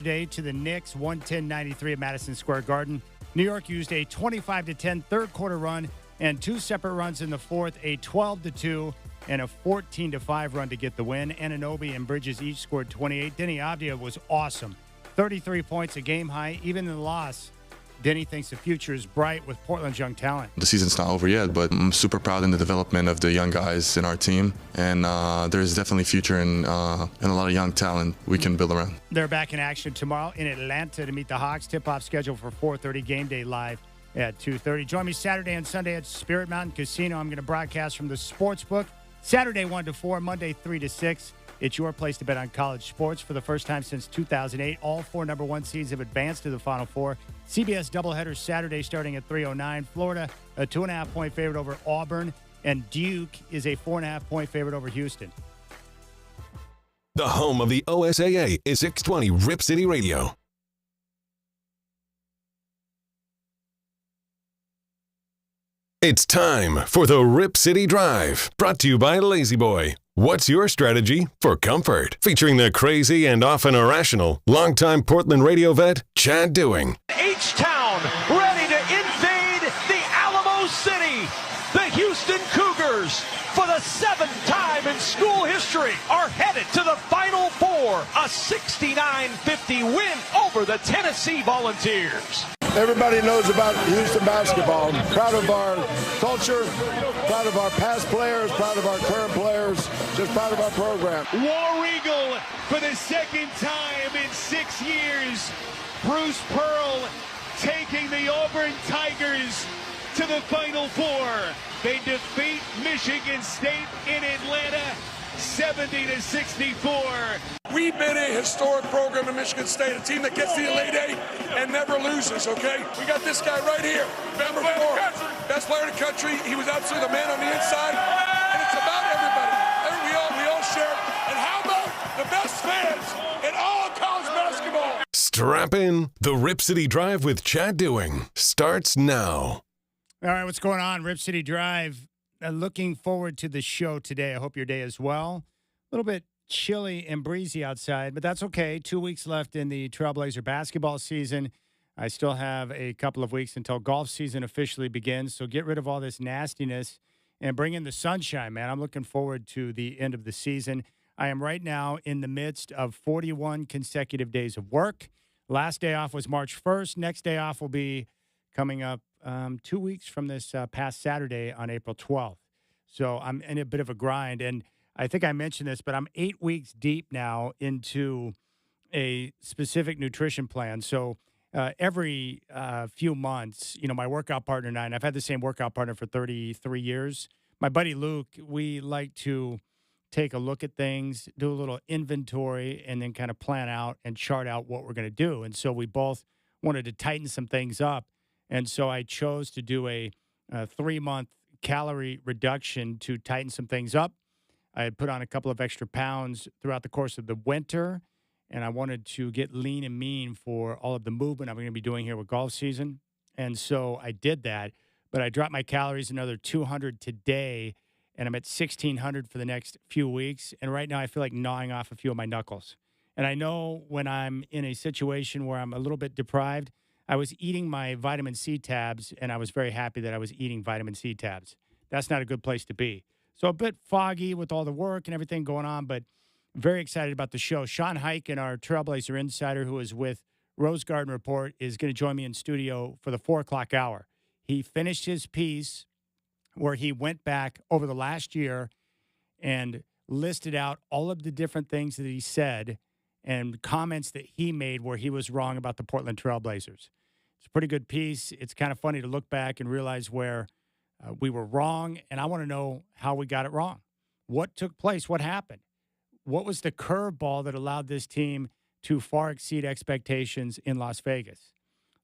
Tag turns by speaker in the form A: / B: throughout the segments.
A: Today to the Knicks, 110-93 at Madison Square Garden. New York used a 25-10 third-quarter run and two separate runs in the fourth, a 12-2 and a 14-5 run to get the win. Anunoby and Bridges each scored 28. Denny Avdia was awesome. 33 points, a game high. Even in the loss, Denny thinks the future is bright with Portland's young talent.
B: The season's not over yet, but I'm super proud in the development of the young guys in our team. And there's definitely future and a lot of young talent we can build around.
A: They're back in action tomorrow in Atlanta to meet the Hawks. Tip-off scheduled for 4:30, game day live at 2:30. Join me Saturday and Sunday at Spirit Mountain Casino. I'm going to broadcast from the Sportsbook. Saturday 1 to 4, Monday 3 to 6. It's your place to bet on college sports. For the first time since 2008, all four number one seeds have advanced to the Final Four. CBS doubleheader Saturday starting at 3:09. Florida, a 2.5-point favorite over Auburn. And Duke is a 4.5-point favorite over Houston.
C: The home of the OSAA is 620 Rip City Radio. It's time for the Rip City Drive, brought to you by Lazy Boy. What's your strategy for comfort? Featuring the crazy and often irrational longtime Portland radio vet, Chad Dewing.
D: H-Town ready to invade the Alamo City. The Houston Cougars, for the seventh time in school history, are headed to the Final Four. A 69-50 win over the Tennessee Volunteers.
E: Everybody knows about Houston basketball. I'm proud of our culture, proud of our past players, proud of our current players, just proud of our program.
F: War Eagle for the second time in 6 years. Bruce Pearl taking the Auburn Tigers to the Final Four. They defeat Michigan State in Atlanta 70-64.
E: We've been a historic program in Michigan State, a team that gets to the Elite Eight and never loses, okay? We got this guy right here, number 4, best player in the country. He was absolutely the man on the inside, and it's about everybody. We all share. And how about the best fans in all of college basketball?
C: Strap in. The Rip City Drive with Chad Dewing starts now.
A: All right, what's going on? Rip City Drive. Looking forward to the show today. I hope your day is well. A little bit chilly and breezy outside, but that's okay. 2 weeks left in the Trailblazer basketball season. I still have a couple of weeks until golf season officially begins, so get rid of all this nastiness and bring in the sunshine, man. I'm looking forward to the end of the season. I am right now in the midst of 41 consecutive days of work. Last day off was March 1st. Next day off will be coming up 2 weeks from this past Saturday on April 12th. So I'm in a bit of a grind. And I think I mentioned this, but I'm 8 weeks deep now into a specific nutrition plan. So every few months, my workout partner and I, and I've had the same workout partner for 33 years. My buddy Luke, we like to take a look at things, do a little inventory, and then kind of plan out and chart out what we're going to do. And so we both wanted to tighten some things up. And so I chose to do a 3-month calorie reduction to tighten some things up. I had put on a couple of extra pounds throughout the course of the winter, and I wanted to get lean and mean for all of the movement I'm going to be doing here with golf season. And so I did that, but I dropped my calories another 200 today, and I'm at 1,600 for the next few weeks. And right now I feel like gnawing off a few of my knuckles. And I know when I'm in a situation where I'm a little bit deprived, I was eating my vitamin C tabs, and I was very happy that I was eating vitamin C tabs. That's not a good place to be. So a bit foggy with all the work and everything going on, but very excited about the show. Sean Heiken, our Trailblazer insider who is with Rose Garden Report, is going to join me in studio for the 4 o'clock hour. He finished his piece where he went back over the last year and listed out all of the different things that he said and comments that he made where he was wrong about the Portland Trailblazers. It's a pretty good piece. It's kind of funny to look back and realize where we were wrong, and I want to know how we got it wrong. What took place? What happened? What was the curveball that allowed this team to far exceed expectations in Las Vegas?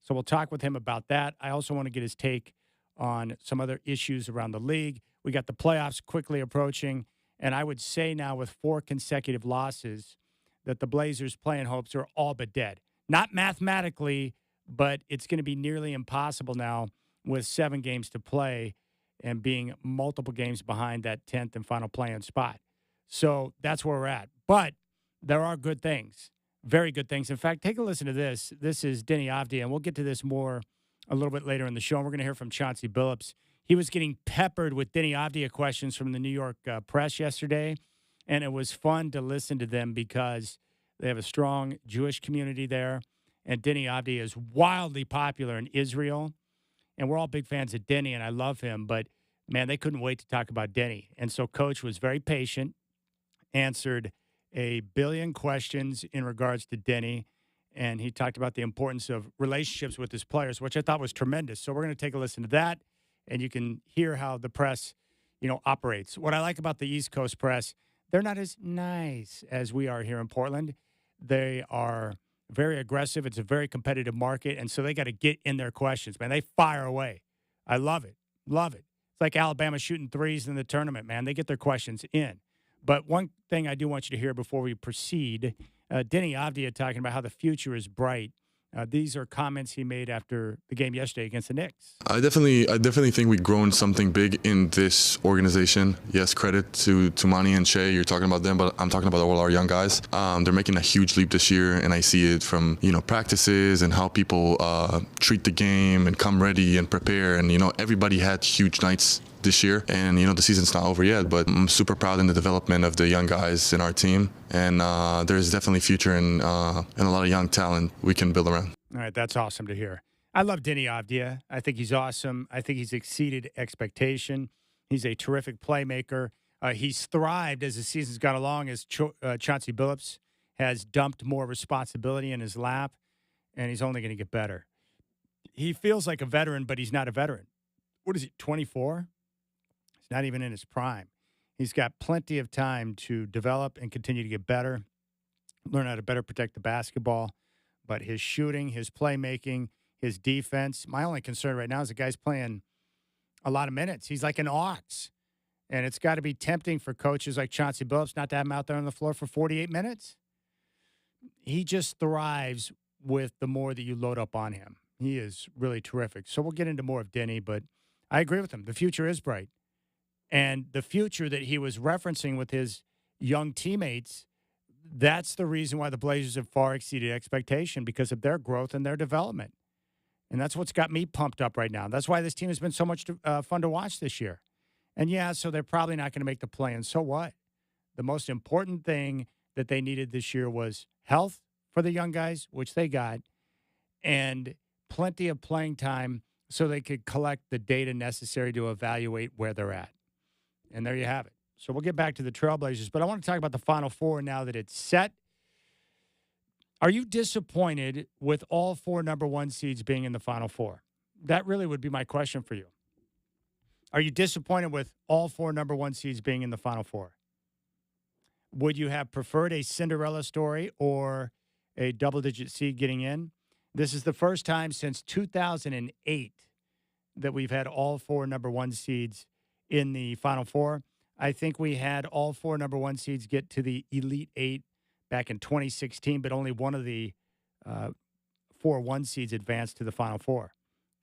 A: So we'll talk with him about that. I also want to get his take on some other issues around the league. We got the playoffs quickly approaching, and I would say now with 4 consecutive losses that the Blazers' playing hopes are all but dead. Not mathematically, but it's going to be nearly impossible now with 7 games to play and being multiple games behind that 10th and final play-in spot. So that's where we're at. But there are good things. very good things. In fact, take a listen to this. This is Denny Avdia, and we'll get to this more a little bit later in the show. And we're going to hear from Chauncey Billups. He was getting peppered with Denny Avdia questions from the New York press yesterday, and it was fun to listen to them because they have a strong Jewish community there, and Denny Avdia is wildly popular in Israel. And we're all big fans of Denny, and I love him, but, man, they couldn't wait to talk about Denny. And so Coach was very patient, answered a billion questions in regards to Denny, and he talked about the importance of relationships with his players, which I thought was tremendous. So we're going to take a listen to that, and you can hear how the press, operates. What I like about the East Coast press, they're not as nice as we are here in Portland. They are very aggressive. It's a very competitive market, and so they got to get in their questions, man. They fire away. I love it. Love it. It's like Alabama shooting threes in the tournament, man. They get their questions in. But one thing I do want you to hear before we proceed, Denny Avdia talking about how the future is bright. These are comments he made after the game yesterday against the Knicks.
B: I definitely think we've grown something big in this organization. Yes, credit to Mani and Shea. You're talking about them, but I'm talking about all our young guys. They're making a huge leap this year, and I see it from practices and how people treat the game and come ready and prepare. And everybody had huge nights this year, and the season's not over yet, but I'm super proud in the development of the young guys in our team, and there's definitely future and a lot of young talent we can build around.
A: All right, that's awesome to hear. I love Denny Avdia. I think he's awesome. I think he's exceeded expectation. He's a terrific playmaker. He's thrived as the season's gone along, as Chauncey Billups has dumped more responsibility in his lap, and he's only going to get better. He feels like a veteran, but he's not a veteran. What is he, 24? He's not even in his prime. He's got plenty of time to develop and continue to get better, learn how to better protect the basketball. But his shooting, his playmaking, his defense, my only concern right now is the guy's playing a lot of minutes. He's like an ox. And it's got to be tempting for coaches like Chauncey Billups not to have him out there on the floor for 48 minutes. He just thrives with the more that you load up on him. He is really terrific. So we'll get into more of Denny, but I agree with him. The future is bright. And the future that he was referencing with his young teammates, that's the reason why the Blazers have far exceeded expectation, because of their growth and their development. And that's what's got me pumped up right now. That's why this team has been so much fun to watch this year. And, yeah, so they're probably not going to make the play. And so what? The most important thing that they needed this year was health for the young guys, which they got, and plenty of playing time so they could collect the data necessary to evaluate where they're at. And there you have it. So we'll get back to the Trailblazers, but I want to talk about the Final Four now that it's set. Are you disappointed with all four number one seeds being in the Final Four? That really would be my question for you. Are you disappointed with all four number one seeds being in the Final Four? Would you have preferred a Cinderella story or a double-digit seed getting in? This is the first time since 2008 that we've had all four number one seeds in the Final Four. I think we had all four number one seeds get to the Elite Eight back in 2016, but only one of the 4 1 seeds advanced to the Final Four.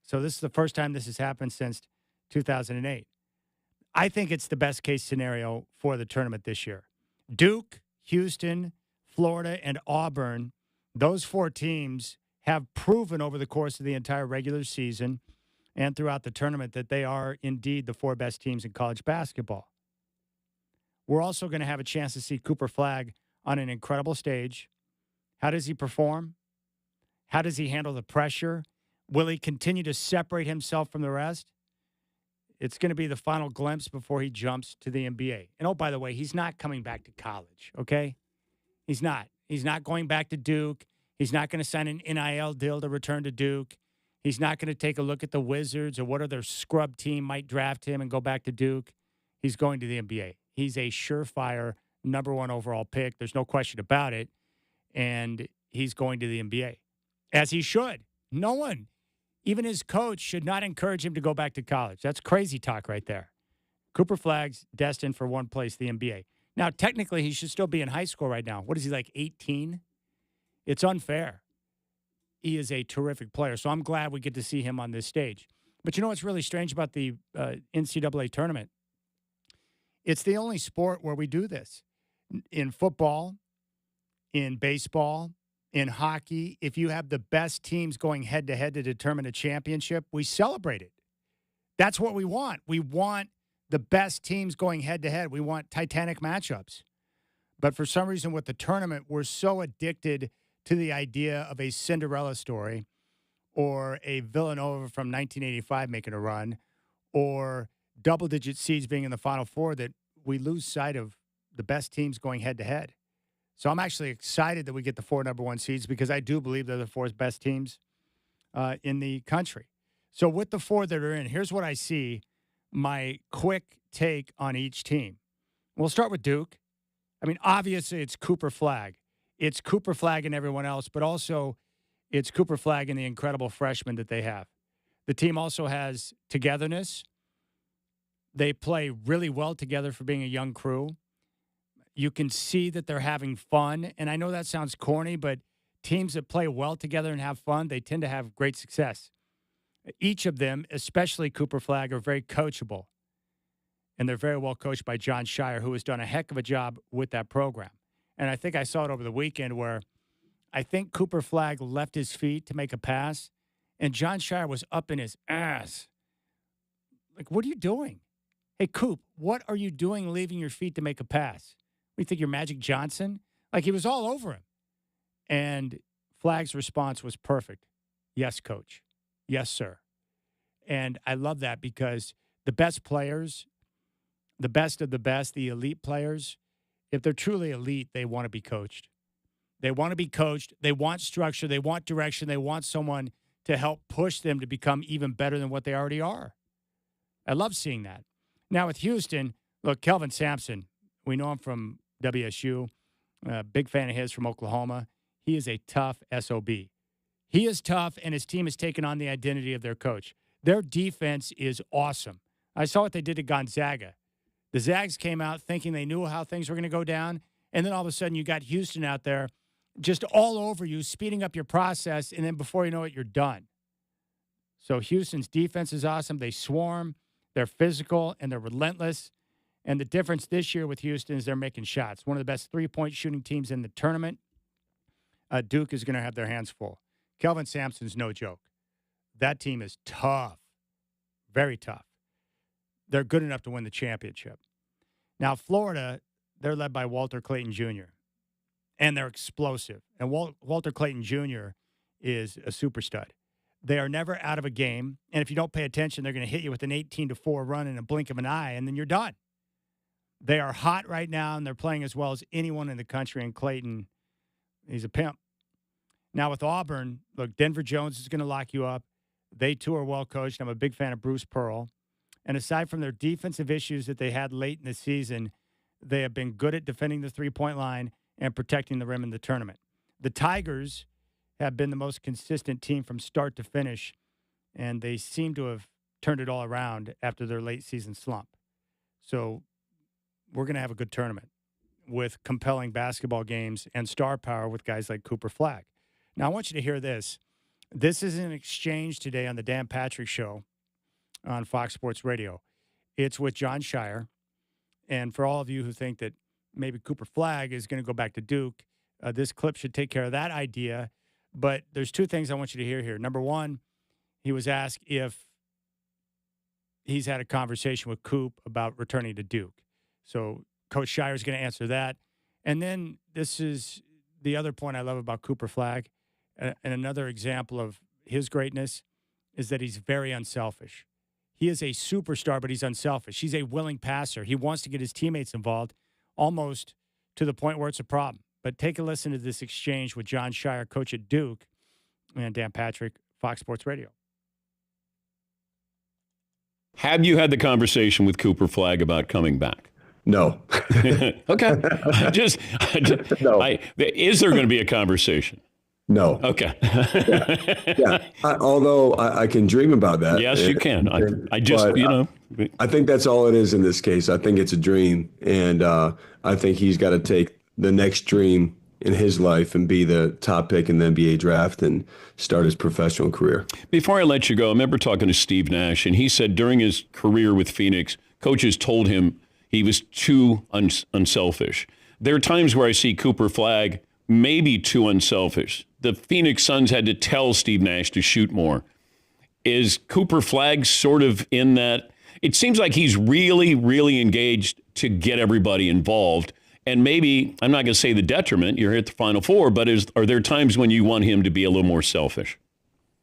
A: So this is the first time this has happened since 2008. I think it's the best case scenario for the tournament this year. Duke, Houston, Florida, and Auburn, those 4 teams have proven over the course of the entire regular season and throughout the tournament that they are indeed the 4 best teams in college basketball. We're also going to have a chance to see Cooper Flagg on an incredible stage. How does he perform? How does he handle the pressure? Will he continue to separate himself from the rest? It's going to be the final glimpse before he jumps to the NBA. And, oh, by the way, he's not coming back to college, okay? He's not. He's not going back to Duke. He's not going to sign an NIL deal to return to Duke. He's not going to take a look at the Wizards or what other scrub team might draft him and go back to Duke. He's going to the NBA. He's a surefire number 1 overall pick. There's no question about it. And he's going to the NBA, as he should. No one, even his coach, should not encourage him to go back to college. That's crazy talk right there. Cooper Flagg's destined for one place, the NBA. Now, technically, he should still be in high school right now. What is he, like 18? It's unfair. He is a terrific player, so I'm glad we get to see him on this stage. But you know what's really strange about the NCAA tournament? It's the only sport where we do this. In football, in baseball, in hockey, if you have the best teams going head-to-head to determine a championship, we celebrate it. That's what we want. We want the best teams going head-to-head. We want titanic matchups. But for some reason with the tournament, we're so addicted to the idea of a Cinderella story or a Villanova from 1985 making a run or double-digit seeds being in the Final Four that we lose sight of the best teams going head-to-head. So I'm actually excited that we get the 4 number 1 seeds because I do believe they're the 4 best teams in the country. So with the 4 that are in, here's what I see, my quick take on each team. We'll start with Duke. I mean, obviously it's Cooper Flagg. It's Cooper Flagg and everyone else, but also it's Cooper Flagg and the incredible freshmen that they have. The team also has togetherness. They play really well together for being a young crew. You can see that they're having fun. And I know that sounds corny, but teams that play well together and have fun, they tend to have great success. Each of them, especially Cooper Flagg, are very coachable. And they're very well coached by John Shire, who has done a heck of a job with that program. And I think I saw it over the weekend where I think Cooper Flagg left his feet to make a pass, and John Shire was up in his ass. Like, what are you doing? Hey, Coop, what are you doing leaving your feet to make a pass? We think you're Magic Johnson? Like, he was all over him. And Flagg's response was perfect. Yes, coach. Yes, sir. And I love that because the best players, the best of the best, the elite players, if they're truly elite, they want to be coached. They want to be coached. They want structure. They want direction. They want someone to help push them to become even better than what they already are. I love seeing that. Now with Houston, look, Kelvin Sampson, we know him from WSU, big fan of his from Oklahoma. He is a tough SOB. He is tough, and his team has taken on the identity of their coach. Their defense is awesome. I saw what they did to Gonzaga. The Zags came out thinking they knew how things were going to go down, and then all of a sudden you got Houston out there just all over you, speeding up your process, and then before you know it, you're done. So Houston's defense is awesome. They swarm, they're physical, and they're relentless. And the difference this year with Houston is they're making shots. One of the best three-point shooting teams in the tournament. Duke is going to have their hands full. Kelvin Sampson's no joke. That team is tough, very tough. They're good enough to win the championship. Now, Florida, they're led by Walter Clayton Jr., and they're explosive. And Walter Clayton Jr. is a super stud. They are never out of a game, and if you don't pay attention, they're going to hit you with an 18-4 run in a blink of an eye, and then you're done. They are hot right now, and they're playing as well as anyone in the country, and Clayton, he's a pimp. Now with Auburn, look, Denver Jones is going to lock you up. They, too, are well coached. I'm a big fan of Bruce Pearl. And aside from their defensive issues that they had late in the season, they have been good at defending the three-point line and protecting the rim in the tournament. The Tigers have been the most consistent team from start to finish, and they seem to have turned it all around after their late season slump. So we're going to have a good tournament with compelling basketball games and star power with guys like Cooper Flagg. Now, I want you to hear this. This is an exchange today on the Dan Patrick Show on Fox Sports Radio. It's with John Shire. And for all of you who think that maybe Cooper Flagg is going to go back to Duke, this clip should take care of that idea. But there's two things I want you to hear here. Number one, he was asked if he's had a conversation with Coop about returning to Duke. So Coach Shire is going to answer that. And then this is the other point I love about Cooper Flagg. And another example of his greatness is that he's very unselfish. He is a superstar, but he's unselfish. He's a willing passer. He wants to get his teammates involved almost to the point where it's a problem. But take a listen to this exchange with John Shire, coach at Duke, and Dan Patrick, Fox Sports Radio.
G: Have you had the conversation with Cooper Flagg about coming back?
H: No.
G: Okay. No. Is there going to be a conversation?
H: No.
G: Okay.
H: Yeah. Although I can dream about that.
G: Yes, you can. I just,
H: I think that's all it is in this case. I think it's a dream. And I think he's got to take the next dream in his life and be the top pick in the NBA draft and start his professional career.
G: Before I let you go, I remember talking to Steve Nash, and he said during his career with Phoenix, coaches told him he was too unselfish. There are times where I see Cooper Flagg maybe too unselfish. The Phoenix Suns had to tell Steve Nash to shoot more. Is Cooper Flagg sort of in that? It seems like he's really, really engaged to get everybody involved. And maybe, I'm not going to say the detriment, you're here at the Final Four, but are there times when you want him to be a little more selfish?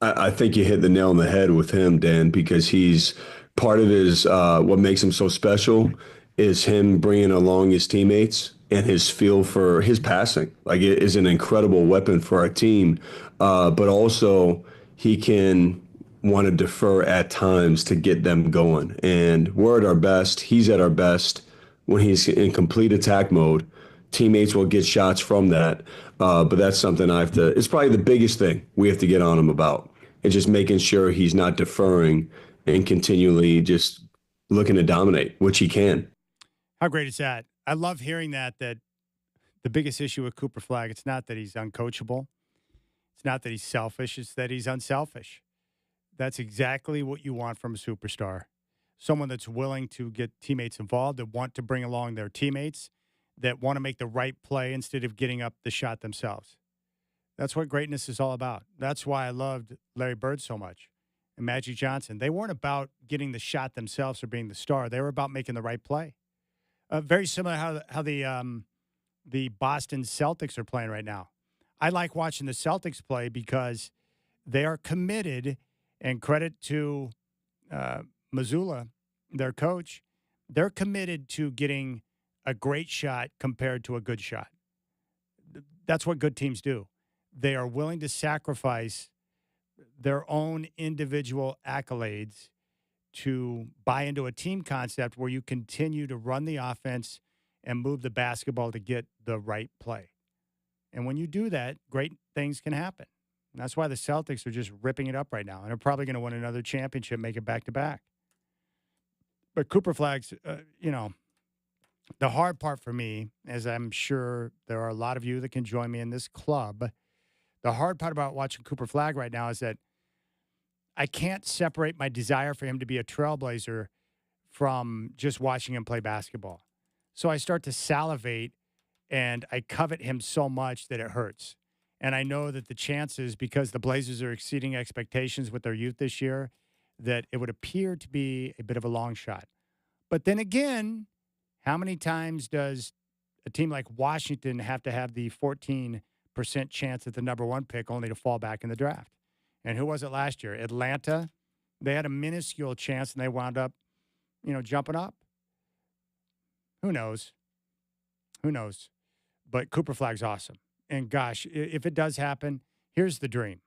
H: I think you hit the nail on the head with him, Dan, because he's part of his what makes him so special is him bringing along his teammates and his feel for his passing. Like, it is an incredible weapon for our team, but also he can want to defer at times to get them going. And we're at our best. He's at our best when he's in complete attack mode. Teammates will get shots from that. But that's something it's probably the biggest thing we have to get on him about. And just making sure he's not deferring and continually just looking to dominate, which he can.
A: How great is that? I love hearing that the biggest issue with Cooper Flagg, it's not that he's uncoachable. It's not that he's selfish. It's that he's unselfish. That's exactly what you want from a superstar. Someone that's willing to get teammates involved, that want to bring along their teammates, that want to make the right play instead of getting up the shot themselves. That's what greatness is all about. That's why I loved Larry Bird so much and Magic Johnson. They weren't about getting the shot themselves or being the star. They were about making the right play. Very similar how the Boston Celtics are playing right now. I like watching the Celtics play because they are committed, and credit to Mazzulla, their coach, they're committed to getting a great shot compared to a good shot. That's what good teams do. They are willing to sacrifice their own individual accolades to buy into a team concept where you continue to run the offense and move the basketball to get the right play. And when you do that, great things can happen. And that's why the Celtics are just ripping it up right now. And they're probably going to win another championship, make it back-to-back. But Cooper Flagg's, the hard part for me, as I'm sure there are a lot of you that can join me in this club, the hard part about watching Cooper Flagg right now is that I can't separate my desire for him to be a trailblazer from just watching him play basketball. So I start to salivate, and I covet him so much that it hurts. And I know that the chances, because the Blazers are exceeding expectations with their youth this year, that it would appear to be a bit of a long shot. But then again, how many times does a team like Washington have to have the 14% chance at the number one pick only to fall back in the draft? And who was it last year? Atlanta. They had a minuscule chance, and they wound up, jumping up. Who knows? Who knows? But Cooper Flagg's awesome. And gosh, if it does happen, here's the dream.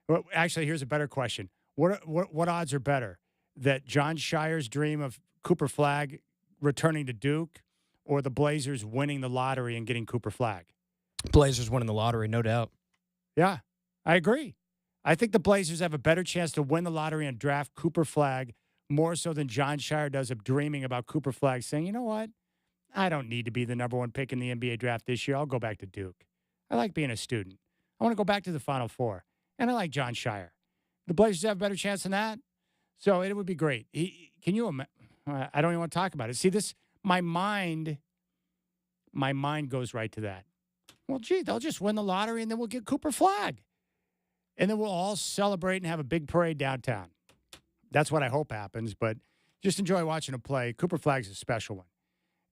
A: Well, actually, here's a better question. What odds are better? That John Shire's dream of Cooper Flagg returning to Duke, or the Blazers winning the lottery and getting Cooper Flagg?
I: Blazers winning the lottery, no doubt.
A: Yeah, I agree. I think the Blazers have a better chance to win the lottery and draft Cooper Flagg more so than John Shire does of dreaming about Cooper Flagg saying, you know what? I don't need to be the number one pick in the NBA draft this year. I'll go back to Duke. I like being a student. I want to go back to the Final Four. And I like John Shire. The Blazers have a better chance than that. So it would be great. Can you imagine? I don't even want to talk about it. See, my mind goes right to that. Well, gee, they'll just win the lottery, and then we'll get Cooper Flagg. And then we'll all celebrate and have a big parade downtown. That's what I hope happens, but just enjoy watching him play. Cooper Flagg's a special one.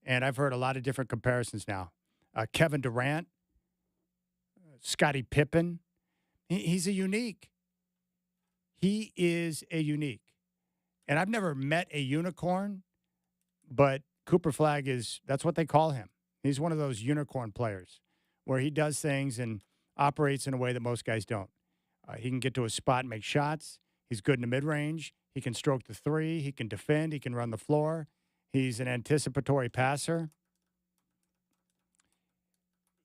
A: And I've heard a lot of different comparisons now. Kevin Durant, Scottie Pippen. He's a unique. He is a unique. And I've never met a unicorn, but Cooper Flagg that's what they call him. He's one of those unicorn players where he does things and operates in a way that most guys don't. He can get to a spot and make shots. He's good in the mid-range. He can stroke the three. He can defend. He can run the floor. He's an anticipatory passer.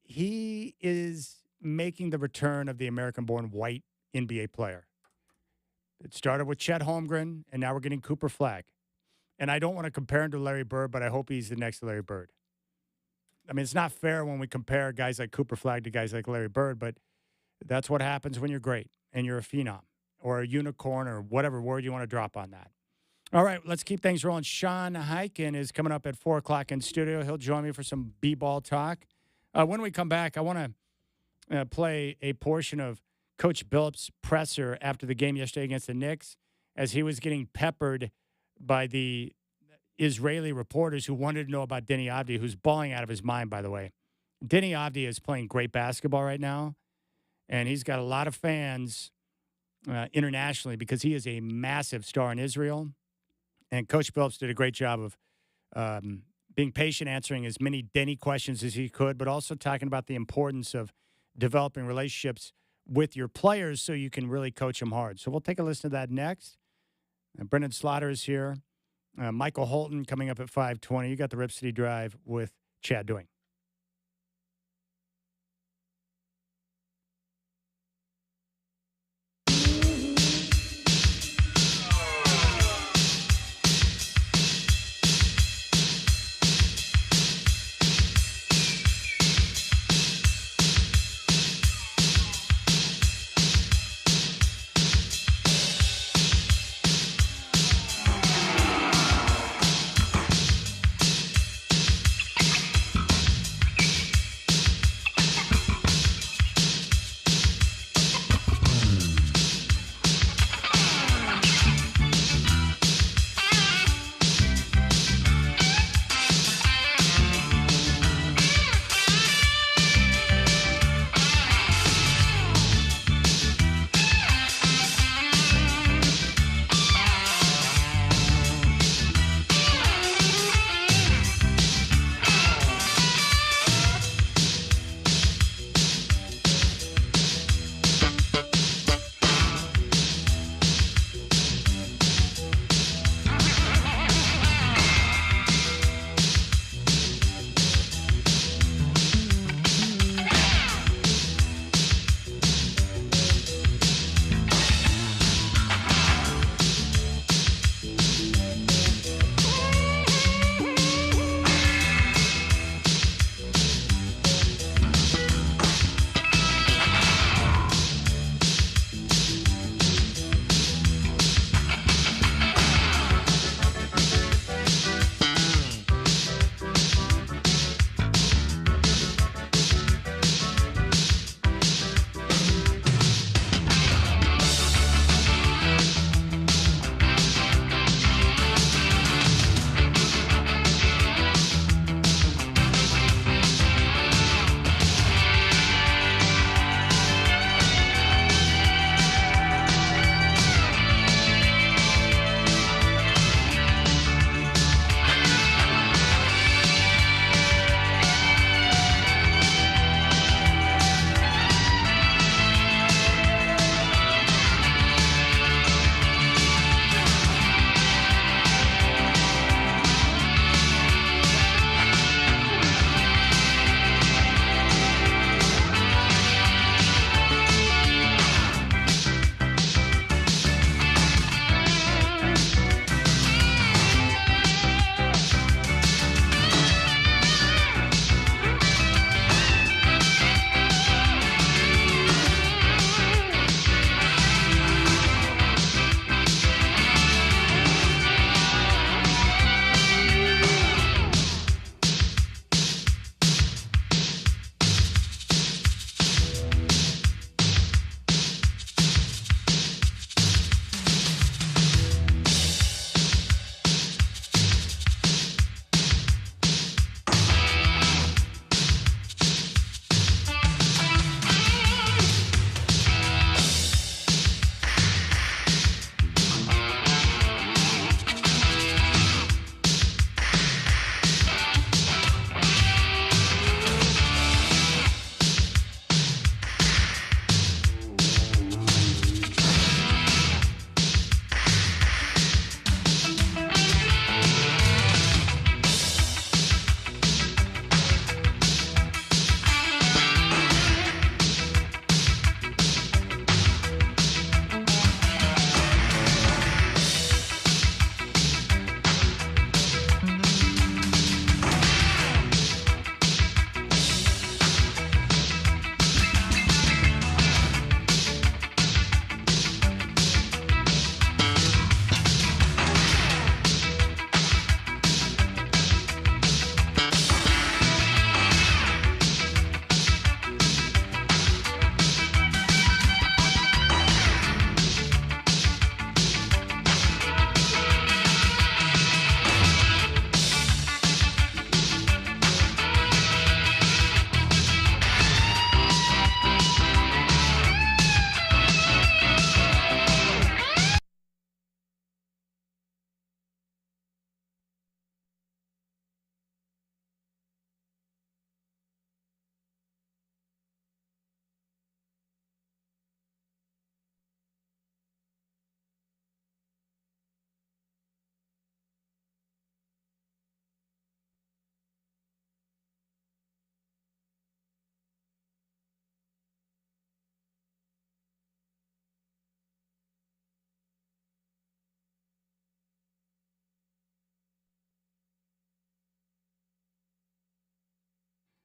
A: He is making the return of the American-born white NBA player. It started with Chet Holmgren, and now we're getting Cooper Flagg. And I don't want to compare him to Larry Bird, but I hope he's the next Larry Bird. I mean, it's not fair when we compare guys like Cooper Flagg to guys like Larry Bird, but that's what happens when you're great and you're a phenom or a unicorn or whatever word you want to drop on that. All right, let's keep things rolling. Sean Highkin is coming up at 4 o'clock in studio. He'll join me for some B-ball talk. When we come back, I want to play a portion of Coach Billups' presser after the game yesterday against the Knicks as he was getting peppered by the Israeli reporters who wanted to know about Denny Avdia, who's balling out of his mind, by the way. Denny Avdia is playing great basketball right now, and he's got a lot of fans internationally because he is a massive star in Israel. And Coach Billups did a great job of being patient, answering as many Denny questions as he could, but also talking about the importance of developing relationships with your players so you can really coach them hard. So we'll take a listen to that next. Brenden Slaughter is here. Michael Holton coming up at 5:20. You got the Rip City Drive with Chad Doing.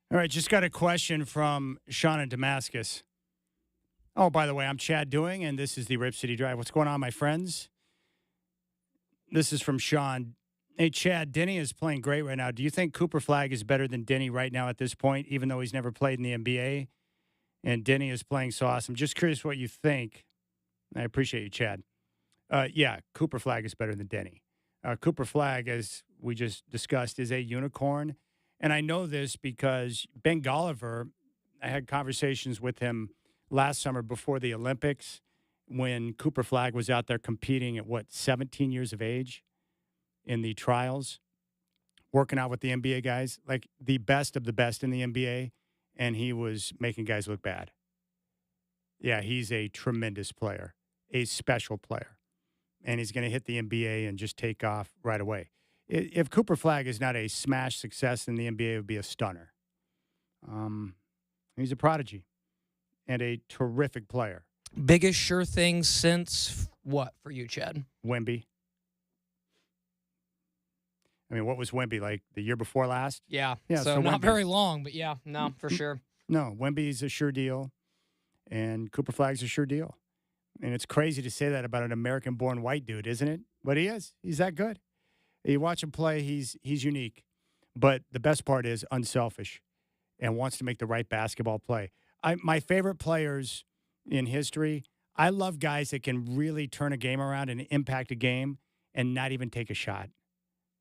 A: All right, just got a question from Sean in Damascus. Oh, by the way, I'm Chad Doing, and this is the Rip City Drive. What's going on, my friends? This is from Sean. Hey, Chad, Denny is playing great right now. Do you think Cooper Flagg is better than Denny right now at this point, even though he's never played in the NBA? And Denny is playing so awesome. Just curious what you think. I appreciate you, Chad. Yeah, Cooper Flagg is better than Denny. Cooper Flagg, as we just discussed, is a unicorn. And I know this because Ben Golliver, I had conversations with him last summer before the Olympics when Cooper Flagg was out there competing at, 17 years of age in the trials, working out with the NBA guys, like the best of the best in the NBA, and he was making guys look bad. Yeah, he's a tremendous player, a special player, and he's going to hit the NBA and just take off right away. If Cooper Flagg is not a smash success in the NBA, it would be a stunner. He's a prodigy and a terrific player.
I: Biggest sure thing since what for you, Chad?
A: Wemby. I mean, what was Wemby, like the year before last?
I: Yeah.
A: Yeah,
I: So
A: so
I: not
A: Wemby.
I: very long, but yeah, no, for sure.
A: No, Wemby's a sure deal, and Cooper Flagg's a sure deal. And it's crazy to say that about an American-born white dude, isn't it? But he is. He's that good. You watch him play, he's unique. But the best part is unselfish and wants to make the right basketball play. My favorite players in history, I love guys that can really turn a game around and impact a game and not even take a shot.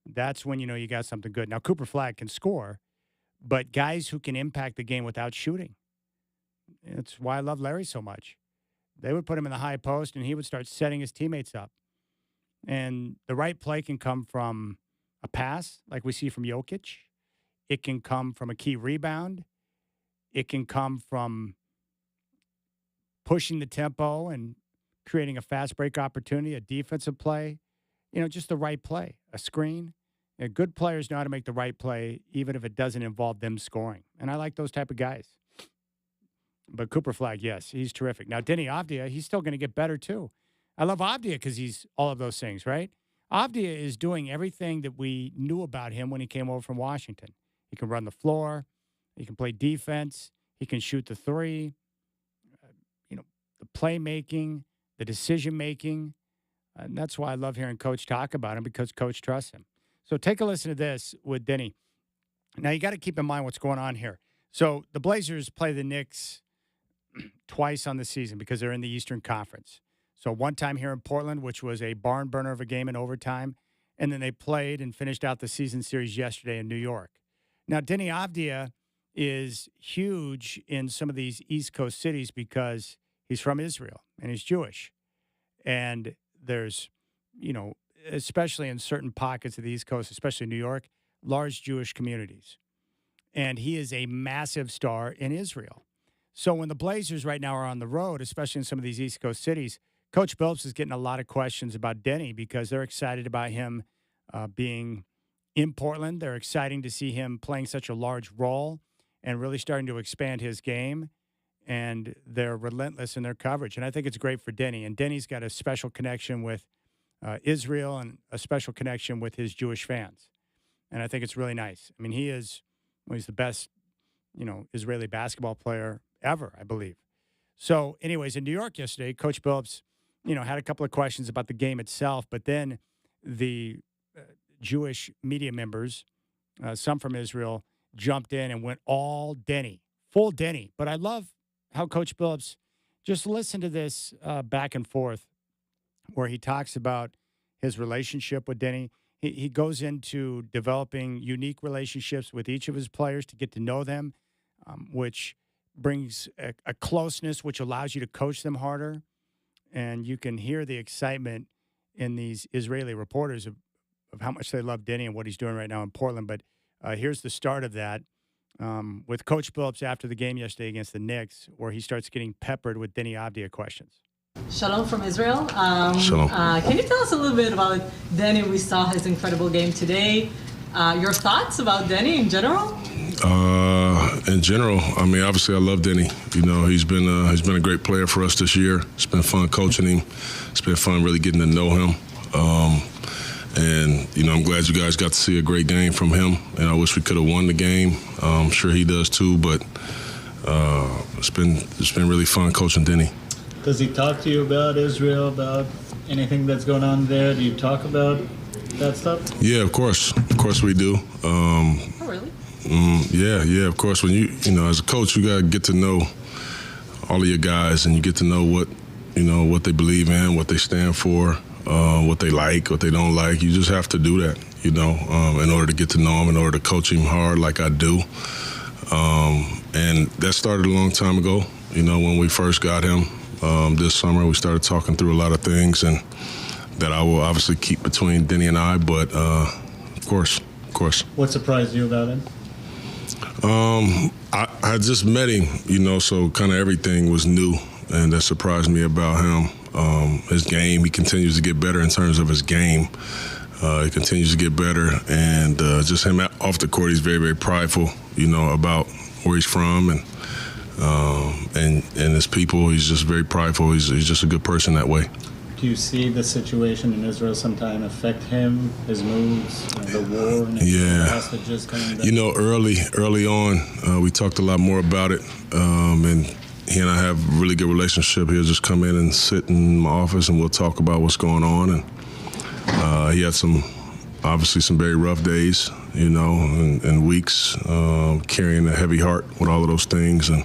A: That's when you know you got something good. Now, Cooper Flagg can score, but guys who can impact the game without shooting. That's why I love Larry so much. They would put him in the high post, and he would start setting his teammates up. And the right play can come from a pass, like we see from Jokic. It can come from a key rebound. It can come from pushing the tempo and creating a fast break opportunity, a defensive play. You know, just the right play, a screen. Good players know how to make the right play, even if it doesn't involve them scoring. And I like those type of guys. But Cooper Flagg, yes, he's terrific. Now, Denny Avdia, he's still going to get better, too. I love Avdia because he's all of those things, right? Avdia is doing everything that we knew about him when he came over from Washington. He can run the floor. He can play defense. He can shoot the three. The playmaking, the decision-making. And that's why I love hearing Coach talk about him, because Coach trusts him. So take a listen to this with Denny. Now, you got to keep in mind what's going on here. So the Blazers play the Knicks twice on the season because they're in the Eastern Conference. So one time here in Portland, which was a barn burner of a game in overtime, and then they played and finished out the season series yesterday in New York. Now, Denny Avdia is huge in some of these East Coast cities because he's from Israel and he's Jewish. And there's, especially in certain pockets of the East Coast, especially New York, large Jewish communities. And he is a massive star in Israel. So when the Blazers right now are on the road, especially in some of these East Coast cities, Coach Billups is getting a lot of questions about Denny because they're excited about him being in Portland. They're excited to see him playing such a large role and really starting to expand his game. And they're relentless in their coverage. And I think it's great for Denny. And Denny's got a special connection with Israel and a special connection with his Jewish fans. And I think it's really nice. I mean, he's the best, Israeli basketball player ever, I believe. So anyways, in New York yesterday, Coach Billups, had a couple of questions about the game itself, but then the Jewish media members, some from Israel, jumped in and went all Denny, full Denny. But I love how Coach Billups, just listen to this back and forth where he talks about his relationship with Denny. He goes into developing unique relationships with each of his players to get to know them, which brings a closeness which allows you to coach them harder. And you can hear the excitement in these Israeli reporters of how much they love Denny and what he's doing right now in Portland. But here's the start of that with Coach Billups after the game yesterday against the Knicks, where he starts getting peppered with Denny Avdia questions.
J: Shalom from Israel.
H: Shalom.
J: Can you tell us a little bit about Denny? We saw his incredible game today. Your thoughts about Denny in general?
E: In general, I mean, obviously, I love Denny. He's been a great player for us this year. It's been fun coaching him. It's been fun really getting to know him.
K: And, I'm glad you guys got to see a great game from him. And I wish we could have won the game. I'm sure he does too, but it's been really fun coaching Denny.
L: Does he talk to you about Israel, about anything that's going on there? Do you talk about that stuff?
K: Yeah, of course. Of course we do.
J: Oh, really?
K: Yeah, of course. When you as a coach, you got to get to know all of your guys, and you get to know what they believe in, what they stand for, what they like, what they don't like. You just have to do that, in order to get to know him, in order to coach him hard like I do. And that started a long time ago, when we first got him this summer. We started talking through a lot of things, and that I will obviously keep between Denny and I, but of course.
L: What surprised you about him?
K: I just met him, so kind of everything was new, and that surprised me about him. His game, he continues to get better in terms of his game. He continues to get better, and just him off the court, he's very, very prideful, about where he's from and his people. He's just very prideful. He's just a good person that way.
L: Do you see the situation in Israel sometime affect him, his moves, the war, and hostages coming back?
K: Early on, we talked a lot more about it, and he and I have a really good relationship. He'll just come in and sit in my office, and we'll talk about what's going on. And he had some very rough days, and weeks, carrying a heavy heart with all of those things. And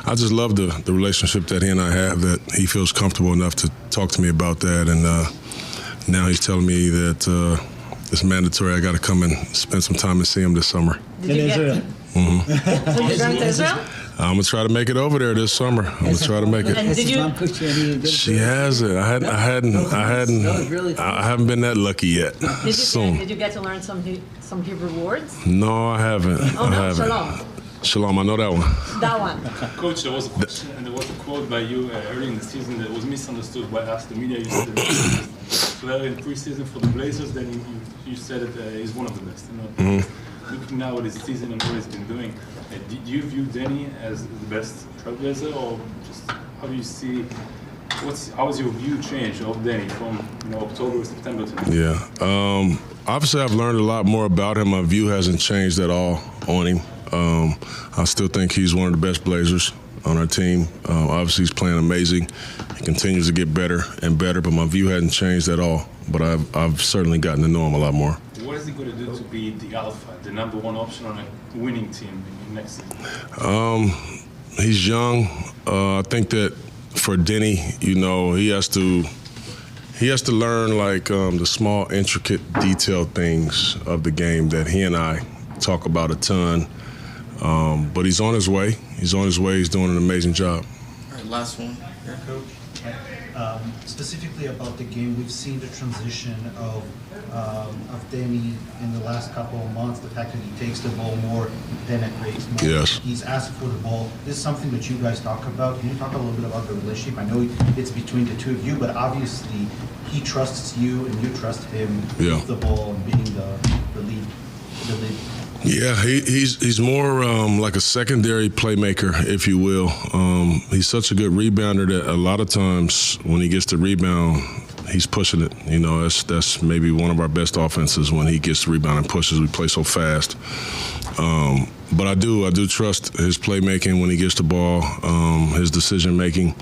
K: I just love the relationship that he and I have, that he feels comfortable enough to talk to me about that. And now he's telling me that it's mandatory. I got to come and spend some time and see him this summer.
L: In Israel?
K: Mm-hmm.
J: So you're going to Israel?
K: I'm going to try to make it over there this summer. I'm going to try to make it.
J: And did you?
K: She hasn't. I haven't been that lucky yet.
J: Did you get to learn some Hebrew words?
K: No, I haven't.
J: Oh, no, shalom.
K: Shalom, I know that one.
J: That one.
M: Coach, there was a question and there was a quote by you early in the season that was misunderstood by us, the media. You said that so in preseason for the Blazers, then you said that he's one of the best. Looking now at his season and what he's been doing, do you view Denny as the best trailblazer, or just how do you see? How has your view changed of Denny from October, September to now?
K: Yeah, obviously I've learned a lot more about him. My view hasn't changed at all on him. I still think he's one of the best Blazers on our team. Obviously he's playing amazing. He continues to get better and better, but my view hasn't changed at all. But I've certainly gotten to know him a lot more.
M: What is he going to do to be the alpha, the number one option on a winning team next season?
K: He's young. I think that for Denny, he has to learn the small, intricate, detailed things of the game that he and I talk about a ton. But he's on his way. He's doing an amazing job.
N: All right, last one.
O: Coach, specifically about the game, we've seen the transition of Denny in the last couple of months, the fact that he takes the ball more, penetrates more.
K: Yes.
O: He's asked for the ball. This is something that you guys talk about. Can you talk a little bit about the relationship? I know it's between the two of you, but obviously he trusts you and you trust him with the ball and being the lead.
K: Yeah, he's more like a secondary playmaker, if you will. He's such a good rebounder that a lot of times when he gets the rebound, he's pushing it. That's maybe one of our best offenses when he gets the rebound and pushes. We play so fast. But I do trust his playmaking when he gets the ball, his decision making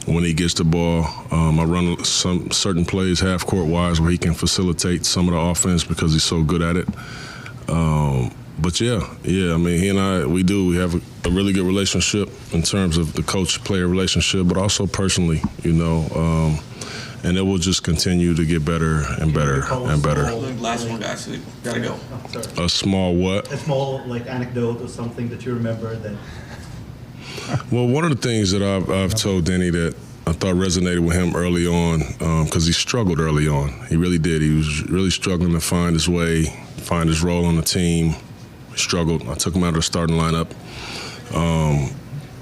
K: when he gets the ball. I run some certain plays half court wise where he can facilitate some of the offense because he's so good at it. But yeah, I mean, he and I, we have a really good relationship in terms of the coach-player relationship, but also personally, and it will just continue to get better and better and better.
N: Last one, guys. We gotta go.
K: A small what?
O: A small anecdote or something that you remember that.
K: Well, one of the things that I've told Denny that I thought resonated with him early on, because he struggled early on. He really did. He was really struggling to find his way, find his role on the team. He struggled. I took him out of the starting lineup.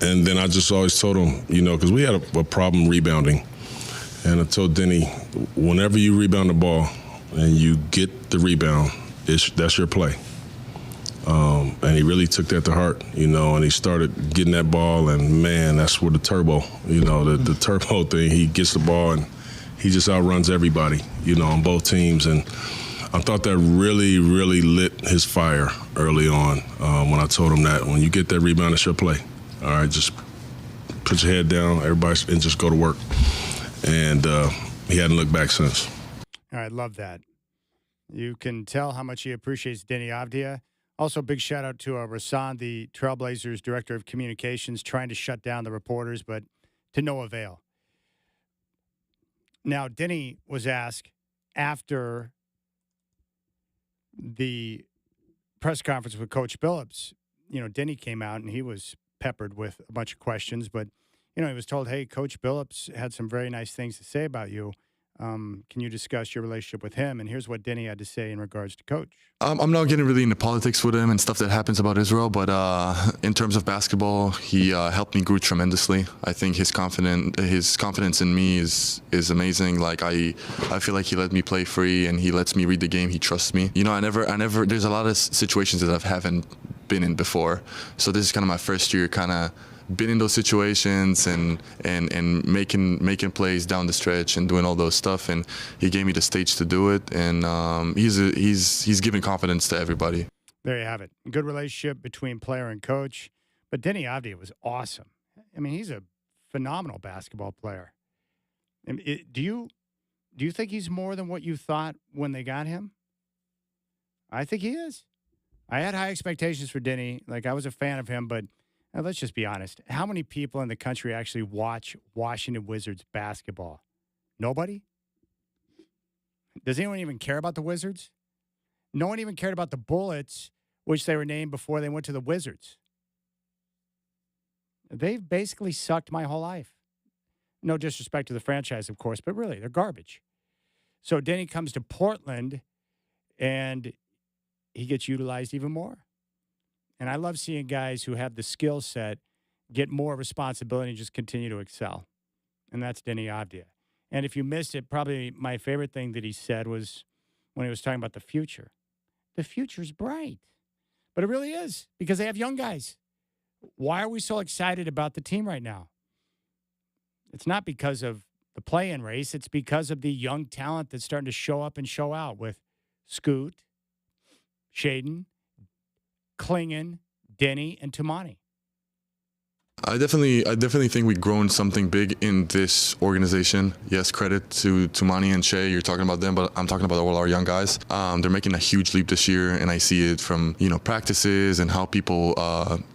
K: And then I just always told him, because we had a problem rebounding. And I told Denny, whenever you rebound the ball and you get the rebound, that's your play. And he really took that to heart, and he started getting that ball, and man, that's where the turbo, the turbo thing, he gets the ball and he just outruns everybody, on both teams. And I thought that really, really lit his fire early on when I told him that when you get that rebound, it's your play. All right, just put your head down, everybody, and just go to work. And he hadn't looked back since.
A: All right, love that. You can tell how much he appreciates Denny Avdia. Also, big shout out to Rasan, the Trailblazers Director of Communications, trying to shut down the reporters, but to no avail. Now, Denny was asked after the press conference with Coach Billups. Denny came out and he was peppered with a bunch of questions, but, he was told, hey, Coach Billups had some very nice things to say about you. Can you discuss your relationship with him? And here's what Denny had to say in regards to Coach.
B: I'm not getting really into politics with him and stuff that happens about Israel, but in terms of basketball, he helped me grow tremendously. I think his confidence in me is amazing. Like I feel like he let me play free and he lets me read the game. He trusts me. I never. There's a lot of situations that I haven't been in before, so this is kind of my first year, kind of been in those situations and making plays down the stretch and doing all those stuff, and he gave me the stage to do it, and he's giving confidence to everybody.
A: There you have it. Good relationship between player and coach. But Denny Avdia was awesome. I mean, he's a phenomenal basketball player. Do you think he's more than what you thought when they got him? I think he is. I had high expectations for Denny. Like, I was a fan of him, but let's just be honest. How many people in the country actually watch Washington Wizards basketball? Nobody? Does anyone even care about the Wizards? No one even cared about the Bullets, which they were named before they went to the Wizards. They've basically sucked my whole life. No disrespect to the franchise, of course, but really, they're garbage. So Denny comes to Portland, and he gets utilized even more. And I love seeing guys who have the skill set get more responsibility and just continue to excel. And that's Denny Avdia. And if you missed it, probably my favorite thing that he said was when he was talking about the future. The future's bright. But it really is, because they have young guys. Why are we so excited about the team right now? It's not because of the play-in race. It's because of the young talent that's starting to show up and show out with Scoot, Shaden, Klingon, Denny, and Tumani.
B: I definitely think we've grown something big in this organization. Yes, credit to Tumani and Shea. You're talking about them, but I'm talking about all our young guys. They're making a huge leap this year, and I see it from practices and how people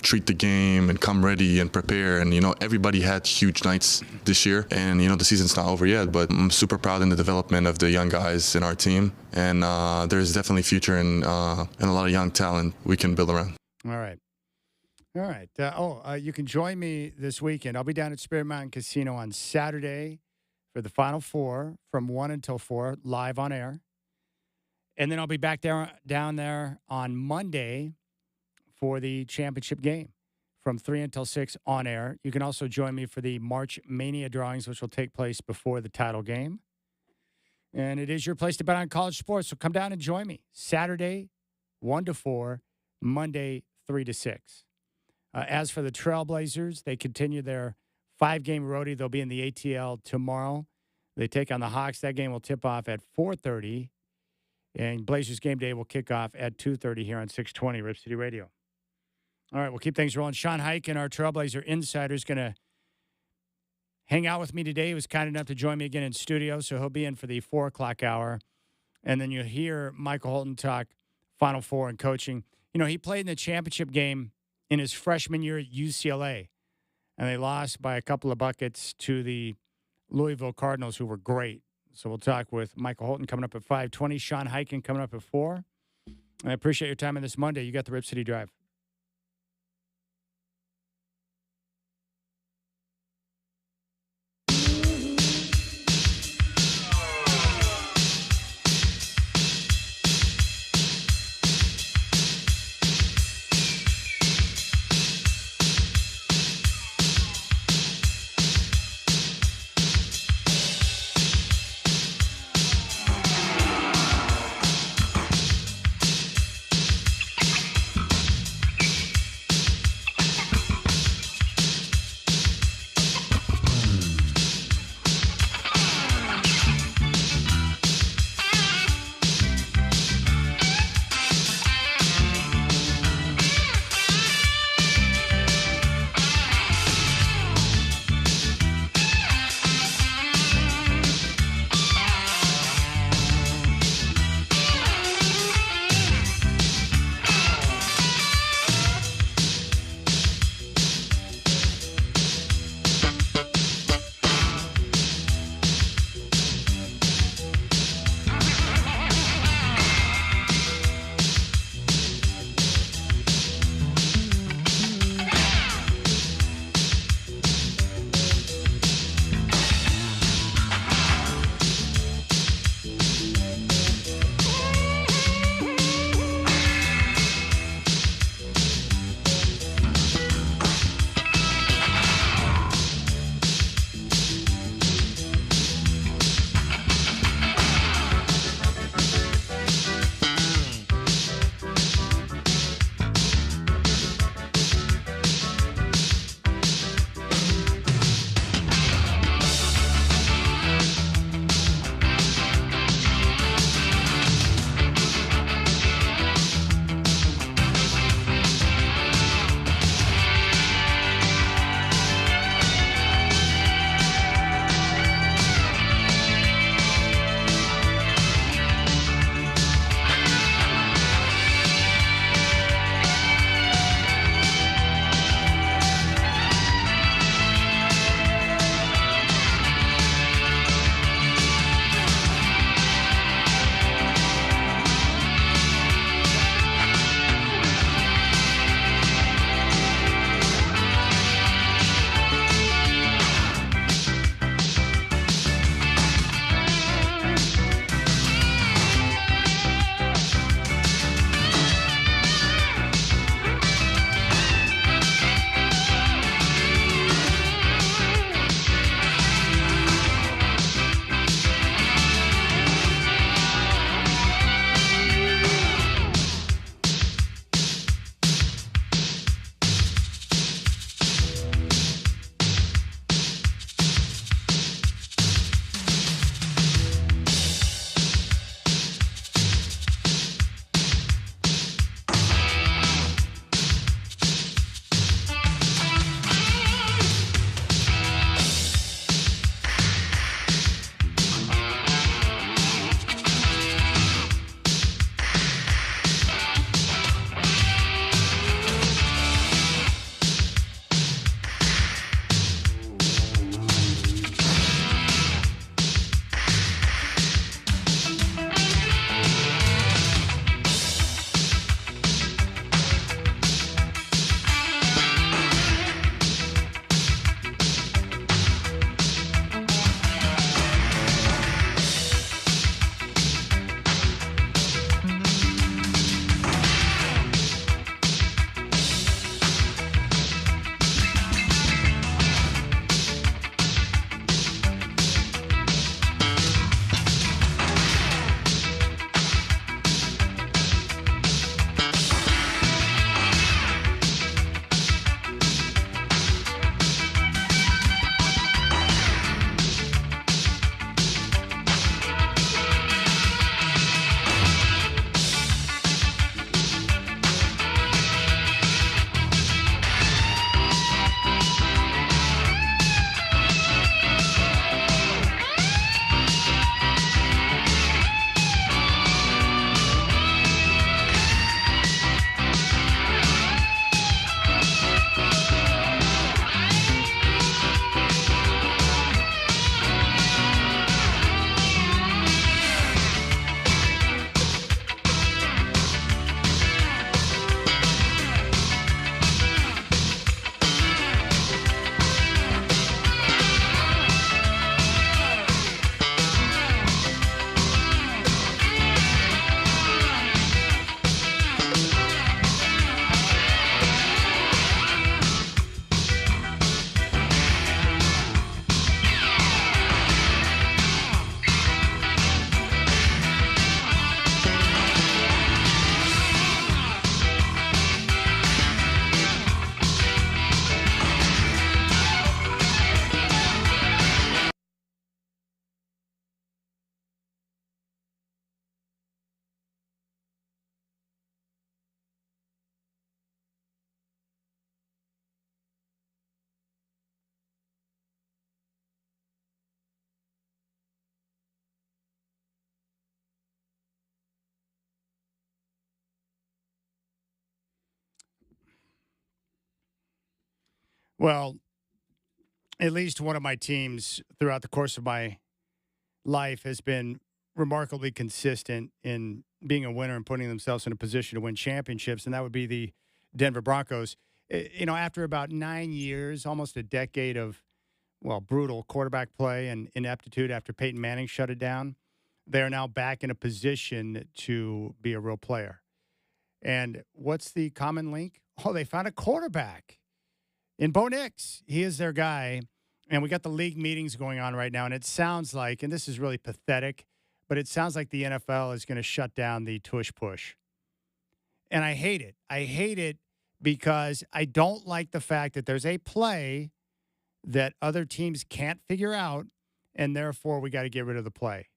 B: treat the game and come ready and prepare. And everybody had huge nights this year, and the season's not over yet. But I'm super proud in the development of the young guys in our team, and there's definitely future and a lot of young talent we can build around.
A: All right. You can join me this weekend. I'll be down at Spirit Mountain Casino on Saturday for the Final Four from 1 until 4, live on air. And then I'll be back down there on Monday for the championship game from 3 until 6 on air. You can also join me for the March Mania drawings, which will take place before the title game. And it is your place to bet on college sports, so come down and join me. Saturday, 1 to 4, Monday, 3 to 6. As for the Trailblazers, they continue their 5-game roadie. They'll be in the ATL tomorrow. They take on the Hawks. That game will tip off at 4:30. And Blazers game day will kick off at 2:30 here on 620 Rip City Radio. All right, we'll keep things rolling. Sean Highkin, our Trailblazer insider, is going to hang out with me today. He was kind enough to join me again in studio, so he'll be in for the 4 o'clock hour. And then you'll hear Michael Holton talk Final Four and coaching. He played in the championship game in his freshman year at UCLA, and they lost by a couple of buckets to the Louisville Cardinals, who were great. So we'll talk with Michael Holton coming up at 5:20, Sean Highkin coming up at 4. I appreciate your time on this Monday. You got the Rip City Drive. Well, at least one of my teams throughout the course of my life has been remarkably consistent in being a winner and putting themselves in a position to win championships, and that would be the Denver Broncos. After about 9 years, almost a decade of, brutal quarterback play and ineptitude after Peyton Manning shut it down, they are now back in a position to be a real player. And what's the common link? Oh, they found a quarterback in Bo Nix. He is their guy. And we got the league meetings going on right now, and it sounds like, and this is really pathetic, but it sounds like the NFL is going to shut down the tush push. And I hate it. I hate it because I don't like the fact that there's a play that other teams can't figure out, and therefore we got to get rid of the play.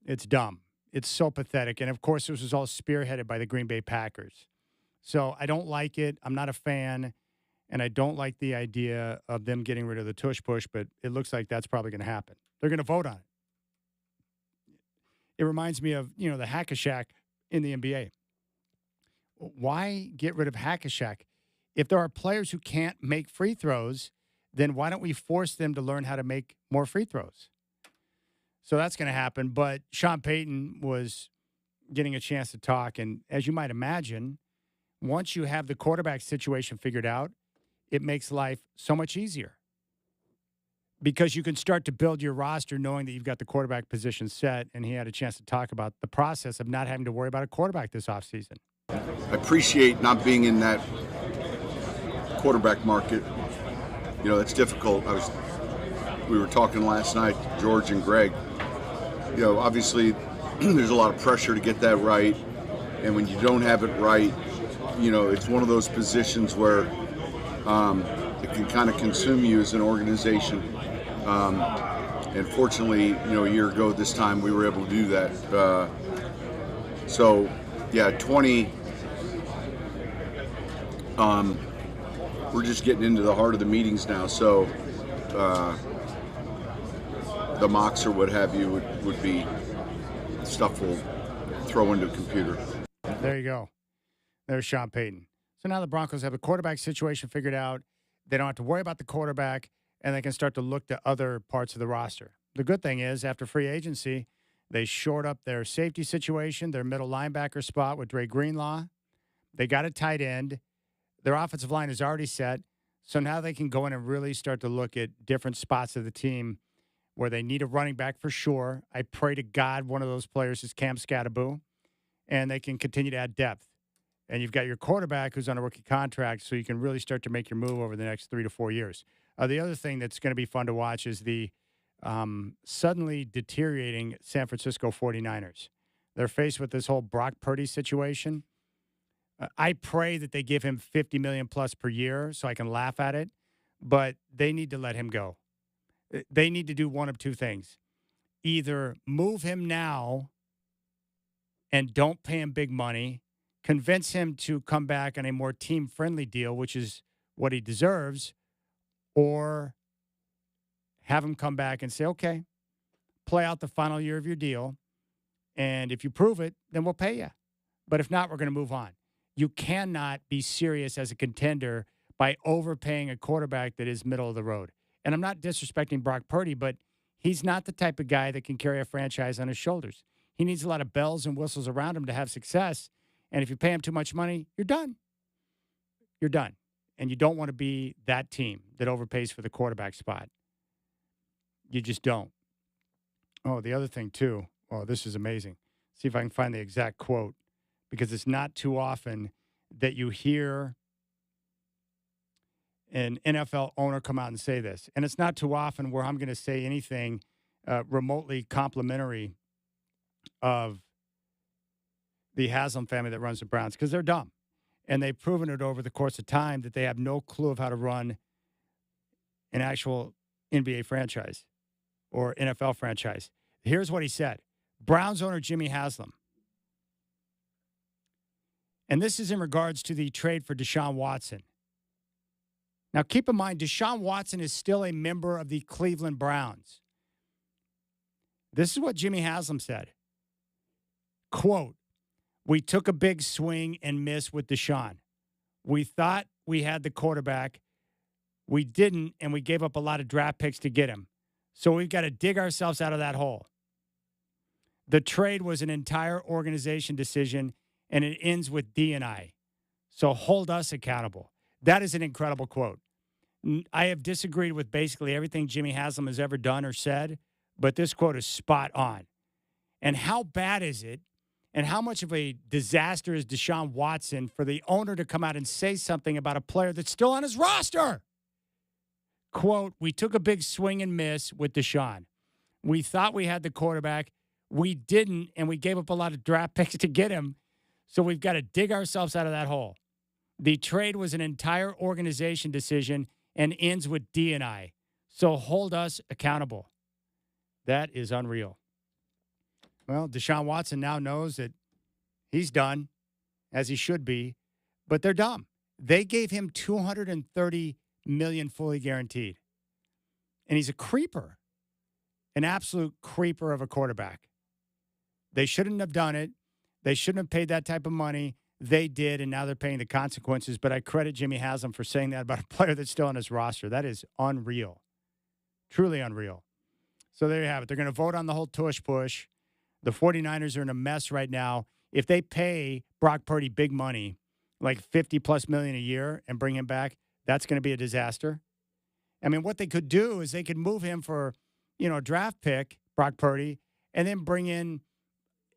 A: It's dumb. It's so pathetic. And, of course, this was all spearheaded by the Green Bay Packers. So I don't like it. I'm not a fan. And I don't like the idea of them getting rid of the tush push, but it looks like that's probably going to happen. They're going to vote on it. It reminds me of, the hack-a-shack in the NBA. Why get rid of hack-a-shack? If there are players who can't make free throws, then why don't we force them to learn how to make more free throws? So that's going to happen. But Sean Payton was getting a chance to talk. And as you might imagine, once you have the quarterback situation figured out, it makes life so much easier because you can start to build your roster knowing that you've got the quarterback position set. And he had a chance to talk about the process of not having to worry about a quarterback this offseason.
P: I appreciate not being in that quarterback market. It's difficult. We were talking last night, George and Greg. Obviously there's a lot of pressure to get that right. And when you don't have it right, it's one of those positions where it can kind of consume you as an organization. And fortunately, a year ago this time we were able to do that. 20, we're just getting into the heart of the meetings now. So the mocks or what have you would be stuff we'll throw into a computer.
A: There you go. There's Sean Payton. So now the Broncos have a quarterback situation figured out. They don't have to worry about the quarterback, and they can start to look to other parts of the roster. The good thing is, after free agency, they shored up their safety situation, their middle linebacker spot with Dre Greenlaw. They got a tight end. Their offensive line is already set. So now they can go in and really start to look at different spots of the team where they need a running back for sure. I pray to God one of those players is Cam Scattaboo, and they can continue to add depth. And you've got your quarterback who's on a rookie contract, so you can really start to make your move over the next 3 to 4 years. The other thing that's going to be fun to watch is the suddenly deteriorating San Francisco 49ers. They're faced with this whole Brock Purdy situation. I pray that they give him $50 million plus per year so I can laugh at it, but they need to let him go. They need to do one of two things. Either move him now and don't pay him big money, convince him to come back on a more team-friendly deal, which is what he deserves, or have him come back and say, okay, play out the final year of your deal, and if you prove it, then we'll pay you. But if not, we're going to move on. You cannot be serious as a contender by overpaying a quarterback that is middle of the road. And I'm not disrespecting Brock Purdy, but he's not the type of guy that can carry a franchise on his shoulders. He needs a lot of bells and whistles around him to have success. And if you pay him too much money, you're done. You're done. And you don't want to be that team that overpays for the quarterback spot. You just don't. Oh, the other thing, too. Oh, this is amazing. See if I can find the exact quote, because it's not too often that you hear an NFL owner come out and say this. And it's not too often where I'm going to say anything remotely complimentary of the Haslam family that runs the Browns, because they're dumb. And they've proven it over the course of time that they have no clue of how to run an actual NBA franchise or NFL franchise. Here's what he said. Browns owner Jimmy Haslam. And this is in regards to the trade for Deshaun Watson. Now, keep in mind, Deshaun Watson is still a member of the Cleveland Browns. This is what Jimmy Haslam said. Quote, "We took a big swing and miss with Deshaun. We thought we had the quarterback. We didn't, and we gave up a lot of draft picks to get him. So we've got to dig ourselves out of that hole. The trade was an entire organization decision, and it ends with D&I. So hold us accountable. That is an incredible quote. I have disagreed with basically everything Jimmy Haslam has ever done or said, but this quote is spot on. And how bad is it, and how much of a disaster is Deshaun Watson for the owner to come out and say something about a player that's still on his roster? Quote, we took a big swing and miss with Deshaun. We thought we had the quarterback. We didn't, and we gave up a lot of draft picks to get him. So we've got to dig ourselves out of that hole. The trade was an entire organization decision and ends with D&I. So hold us accountable. That is unreal. Well, Deshaun Watson now knows that he's done, as he should be, but they're dumb. They gave him $230 million fully guaranteed. And he's a creeper, an absolute creeper of a quarterback. They shouldn't have done it. They shouldn't have paid that type of money. They did, and now they're paying the consequences. But I credit Jimmy Haslam for saying that about a player that's still on his roster. That is unreal. Truly unreal. So there you have it. They're going to vote on the whole tush-push. The 49ers are in a mess right now. If they pay Brock Purdy big money, like $50+ million a year, and bring him back, that's going to be a disaster. I mean, what they could do is they could move him for, a draft pick, Brock Purdy, and then bring in,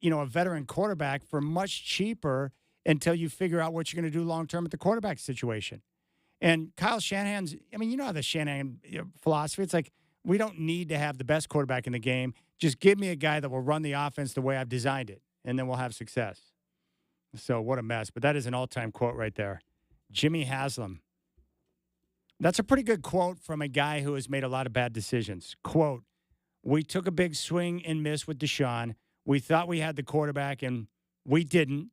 A: a veteran quarterback for much cheaper until you figure out what you're going to do long-term at the quarterback situation. And Kyle Shanahan's, how the Shanahan philosophy, it's like, we don't need to have the best quarterback in the game. Just give me a guy that will run the offense the way I've designed it, and then we'll have success. So what a mess. But that is an all-time quote right there. Jimmy Haslam. That's a pretty good quote from a guy who has made a lot of bad decisions. Quote, we took a big swing and miss with Deshaun. We thought we had the quarterback, and we didn't.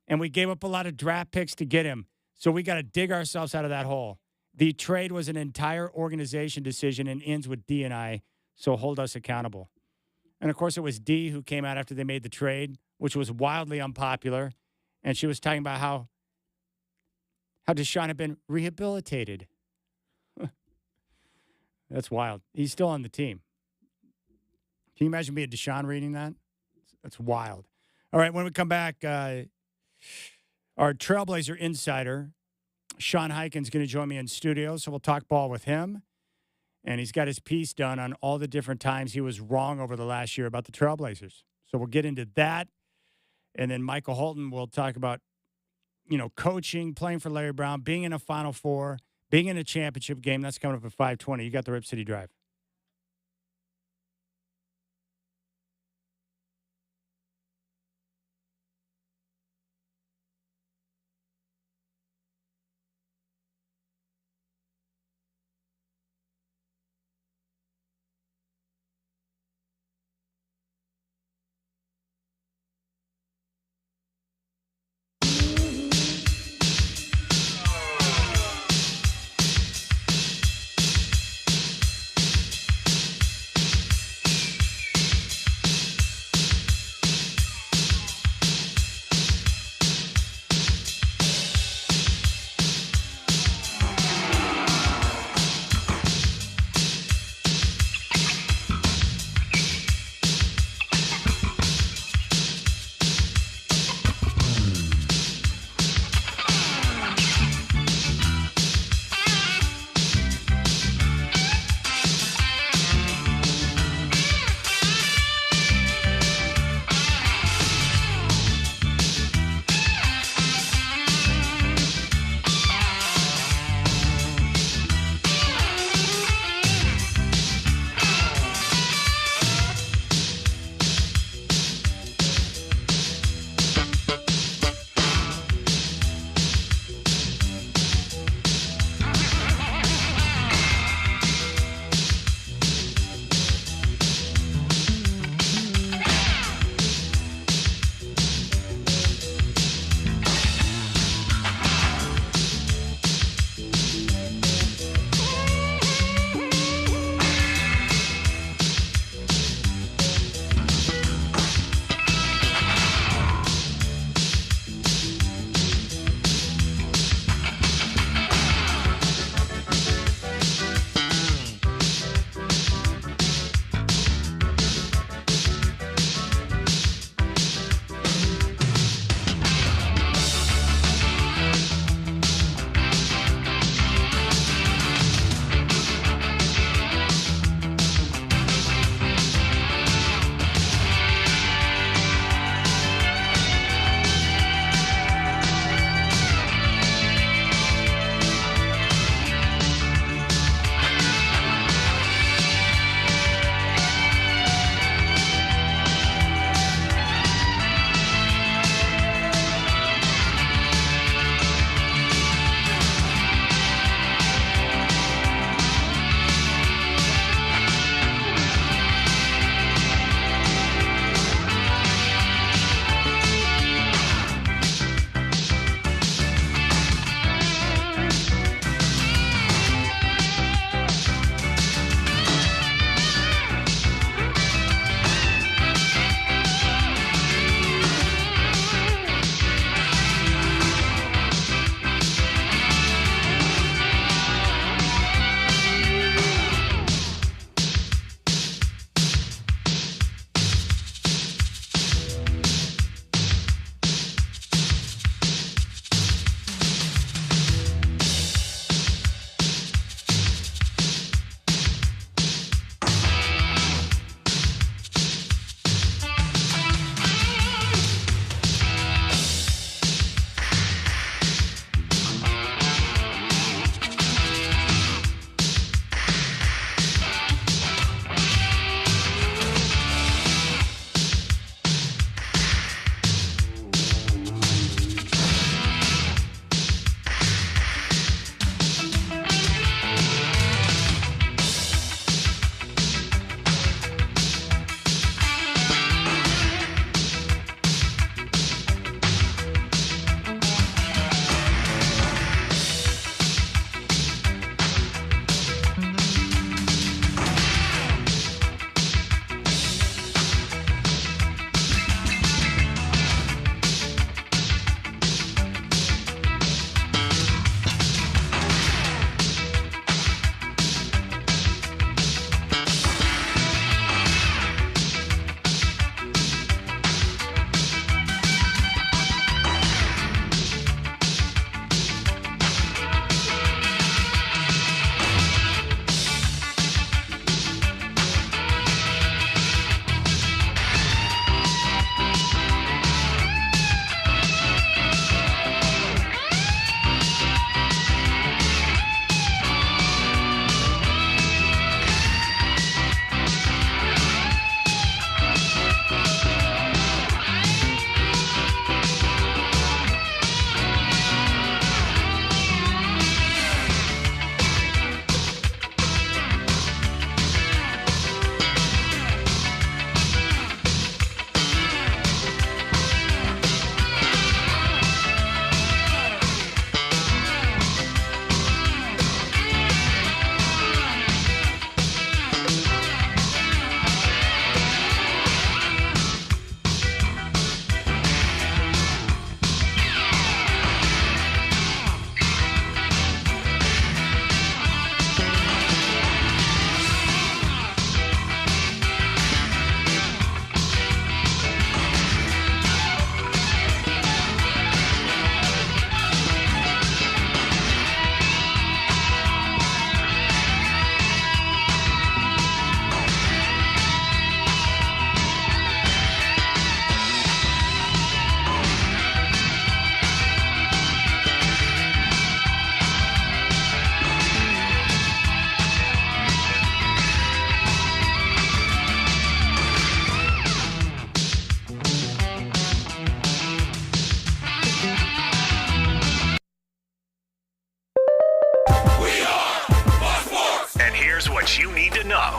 A: And we gave up a lot of draft picks to get him. So we got to dig ourselves out of that hole. The trade was an entire organization decision and ends with D&I, so hold us accountable. And, of course, it was D who came out after they made the trade, which was wildly unpopular. And she was talking about how Deshaun had been rehabilitated. That's wild. He's still on the team. Can you imagine being Deshaun reading that? That's wild. All right, when we come back, our Trailblazer insider, Sean Hyken's going to join me in studio, so we'll talk ball with him. And he's got his piece done on all the different times he was wrong over the last year about the Trailblazers. So we'll get into that. And then Michael Holton will talk about, coaching, playing for Larry Brown, being in a Final Four, being in a championship game. That's coming up at 5:20. You got the Rip City Drive.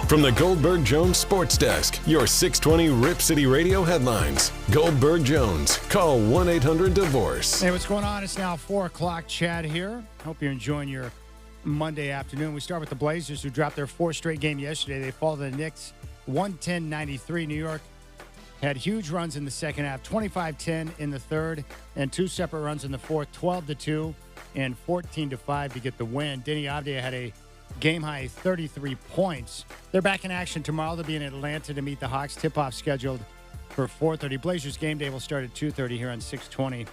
C: From the Goldberg Jones Sports Desk, your 620 Rip City Radio headlines. Goldberg Jones. Call 1-800-DIVORCE.
A: Hey, what's going on? It's now 4 o'clock. Chad here. Hope you're enjoying your Monday afternoon. We start with the Blazers, who dropped their fourth straight game yesterday. They fall to the Knicks 110-93. New York had huge runs in the second half, 25-10 in the third, and two separate runs in the fourth, 12-2 and 14-5 to get the win. Denny Avdia had a game-high 33 points. They're back in action tomorrow. They'll be in Atlanta to meet the Hawks. Tip-off scheduled for 4:30. Blazers game day will start at 2:30 here on 620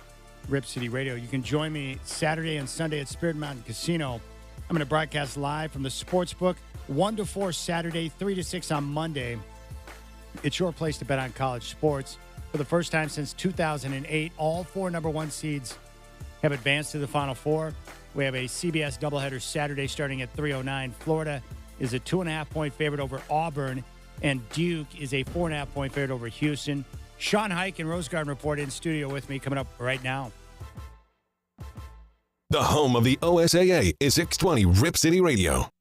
A: Rip City Radio. You can join me Saturday and Sunday at Spirit Mountain Casino. I'm going to broadcast live from the Sportsbook, 1 to 4 Saturday, 3 to 6 on Monday. It's your place to bet on college sports. For the first time since 2008, all four number one seeds have advanced to the Final Four. We have a CBS doubleheader Saturday starting at 3:09. Florida is a 2.5-point favorite over Auburn, and Duke is a 4.5-point favorite over Houston. Sean Hike and Rose Garden report in studio with me coming up right now.
C: The home of the OSAA is 620 Rip City Radio.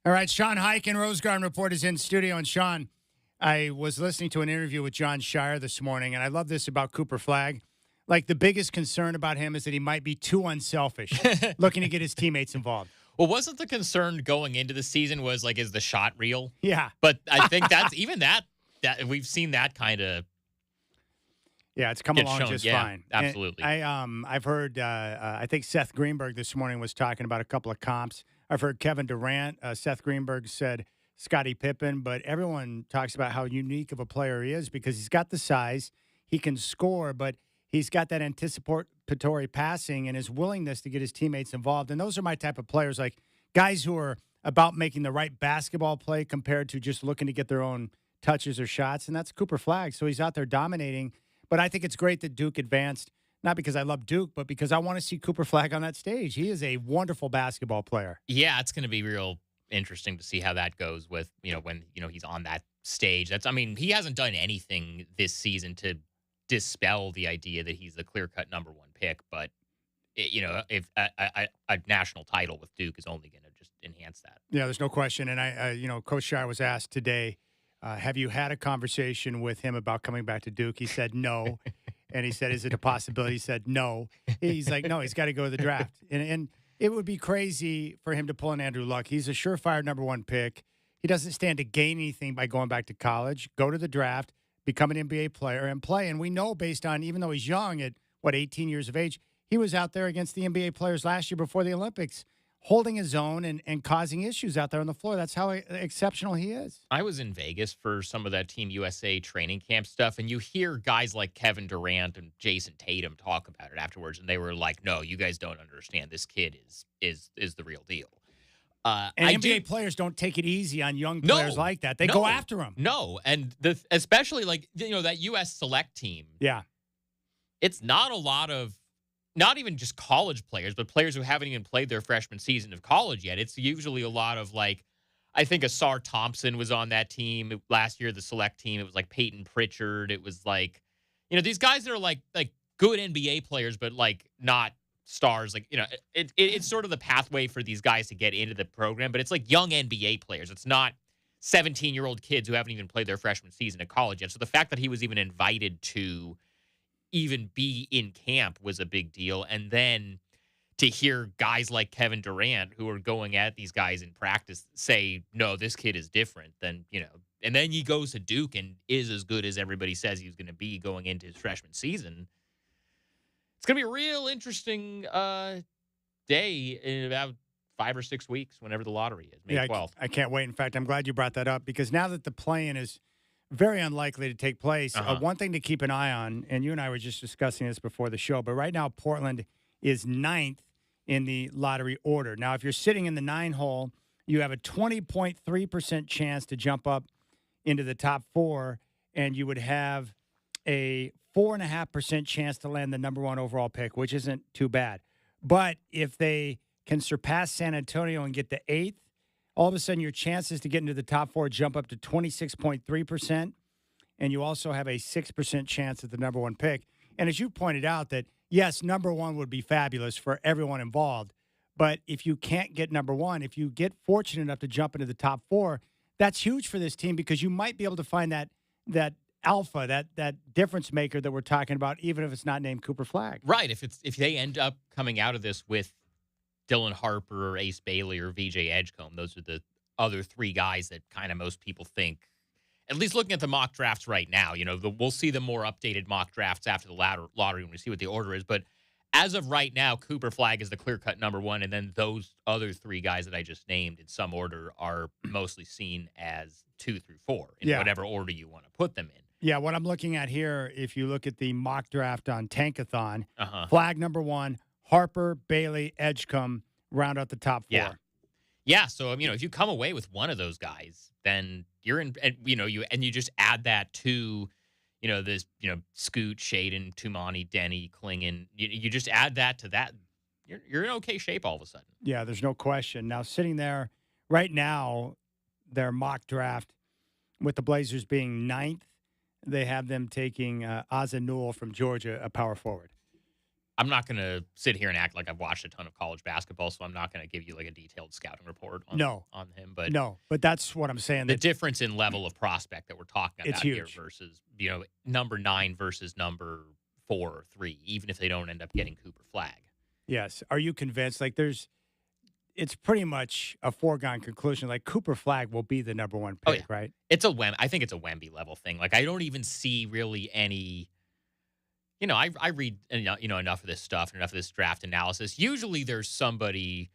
A: All right, Sean Hike and Rose Garden report is in studio. And Sean, I was listening to an interview with John Shire this morning, and I love this about Cooper Flagg. Like, the biggest concern about him is that he might be too unselfish, looking to get his teammates involved.
Q: Well, wasn't the concern going into the season was, like, is the shot real?
A: Yeah.
Q: But I think that's even that we've seen that kind of.
A: Yeah, it's come along just fine.
Q: Absolutely.
A: I've heard, I think Seth Greenberg this morning was talking about a couple of comps. I've heard Kevin Durant. Seth Greenberg said Scottie Pippen, but everyone talks about how unique of a player he is because he's got the size, he can score, but he's got that anticipatory passing and his willingness to get his teammates involved. And those are my type of players, like guys who are about making the right basketball play compared to just looking to get their own touches or shots. And that's Cooper Flagg. So he's out there dominating. But I think it's great that Duke advanced, not because I love Duke, but because I want to see Cooper Flagg on that stage. He is a wonderful basketball player.
Q: Yeah, it's going to be real interesting to see how that goes with, when, he's on that stage. He hasn't done anything this season to dispel the idea that he's the clear-cut number one pick, but, if a national title with Duke is only going to just enhance that.
A: Yeah, there's no question. And Coach Shire was asked today, have you had a conversation with him about coming back to Duke? He said no. And he said, is it a possibility? He said no. He's like, no, he's got to go to the draft. And it would be crazy for him to pull an Andrew Luck. He's a surefire number one pick. He doesn't stand to gain anything by going back to college. Go to the draft, become an NBA player, and play. And we know based on, even though he's young at, 18 years of age, he was out there against the NBA players last year before the Olympics, holding his own and causing issues out there on the floor. That's how exceptional he is.
Q: I was in Vegas for some of that Team USA training camp stuff, and you hear guys like Kevin Durant and Jason Tatum talk about it afterwards, and they were like, no, you guys don't understand. This kid is the real deal.
A: And NBA players don't take it easy on young players like that. They go after them.
Q: No, and especially that U.S. select team.
A: Yeah.
Q: It's not a lot of, not even just college players, but players who haven't even played their freshman season of college yet. It's usually a lot of I think Asar Thompson was on that team last year, the select team. It was like Peyton Pritchard. It was these guys that are like good NBA players, but not stars. It's sort of the pathway for these guys to get into the program, but it's like young NBA players. It's not 17-year-old kids who haven't even played their freshman season of college yet. So the fact that he was even invited to even be in camp was a big deal. And then to hear guys like Kevin Durant, who are going at these guys in practice, say, no, this kid is different, then, and then he goes to Duke and is as good as everybody says he's going to be going into his freshman season. It's going to be a real interesting day in about 5 or 6 weeks, whenever the lottery is, May 12th.
A: I can't wait. In fact, I'm glad you brought that up because now that the play-in is very unlikely to take place. One thing to keep an eye on, and you and I were just discussing this before the show, but right now Portland is 9th in the lottery order. Now, if you're sitting in the 9 hole, you have a 20.3% chance to jump up into the top 4, and you would have a 4.5% chance to land the number 1 overall pick, which isn't too bad. But if they can surpass San Antonio and get to 8th, all of a sudden your chances to get into the top 4 jump up to 26.3%. and you also have a 6% chance at the number one pick. And as you pointed out, that yes, number one would be fabulous for everyone involved. But if you can't get number one, if you get fortunate enough to jump into the top 4, that's huge for this team because you might be able to find that alpha, that difference maker that we're talking about, even if it's not named Cooper Flagg.
Q: Right. If they end up coming out of this with Dylan Harper or Ace Bailey or VJ Edgecombe, those are the other 3 guys that kind of most people think, at least looking at the mock drafts right now, we'll see the more updated mock drafts after the lottery when we see what the order is. But as of right now, Cooper Flagg is the clear-cut number one, and then those other 3 guys that I just named in some order are mostly seen as 2 through 4 in whatever order you want to put them in.
A: Yeah, what I'm looking at here, if you look at the mock draft on Tankathon, Flagg number 1, Harper, Bailey, Edgecombe round out the top 4.
Q: Yeah, so if you come away with one of those guys, then you're in, and you just add that to, this, Scoot, Shaden, Tumani, Denny, Klingon. You just add that to that, you're in okay shape all of a sudden.
A: Yeah, there's no question. Now, sitting there right now, their mock draft with the Blazers being 9th, they have them taking Asa Newell from Georgia, a power forward.
Q: I'm not going to sit here and act like I've watched a ton of college basketball, so I'm not going to give you like a detailed scouting report on him.
A: But that's what I'm saying.
Q: The difference in level of prospect that we're talking about here
A: huge.
Q: versus, number 9 versus number 4 or 3, even if they don't end up getting Cooper Flagg.
A: Yes. Are you convinced? It's pretty much a foregone conclusion. Like Cooper Flagg will be the number one pick, right?
Q: I think it's a Wemby level thing. Like I don't even see really any. I read enough of this stuff and enough of this draft analysis. Usually there's somebody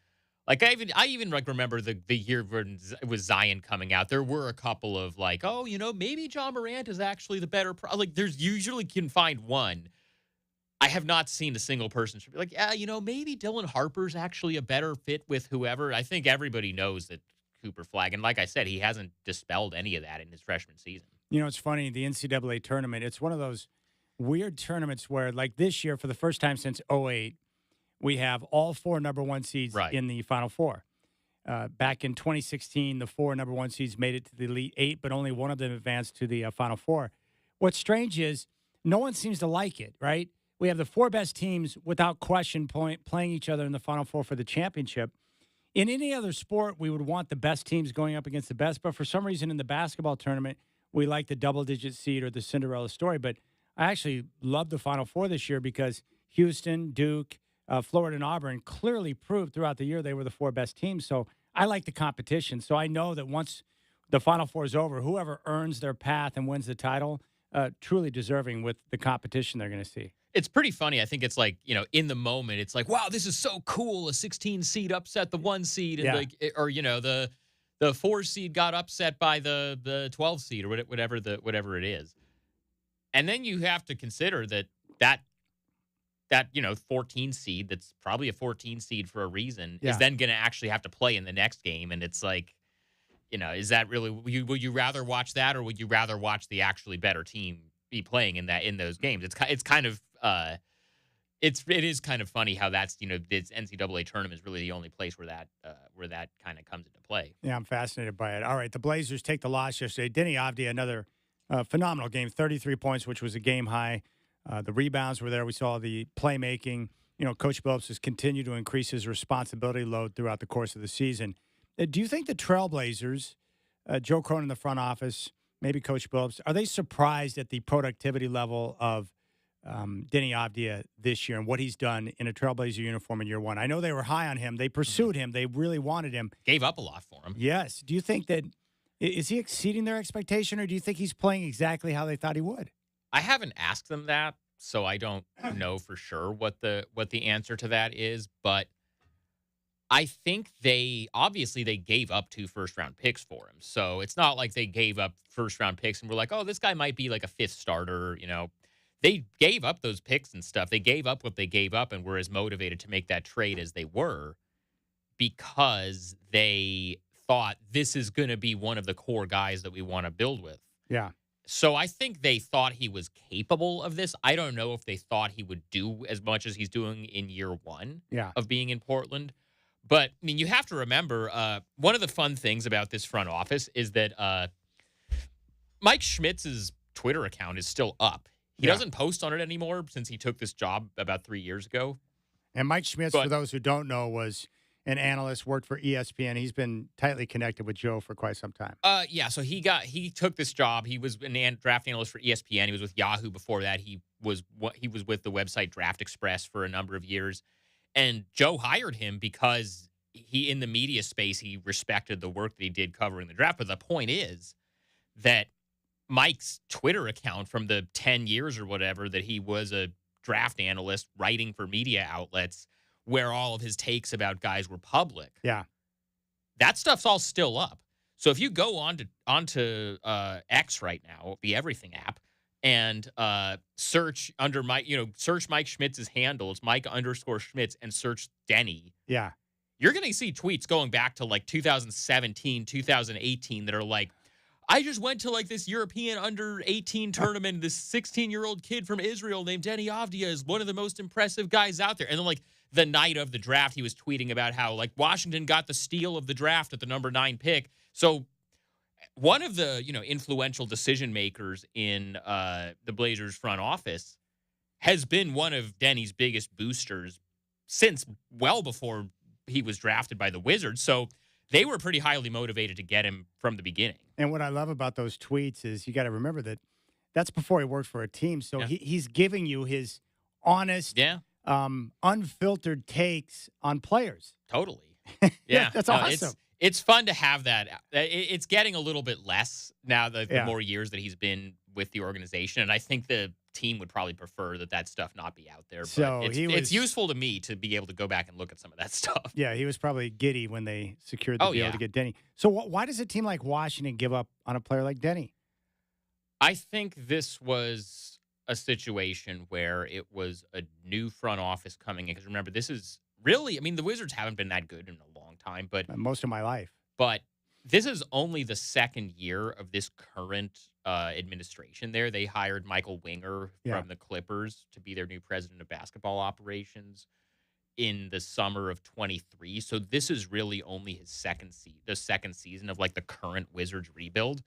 Q: like I even remember the year when it was Zion coming out. There were a couple of maybe John Morant is actually the better. There's usually can find one. I have not seen a single person be like, maybe Dylan Harper's actually a better fit with whoever. I think everybody knows that Cooper Flagg, and like I said, he hasn't dispelled any of that in his freshman season.
A: It's funny, the NCAA tournament, it's one of those weird tournaments where, like this year, for the first time since 2008, we have all 4 number 1 seeds in the Final Four. Back in 2016, the 4 number 1 seeds made it to the Elite 8, but only one of them advanced to the Final Four. What's strange is no one seems to like it, right? We have the 4 best teams, without question, playing each other in the Final Four for the championship. In any other sport, we would want the best teams going up against the best, but for some reason in the basketball tournament, we like the double-digit seed or the Cinderella story. But I actually love the Final Four this year because Houston, Duke, Florida, and Auburn clearly proved throughout the year they were the 4 best teams. So I like the competition. So I know that once the Final Four is over, whoever earns their path and wins the title, truly deserving with the competition they're going to see.
Q: It's pretty funny. I think it's like, in the moment, it's like, wow, this is so cool. A 16 seed upset the 1 seed. And the 4 seed got upset by the 12 seed or whatever it is. And then you have to consider that 14 seed, that's probably a 14 seed for a reason, is then going to actually have to play in the next game. And it's like, is that really, would you rather watch that, or would you rather watch the actually better team be playing in those games? It's kind of, it is kind of funny how that's, this NCAA tournament is really the only place where that kind of comes into play.
A: Yeah, I'm fascinated by it. All right, the Blazers take the loss yesterday. Denny Avdia, another phenomenal game, 33 points, which was a game high. The rebounds were there. We saw the playmaking. Coach Billups has continued to increase his responsibility load throughout the course of the season. Do you think the Trailblazers, Joe Cronin in the front office, maybe Coach Billups, are they surprised at the productivity level of Denny Avdia this year and what he's done in a Trailblazer uniform in year 1? I know they were high on him. They pursued him. They really wanted him.
Q: Gave up a lot for him.
A: Yes. Do you think that is he exceeding their expectation, or do you think he's playing exactly how they thought he would?
Q: I haven't asked them that, so I don't know for sure what the answer to that is, but I think they gave up 2 first-round picks for him. So it's not like they gave up first-round picks and were like, oh, this guy might be like a 5th starter, They gave up those picks and stuff. They gave up what they gave up and were as motivated to make that trade as they were because they thought this is going to be one of the core guys that we want to build with.
A: Yeah.
Q: So I think they thought he was capable of this. I don't know if they thought he would do as much as he's doing in year 1 of being in Portland. But, I mean, you have to remember, one of the fun things about this front office is that Mike Schmitz's Twitter account is still up. He doesn't post on it anymore since he took this job about 3 years ago.
A: And Mike Schmitz, for those who don't know, was an analyst, worked for ESPN. He's been tightly connected with Joe for quite some time.
Q: So he took this job. He was a draft analyst for ESPN. He was with Yahoo before that. He was with the website Draft Express for a number of years. And Joe hired him because he, in the media space, he respected the work that he did covering the draft. But the point is that Mike's Twitter account from the 10 years or whatever that he was a draft analyst writing for media outlets where all of his takes about guys were public.
A: Yeah.
Q: That stuff's all still up. So if you go onto X right now, the Everything app, and search under search Mike Schmitz's handle, it's Mike_Schmitz, and search Denny.
A: Yeah.
Q: You're going to see tweets going back to like 2017, 2018 that are like, I just went to like this European under-18 tournament. This 16-year-old kid from Israel named Denny Avdia is one of the most impressive guys out there. And then like the night of the draft, he was tweeting about how like Washington got the steal of the draft at the number 9 pick. So one of the, influential decision makers in the Blazers front office has been one of Denny's biggest boosters since well before he was drafted by the Wizards. So they were pretty highly motivated to get him from the beginning.
A: And what I love about those tweets is you got to remember that that's before he worked for a team. So he's giving you his honest, unfiltered takes on players.
Q: Totally.
A: Yeah, that's awesome.
Q: It's fun to have that. It's getting a little bit less now the more years that he's been with the organization. And I think the team would probably prefer that stuff not be out there. But
A: so
Q: it's useful to me to be able to go back and look at some of that stuff.
A: Yeah, he was probably giddy when they secured the deal to get Denny. So why does a team like Washington give up on a player like Denny?
Q: I think this was a situation where it was a new front office coming in. Because remember, this is really, the Wizards haven't been that good in a long time. But
A: most of my life.
Q: But this is only the second year of this current administration there. They hired Michael Winger from the Clippers to be their new president of basketball operations in the summer of 23. So this is really only his second season of like the current Wizards rebuild.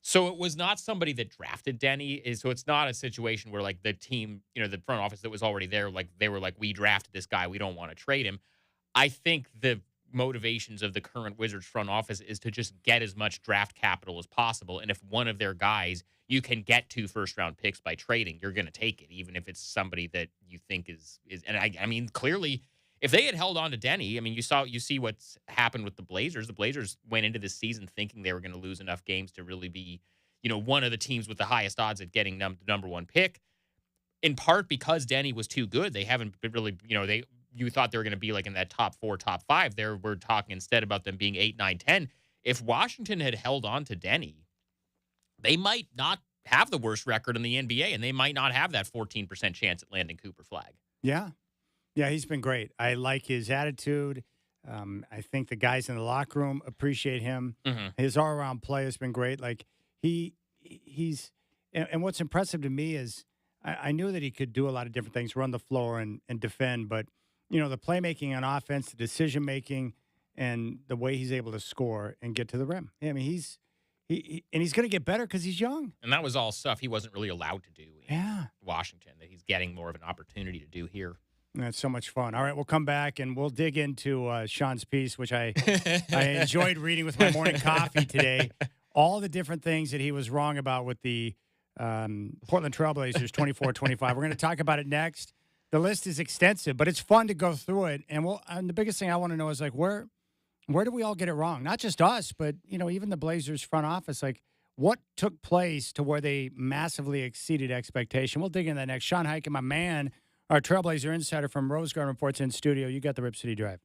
Q: So it was not somebody that drafted Denny. So it's not a situation where like the team, the front office that was already there, like they were like, we drafted this guy, we don't want to trade him. I think the motivations of the current Wizards front office is to just get as much draft capital as possible. And if one of their guys, you can get 2 first-round picks by trading, you're going to take it, even if it's somebody that you think is. And I mean, clearly, if they had held on to Denny, you see what's happened with the Blazers. The Blazers went into this season thinking they were going to lose enough games to really be, one of the teams with the highest odds at getting the number 1 pick. In part because Denny was too good. They haven't been really, you thought they were going to be like in that top 4, top 5. There, we're talking instead about them being 8, 9, 10. If Washington had held on to Denny, they might not have the worst record in the NBA, and they might not have that 14% chance at landing Cooper Flag.
A: Yeah. Yeah, he's been great. I like his attitude. I think the guys in the locker room appreciate him. Mm-hmm. His all-around play has been great. Like he's and what's impressive to me is I knew that he could do a lot of different things, run the floor and defend, but the playmaking on offense, the decision-making, and the way he's able to score and get to the rim. I mean, he's going to get better because he's young.
Q: And that was all stuff he wasn't really allowed to do in Washington that he's getting more of an opportunity to do here.
A: That's so much fun. All right, we'll come back and we'll dig into Sean's piece, which I enjoyed reading with my morning coffee today. All the different things that he was wrong about with the Portland Trailblazers 24-25. We're going to talk about it next. The list is extensive, but it's fun to go through it. And the biggest thing I want to know is like where do we all get it wrong? Not just us, but even the Blazers front office. Like what took place to where they massively exceeded expectation? We'll dig into that next. Sean Highkin, my man, our Trailblazer insider from Rose Garden Reports in studio. You got the Rip City Drive.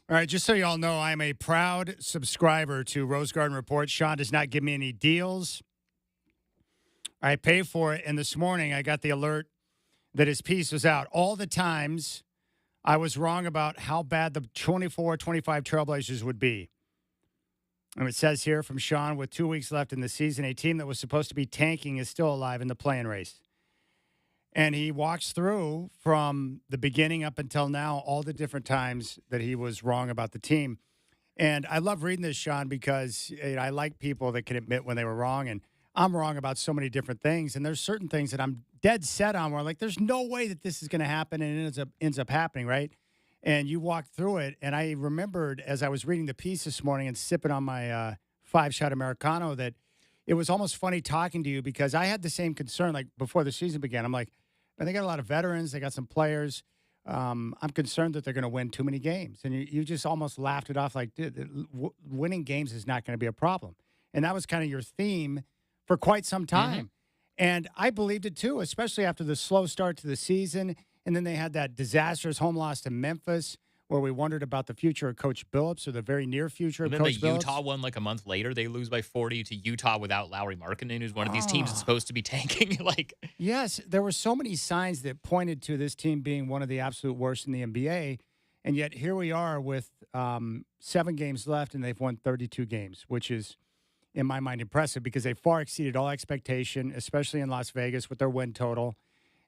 A: All right, just so you all know, I am a proud subscriber to Rose Garden Report. Sean does not give me any deals. I pay for it, and this morning I got the alert that his piece was out. All the times I was wrong about how bad the 24-25 Trailblazers would be. And it says here from Sean, with 2 weeks left in the season, a team that was supposed to be tanking is still alive in the play-in race. And he walks through from the beginning up until now all the different times that he was wrong about the team. And I love reading this, Sean, because I like people that can admit when they were wrong. And I'm wrong about so many different things. And there's certain things that I'm dead set on where I'm like, there's no way that this is going to happen. And it ends up happening, right? And you walked through it. And I remembered as I was reading the piece this morning and sipping on my 5-shot Americano that it was almost funny talking to you because I had the same concern like before the season began. I'm like, and they got a lot of veterans. They got some players. I'm concerned that they're going to win too many games. And you just almost laughed it off like, dude, winning games is not going to be a problem. And that was kind of your theme for quite some time. And I believed it too, especially after the slow start to the season. And then they had that disastrous home loss to Memphis where we wondered about the future of Coach Billups or the very near future of
Q: And then
A: Coach
Q: the
A: Billups.
Q: Utah one like a month later, they lose by 40 to Utah without Lauri Markkanen, who's one of these teams that's supposed to be tanking.
A: Yes, there were so many signs that pointed to this team being one of the absolute worst in the NBA. And yet here we are with 7 games left, and they've won 32 games, which is, in my mind, impressive because they far exceeded all expectation, especially in Las Vegas with their win total.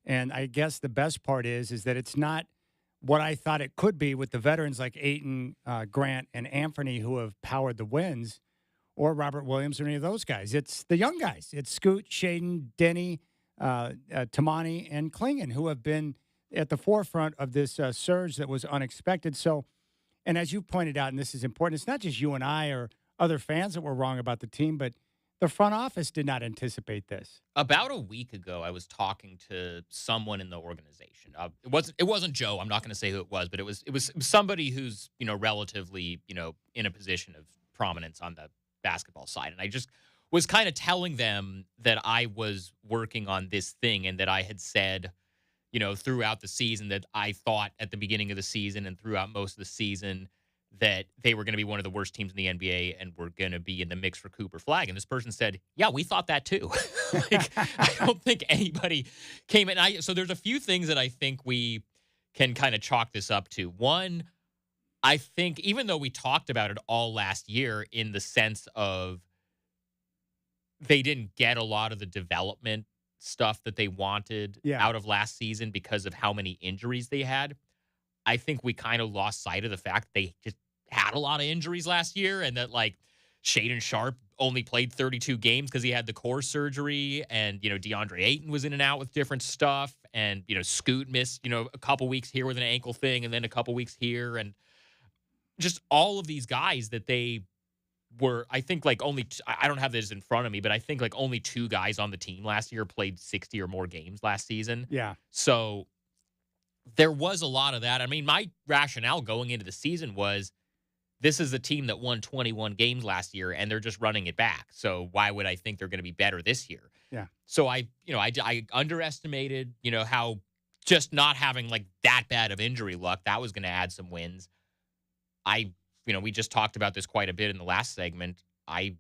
A: And I guess the best part is that it's not what I thought it could be with the veterans like Ayton, Grant, and Anthony who have powered the wins, or Robert Williams or any of those guys. It's the young guys. It's Scoot, Shaden, Denny, Tamani, and Klingon who have been at the forefront of this surge that was unexpected. So, and as you pointed out, and this is important, it's not just you and I or other fans that were wrong about the team, but the front office did not anticipate this.
Q: About a week ago, I was talking to someone in the organization. It wasn't Joe. I'm not going to say who it was, but it was somebody who's relatively in a position of prominence on the basketball side, and I just was kind of telling them that I was working on this thing and that I had said, throughout the season that I thought at the beginning of the season and throughout most of the season that they were going to be one of the worst teams in the NBA and were going to be in the mix for Cooper Flag. And this person said, yeah, we thought that too. I don't think anybody came in. So there's a few things that I think we can kind of chalk this up to. One, I think even though we talked about it all last year in the sense of they didn't get a lot of the development stuff that they wanted out of last season because of how many injuries they had, I think we kind of lost sight of the fact they just had a lot of injuries last year and that Shaden Sharp only played 32 games because he had the core surgery and, DeAndre Ayton was in and out with different stuff and, Scoot missed, a couple weeks here with an ankle thing and then a couple weeks here and just all of these guys that they were, I think only, I don't have this in front of me, but I think only 2 guys on the team last year played 60 or more games last season.
A: Yeah.
Q: So there was a lot of that. I mean, my rationale going into the season was this is a team that won 21 games last year and they're just running it back. So why would I think they're going to be better this year?
A: Yeah.
Q: So I underestimated, how just not having that bad of injury luck, that was going to add some wins. We just talked about this quite a bit in the last segment. I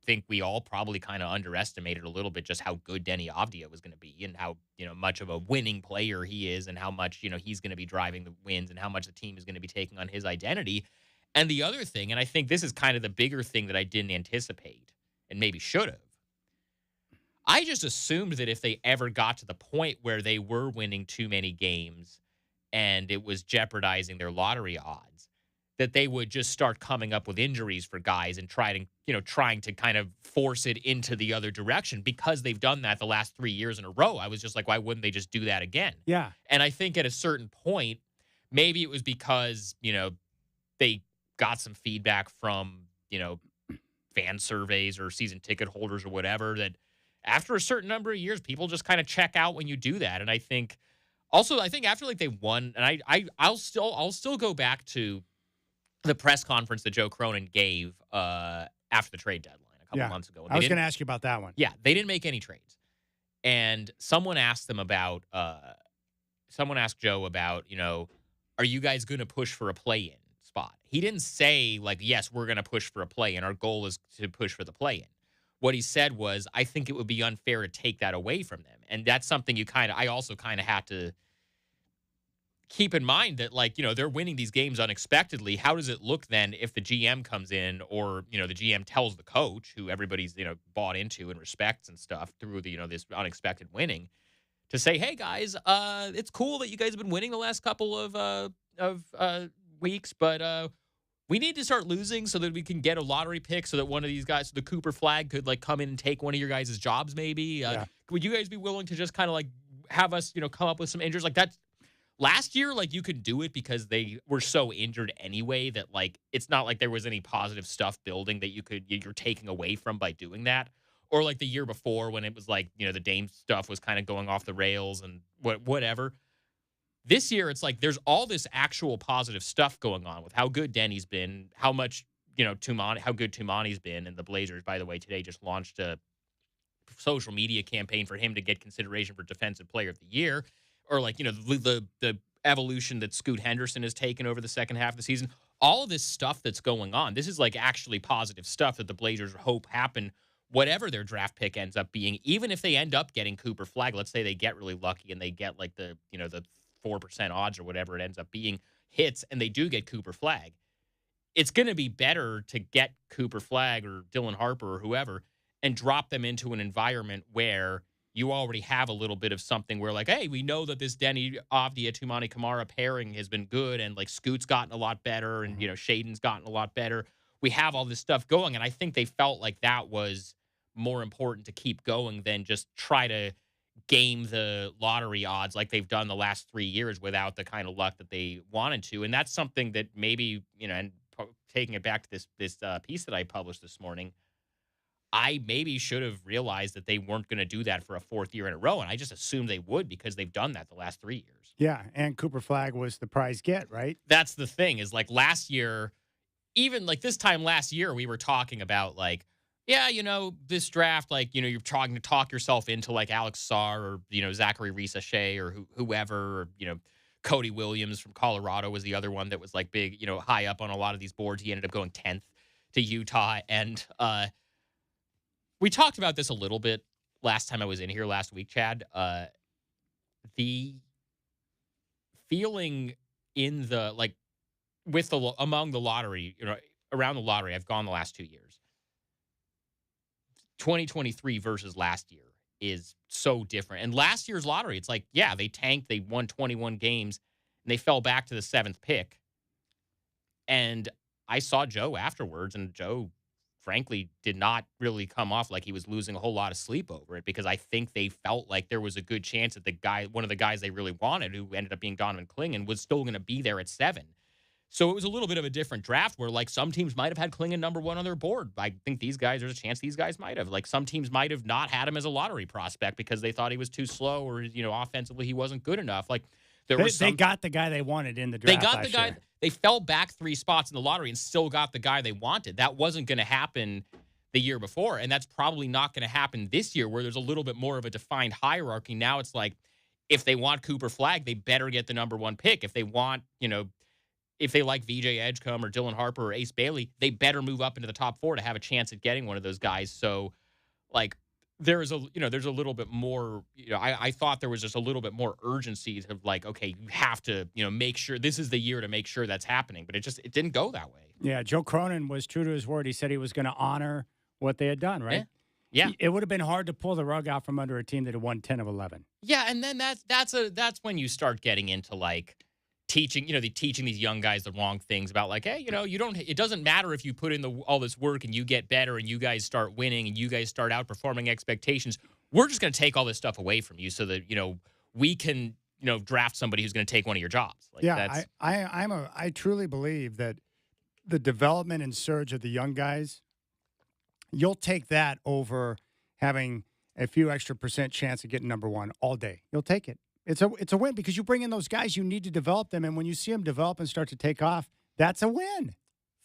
Q: think we all probably kind of underestimated a little bit just how good Denny Avdia was going to be and how, much of a winning player he is and how much, he's going to be driving the wins and how much the team is going to be taking on his identity. And the other thing, and I think this is kind of the bigger thing that I didn't anticipate and maybe should have, I just assumed that if they ever got to the point where they were winning too many games and it was jeopardizing their lottery odds, that they would just start coming up with injuries for guys and trying to kind of force it into the other direction because they've done that the last 3 years in a row. I was just like, why wouldn't they just do that again?
A: Yeah.
Q: And I think at a certain point, maybe it was because, they got some feedback from, fan surveys or season ticket holders or whatever, that after a certain number of years, people just kind of check out when you do that. And I think after they won, and I'll still go back to the press conference that Joe Cronin gave after the trade deadline a couple months ago.
A: I was going to ask you about that one.
Q: Yeah, they didn't make any trades. And someone asked Joe about, are you guys going to push for a play-in? spot. He didn't say, like, yes, we're going to push for a play-in. Our goal is to push for the play-in. What he said was, I think it would be unfair to take that away from them. And that's something I also kind of have to keep in mind that, like, they're winning these games unexpectedly. How does it look then if the GM comes in or, the GM tells the coach, who everybody's, bought into and respects and stuff through the, this unexpected winning, to say, hey, guys, it's cool that you guys have been winning the last couple of weeks, but we need to start losing so that we can get a lottery pick so that one of these guys, the Cooper Flag, could, like, come in and take one of your guys' jobs maybe. Would you guys be willing to just kind of, like, have us, come up with some injuries? Like, that's last year, like, you could do it because they were so injured anyway that, like, it's not like there was any positive stuff building that you're taking away from by doing that. Or like the year before when it was like, the Dame stuff was kind of going off the rails and whatever. This year, it's like there's all this actual positive stuff going on with how good Denny's been, how much, how good Tumani's been. And the Blazers, by the way, today just launched a social media campaign for him to get consideration for Defensive Player of the Year. Or like, the evolution that Scoot Henderson has taken over the second half of the season. All of this stuff that's going on, this is like actually positive stuff that the Blazers hope happen whatever their draft pick ends up being, even if they end up getting Cooper Flag. Let's say they get really lucky and they get like the 4% odds or whatever it ends up being hits, and they do get Cooper Flag. It's going to be better to get Cooper Flag or Dylan Harper or whoever and drop them into an environment where you already have a little bit of something where, like, hey, we know that this Denny Avdia Tumani Kamara pairing has been good, and like Scoot's gotten a lot better, and Shaden's gotten a lot better. We have all this stuff going, and I think they felt like that was more important to keep going than just try to game the lottery odds like they've done the last 3 years without the kind of luck that they wanted to. And that's something that maybe, and taking it back to this piece that I published this morning, I maybe should have realized that they weren't going to do that for a fourth year in a row. And I just assumed they would because they've done that the last 3 years.
A: Yeah. And Cooper Flag was the prize get, right?
Q: That's the thing is, like, last year, even like this time last year, we were talking about like, yeah, this draft, like, you're trying to talk yourself into like Alex Sarr or, Zachary Reese-Shea or whoever, or, Cody Williams from Colorado was the other one that was like big, high up on a lot of these boards. He ended up going 10th to Utah. And we talked about this a little bit last time I was in here last week, Chad. The feeling in the, like, with the, among the lottery, around the lottery, I've gone the last 2 years. 2023 versus last year is so different. And last year's lottery, it's like, yeah, they tanked, they won 21 games, and they fell back to the 7th pick. And I saw Joe afterwards, and Joe, frankly, did not really come off like he was losing a whole lot of sleep over it, because I think they felt like there was a good chance that one of the guys they really wanted, who ended up being Donovan Clingan, was still going to be there at 7. So it was a little bit of a different draft where, like, some teams might have had Clingan number 1 on their board. I think there's a chance these guys might have. Like, some teams might have not had him as a lottery prospect because they thought he was too slow or, offensively he wasn't good enough. Like,
A: they got the guy they wanted in the draft.
Q: They got the guy. They fell back 3 spots in the lottery and still got the guy they wanted. That wasn't going to happen the year before, and that's probably not going to happen this year, where there's a little bit more of a defined hierarchy. Now it's like, if they want Cooper Flag, they better get the number 1 pick. If they want, if they like VJ Edgecombe or Dylan Harper or Ace Bailey, they better move up into the top 4 to have a chance at getting one of those guys. So, like, there's a little bit more, I thought there was just a little bit more urgency to, like, okay, you have to, make sure this is the year to make sure that's happening. But it didn't go that way.
A: Yeah. Joe Cronin was true to his word. He said he was going to honor what they had done, right?
Q: Yeah.
A: It would have been hard to pull the rug out from under a team that had won 10 of 11.
Q: Yeah. And then that's when you start getting into, like, teaching these young guys the wrong things about, like, hey, it doesn't matter if you put in all this work and you get better and you guys start winning and you guys start outperforming expectations. We're just going to take all this stuff away from you so that, we can, draft somebody who's going to take one of your jobs. Like,
A: yeah. I truly believe that the development and surge of the young guys, you'll take that over having a few extra % chance of getting number 1 all day. You'll take it. It's a win because you bring in those guys, you need to develop them. And when you see them develop and start to take off, that's a win.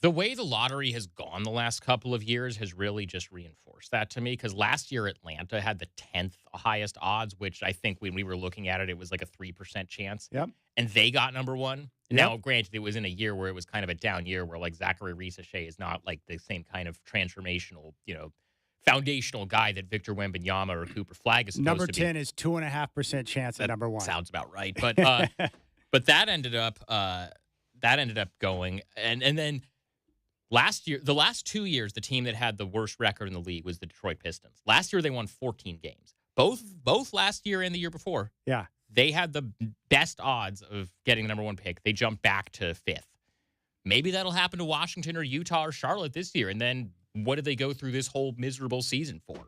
Q: The way the lottery has gone the last couple of years has really just reinforced that to me, because last year Atlanta had the 10th highest odds, which I think when we were looking at it, it was like a 3% chance.
A: Yep.
Q: And they got number one.
A: Yep.
Q: Now, granted, it was in a year where it was kind of a down year where like Zachary Risachet is not like the same kind of transformational, foundational guy that Victor Wembanyama or Cooper Flagg is supposed
A: Number
Q: to
A: 10 is 2.5% chance at number one.
Q: Sounds about right. But but that ended up going. And then last year, the last 2 years, the team that had the worst record in the league was the Detroit Pistons. Last year, they won 14 games. Both last year and the year before.
A: Yeah.
Q: They had the best odds of getting the number one pick. They jumped back to 5th. Maybe that'll happen to Washington or Utah or Charlotte this year. And then what did they go through this whole miserable season for?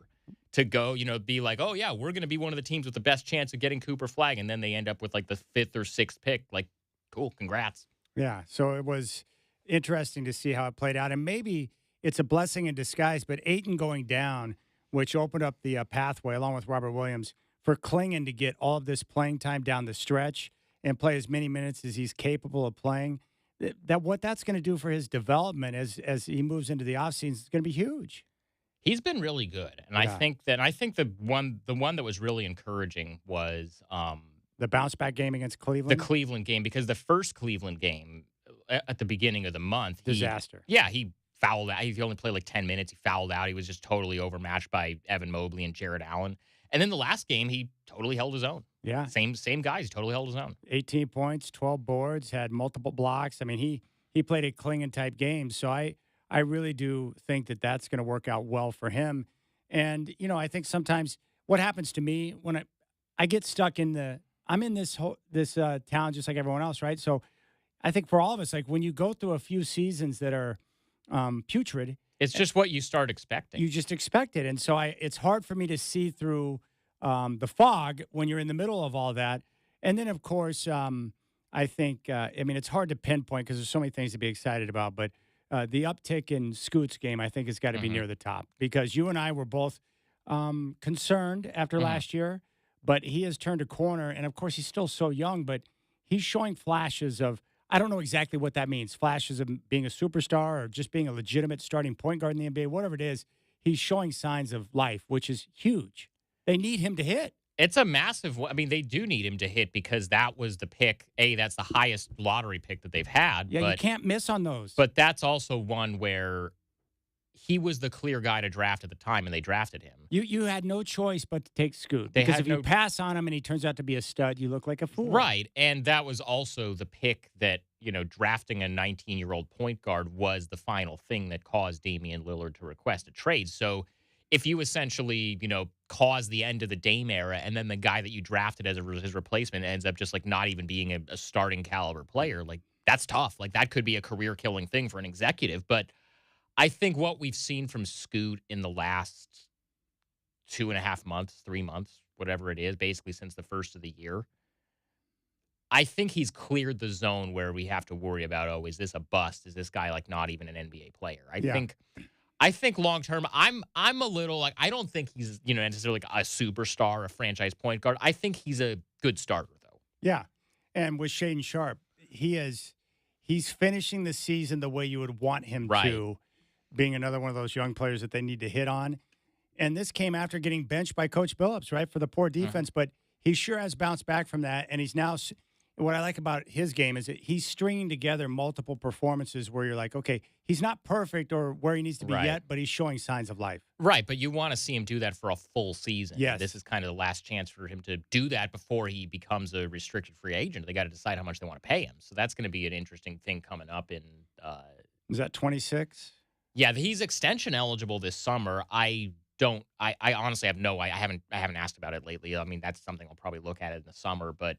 Q: To go, be like, oh, yeah, we're going to be one of the teams with the best chance of getting Cooper Flagg. And then they end up with like the 5th or 6th pick. Like, cool, congrats.
A: Yeah. So it was interesting to see how it played out. And maybe it's a blessing in disguise, but Ayton going down, which opened up the pathway, along with Robert Williams, for Klingon to get all of this playing time down the stretch and play as many minutes as he's capable of playing. That what that's going to do for his development as he moves into the offseason is going to be huge.
Q: He's been really good. And
A: Yeah.
Q: I think the one that was really encouraging was
A: the bounce back game against Cleveland.
Q: The Cleveland game, because the first Cleveland game at the beginning of the month,
A: Disaster.
Q: He fouled out. He only played like 10 minutes. He fouled out. He was just totally overmatched by Evan Mobley and Jared Allen. And then the last game, he totally held his own.
A: Yeah.
Q: Same guys. He totally held his own.
A: 18 points, 12 boards, had multiple blocks. I mean, he played a Klingon type game. So I really do think that that's going to work out well for him. And, I think sometimes what happens to me when I get stuck I'm in this town just like everyone else, right? So I think for all of us, like when you go through a few seasons that are putrid,
Q: it's just what you start expecting.
A: You just expect it. And so it's hard for me to see through the fog when you're in the middle of all that. And then, of course, I think, it's hard to pinpoint because there's so many things to be excited about. But the uptick in Scoot's game, I think, has got to be near the top, because you and I were both concerned after last year. But he has turned a corner. And, of course, he's still so young, but he's showing flashes of, I don't know exactly what that means, flashes of being a superstar or just being a legitimate starting point guard in the NBA, whatever it is. He's showing signs of life, which is huge. They need him to hit.
Q: It's a massive. They do need him to hit, because that was the pick. That's the highest lottery pick that they've had.
A: Yeah,
Q: but
A: you can't miss on those.
Q: But that's also one where he was the clear guy to draft at the time, and they drafted him.
A: You had no choice but to take Scoot. Because if you pass on him and he turns out to be a stud, you look like a fool.
Q: Right. And that was also the pick that, drafting a 19-year-old point guard was the final thing that caused Damian Lillard to request a trade. So if you essentially, cause the end of the Dame era, and then the guy that you drafted as his replacement ends up just like not even being a starting caliber player, like that's tough. Like that could be a career-killing thing for an executive. But I think what we've seen from Scoot in the last 2.5 months, 3 months, whatever it is, basically since the first of the year, I think he's cleared the zone where we have to worry about, is this a bust? Is this guy like not even an NBA player? I think long term, I'm a little like, I don't think he's necessarily like a superstar, a franchise point guard. I think he's a good starter though.
A: Yeah, and with Shaedon Sharpe, he's finishing the season the way you would want him to, being another one of those young players that they need to hit on. And this came after getting benched by Coach Billups, right, for the poor defense. But he sure has bounced back from that. And he's now, what I like about his game is that he's stringing together multiple performances where you're like, okay, he's not perfect or where he needs to be yet, but he's showing signs of life.
Q: Right, but you want to see him do that for a full season.
A: Yes.
Q: This is kind of the last chance for him to do that before he becomes a restricted free agent. They got to decide how much they want to pay him. So that's going to be an interesting thing coming up in
A: is that 26?
Q: Yeah, he's extension eligible this summer. I honestly have I haven't asked about it lately. I mean, that's something I'll probably look at in the summer, but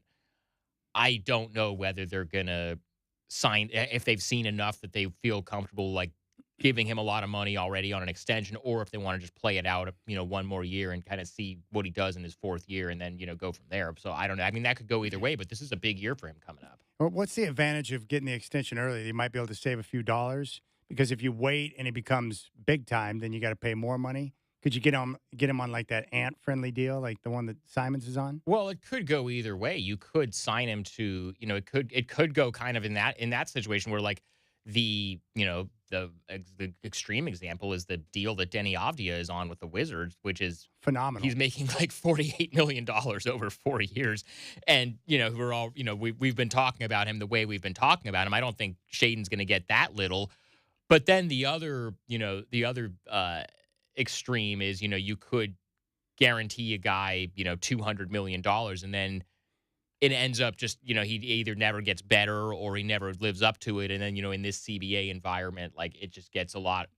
Q: I don't know whether they're going to sign, if they've seen enough that they feel comfortable like giving him a lot of money already on an extension, or if they want to just play it out, one more year and kind of see what he does in his 4th year and then, go from there. So I don't know. I mean, that could go either way, but this is a big year for him coming up.
A: Well, what's the advantage of getting the extension early? You might be able to save a few dollars, because if you wait and it becomes big time, then you got to pay more money. Could you get him on like that Ant-friendly deal, like the one that Simons is on?
Q: Well, it could go either way. You could sign him to, it could go kind of in that situation where like the extreme example is the deal that Denny Avdia is on with the Wizards, which is
A: phenomenal.
Q: He's making like $48 million over 4 years. And, we're all, we've been talking about him the way we've been talking about him. I don't think Shaedon's going to get that little. But then the other extreme is, you could guarantee a guy, $200 million, and then it ends up just, he either never gets better or he never lives up to it. And then, in this CBA environment, like it just gets a lot,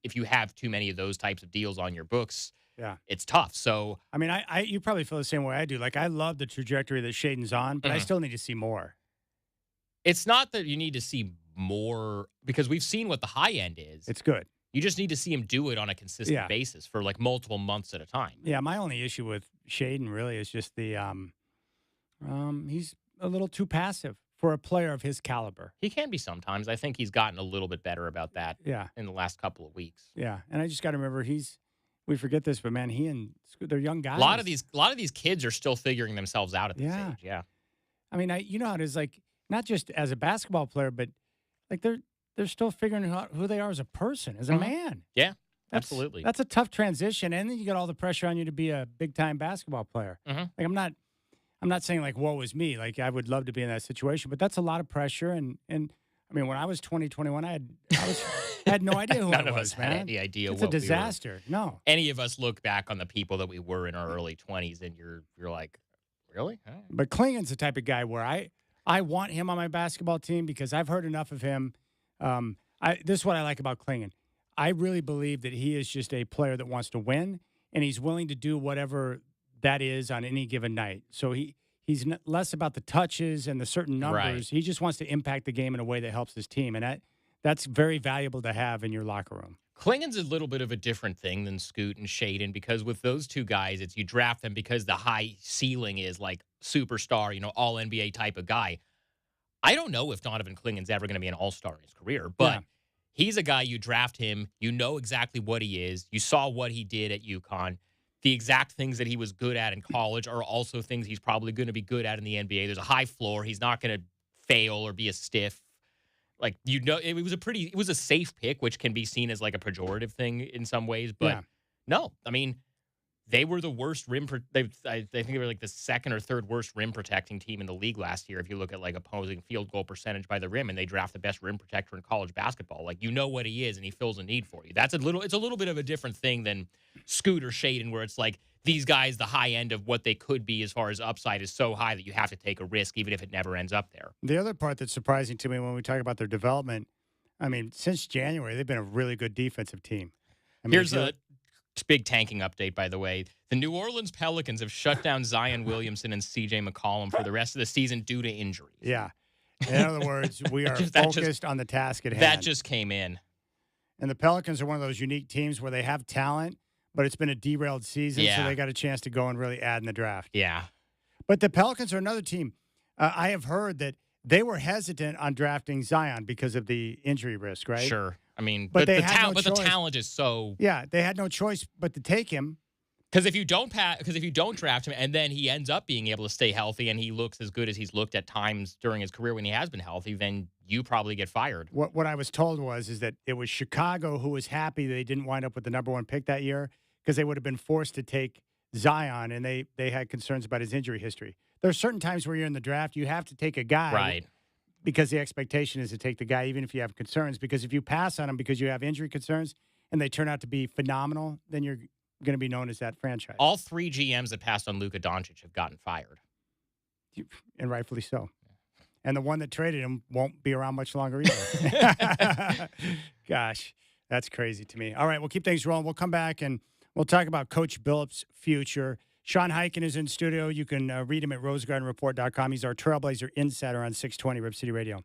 Q: if you have too many of those types of deals on your books,
A: yeah,
Q: it's tough. So,
A: I mean, you probably feel the same way I do. Like, I love the trajectory that Shaedon's on, but I still need to see more.
Q: It's not that you need to see more because we've seen what the high end is.
A: It's good.
Q: You just need to see him do it on a consistent basis for like multiple months at a time.
A: Yeah, my only issue with Shaedon really is just the he's a little too passive for a player of his caliber.
Q: He can be sometimes. I think he's gotten a little bit better about that in the last couple of weeks.
A: Yeah, and I just got to remember we forget this, but man, they're young guys.
Q: A lot of these kids are still figuring themselves out at this age. Yeah.
A: I mean, you know how it is, like, not just as a basketball player, but like they're still figuring out who they are as a person, as a man.
Q: Yeah, absolutely.
A: That's a tough transition, and then you got all the pressure on you to be a big time basketball player. Like, I'm not saying like woe is me. Like, I would love to be in that situation, but that's a lot of pressure. And I mean, when I was 20, 21, I had no idea who
Q: None
A: I
Q: of
A: was,
Q: us
A: man.
Q: had any idea.
A: It's
Q: what
A: a disaster. No,
Q: any of us look back on the people that we were in our early 20s, and you're like, really? Huh?
A: But Klingon's the type of guy where I want him on my basketball team because I've heard enough of him. This is what I like about Klingon. I really believe that he is just a player that wants to win, and he's willing to do whatever that is on any given night. So he's less about the touches and the certain numbers.
Q: Right.
A: He just wants to impact the game in a way that helps his team, and that's very valuable to have in your locker room.
Q: Klingon's a little bit of a different thing than Scoot and Shaedon because with those two guys, it's you draft them because the high ceiling is like superstar, all NBA type of guy. I don't know if Donovan Klingon's ever going to be an all-star in his career, but he's a guy, you draft him, you know exactly what he is. You saw what he did at UConn. The exact things that he was good at in college are also things he's probably going to be good at in the NBA. There's a high floor. He's not going to fail or be a stiff. Like, it was a safe pick, which can be seen as like a pejorative thing in some ways. But no, I mean, they were the worst rim. I think they were like the second or third worst rim protecting team in the league last year. If you look at like opposing field goal percentage by the rim, and they draft the best rim protector in college basketball, like what he is, and he fills a need for you. It's a little bit of a different thing than Scoot or Shaedon, where it's like these guys, the high end of what they could be as far as upside is so high that you have to take a risk, even if it never ends up there.
A: The other part that's surprising to me when we talk about their development, I mean, since January, they've been a really good defensive team. I mean,
Q: here's a big tanking update, by the way. The New Orleans Pelicans have shut down Zion Williamson and C.J. McCollum for the rest of the season due to injuries.
A: Yeah. In other words, we are focused on the task at hand.
Q: That just came in.
A: And the Pelicans are one of those unique teams where they have talent, but it's been a derailed season, so they got a chance to go and really add in the draft.
Q: Yeah.
A: But the Pelicans are another team. I have heard that they were hesitant on drafting Zion because of the injury risk, right?
Q: Sure. I mean,
A: but
Q: the talent is so.
A: Yeah, they had no choice but to take him.
Q: Because if you don't draft him and then he ends up being able to stay healthy and he looks as good as he's looked at times during his career when he has been healthy, then you probably get fired.
A: What I was told is that it was Chicago who was happy they didn't wind up with the number one pick that year because they would have been forced to take Zion, and they had concerns about his injury history. There are certain times where you're in the draft, you have to take a guy.
Q: Right.
A: Because the expectation is to take the guy even if you have concerns. Because if you pass on him because you have injury concerns and they turn out to be phenomenal, then you're going to be known as that franchise.
Q: All three GMs that passed on Luka Doncic have gotten fired.
A: And rightfully so. And the one that traded him won't be around much longer either. Gosh, that's crazy to me. All right, we'll keep things rolling. We'll come back and we'll talk about Coach Billup's future. Sean Highkin is in studio. You can read him at rosegardenreport.com. He's our Trailblazer insider on 620 Rip City Radio.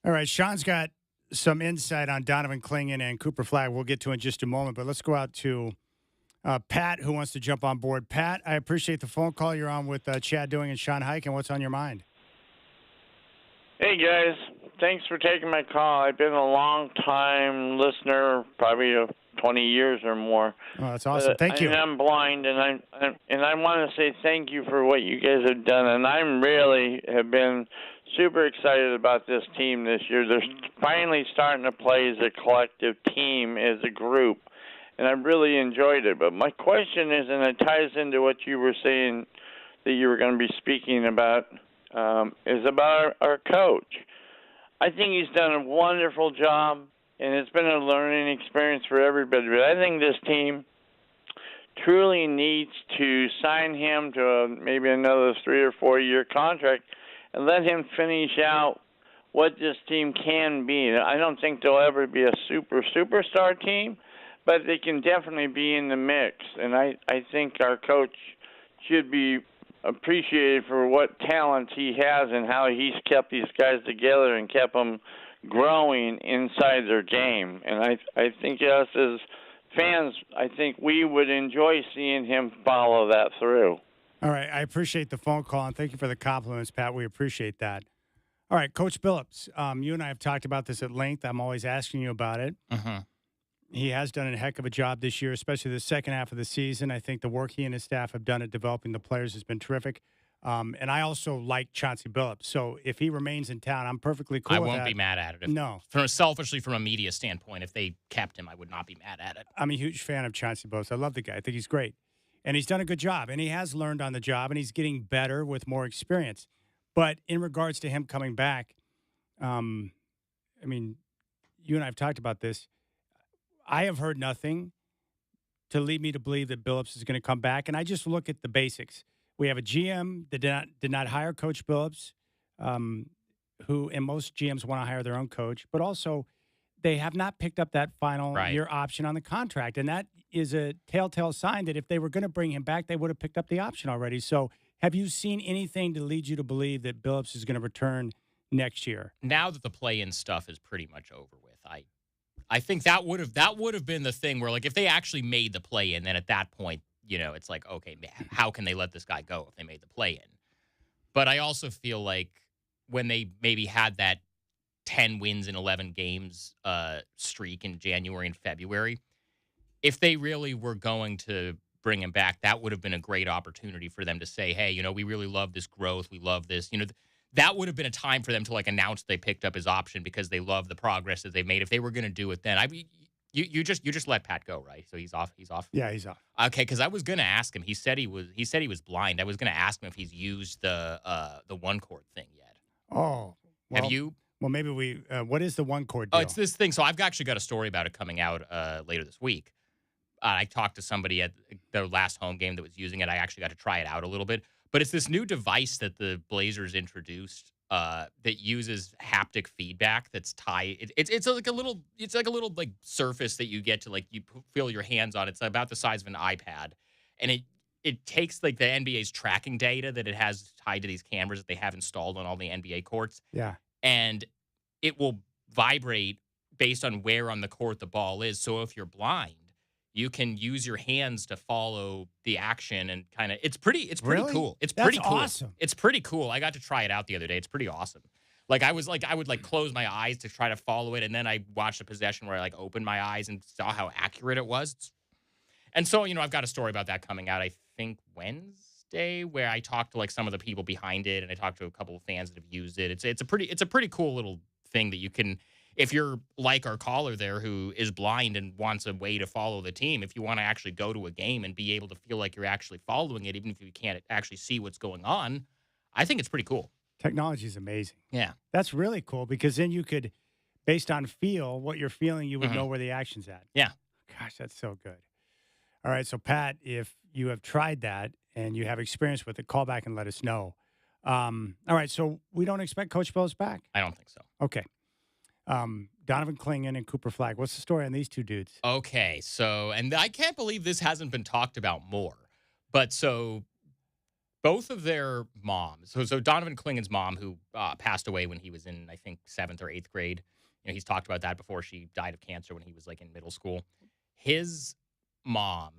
A: All right, Sean's got some insight on Donovan Clingan and Cooper Flagg. We'll get to in just a moment, but let's go out to Pat, who wants to jump on board. Pat, I appreciate the phone call you're on with Chad Doing and Sean Hike, and what's on your mind?
R: Hey, guys. Thanks for taking my call. I've been a long-time listener, probably 20 years or more.
A: Oh, that's awesome. Thank you.
R: I'm blind, and I want to say thank you for what you guys have done. And I really have been super excited about this team this year. They're finally starting to play as a collective team, as a group, and I really enjoyed it. But my question is, and it ties into what you were saying that you were going to be speaking about, is about our coach. I think he's done a wonderful job, and it's been a learning experience for everybody. But I think this team truly needs to sign him to maybe another 3 or 4 year contract and let him finish out what this team can be. I don't think they'll ever be a superstar team, but they can definitely be in the mix. And I think our coach should be appreciated for what talent he has and how he's kept these guys together and kept them growing inside their game. And I think us as fans, I think we would enjoy seeing him follow that through.
A: All right, I appreciate the phone call, and thank you for the compliments, Pat. We appreciate that. All right, Coach Billups, you and I have talked about this at length. I'm always asking you about it. He has done a heck of a job this year, especially the second half of the season. I think the work he and his staff have done at developing the players has been terrific. And I also like Chauncey Billups. So if he remains in town, I'm perfectly cool with that.
S: I won't be mad at it.
A: No.
S: Selfishly, from a media standpoint, if they kept him, I would not be mad at it.
A: I'm a huge fan of Chauncey Billups. I love the guy. I think he's great. And he's done a good job. And he has learned on the job, and he's getting better with more experience. But in regards to him coming back, I mean, you and I have talked about this. I have heard nothing to lead me to believe that Billups is going to come back. And I just look at the basics. We have a GM that did not hire Coach Billups, who, and most GMs want to hire their own coach, but also they have not picked up that final year option on the contract. And that is a telltale sign that if they were going to bring him back, they would have picked up the option already. So have you seen anything to lead you to believe that Billups is going to return next year?
S: Now that the play-in stuff is pretty much over with, I think that would have been the thing where, like, if they actually made the play-in, then at that point, you know, it's like, okay, how can they let this guy go if they made the play-in? But I also feel like when they maybe had that 10 wins in 11 games streak in January and February, if they really were going to bring him back, that would have been a great opportunity for them to say, hey, you know, we really love this growth. We love this. You know, that would have been a time for them to, like, announce they picked up his option because they love the progress that they've made. If they were going to do it then, you just let Pat go, right? So he's off.
A: Yeah, he's off.
S: Okay, because I was going to ask him. He said he was blind. I was going to ask him if he's used the one cord thing yet.
A: Oh, well,
S: have you?
A: Well, maybe we. What is the one cord deal?
S: Oh, it's this thing. So I've actually got a story about it coming out later this week. I talked to somebody at their last home game that was using it. I actually got to try it out a little bit. But it's this new device that the Blazers introduced that uses haptic feedback. That's tied. It's like a little like surface that you get to, like, you feel your hands on. It's about the size of an iPad, and it takes, like, the NBA's tracking data that it has tied to these cameras that they have installed on all the NBA courts.
A: Yeah, and
S: it will vibrate based on where on the court the ball is. So if you're blind, you can use your hands to follow the action and kind of. It's pretty
A: really?
S: Cool. It's
A: That's
S: pretty cool.
A: Awesome.
S: It's pretty cool. I got to try it out the other day. It's pretty awesome. Like, I would close my eyes to try to follow it, and then I watched a possession where I, like, opened my eyes and saw how accurate it was. And so, you know, I've got a story about that coming out, I think Wednesday, where I talked to, like, some of the people behind it, and I talked to a couple of fans that have used it. It's a pretty cool little thing that you can. If you're like our caller there who is blind and wants a way to follow the team, if you want to actually go to a game and be able to feel like you're actually following it, even if you can't actually see what's going on, I think it's pretty cool.
A: Technology is amazing.
S: Yeah.
A: That's really cool because then you could, based on what you're feeling, you would know where the action's at.
S: Yeah.
A: Gosh, that's so good. All right. So, Pat, if you have tried that and you have experience with it, call back and let us know. All right. So we don't expect Coach Billups back?
S: I don't think so.
A: Okay. Donovan Clingan and Cooper Flagg. What's the story on these two dudes?
S: Okay, so, and I can't believe this hasn't been talked about more. But so both of their moms. So Donovan Klingen's mom, who passed away when he was in, I think, 7th or 8th grade. He's talked about that before. She died of cancer when he was like in middle school. His mom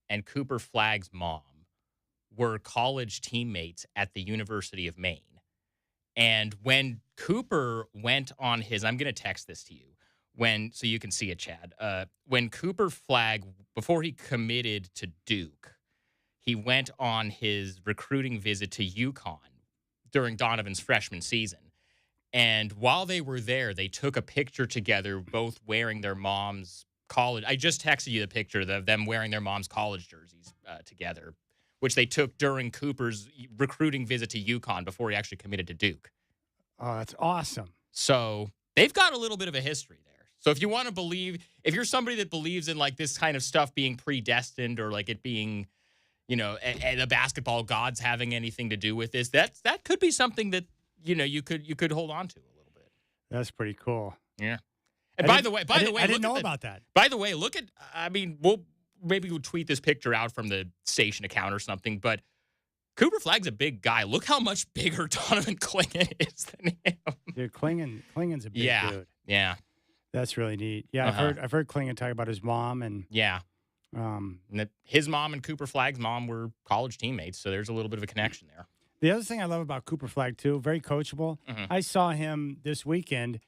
S: and Cooper Flagg's mom were college teammates at the University of Maine. And when Cooper went on his, I'm going to text this to you so you can see it, Chad. When Cooper Flagg, before he committed to Duke, he went on his recruiting visit to UConn during Donovan's freshman season. And while they were there, they took a picture together, both wearing their mom's college. I just texted you the picture of them wearing their mom's college jerseys together, which they took during Cooper's recruiting visit to UConn before he actually committed to Duke.
A: Oh, that's awesome.
S: So they've got a little bit of a history there. So if you want to believe, if you're somebody that believes in like this kind of stuff being predestined or like it being, the basketball gods having anything to do with this, that could be something that, you could hold on to a little bit.
A: That's pretty cool.
S: Yeah. And by the way,
A: I didn't know about that.
S: By the way, we'll tweet this picture out from the station account or something, but Cooper Flagg's a big guy. Look how much bigger Donovan Klingen is than him.
A: Dude, Klingen's a big dude.
S: Yeah.
A: That's really neat. Yeah, I've heard Klingen talk about his mom and
S: his mom and Cooper Flagg's mom were college teammates, so there's a little bit of a connection there.
A: The other thing I love about Cooper Flagg too, very coachable.
S: Mm-hmm.
A: I saw him this weekend.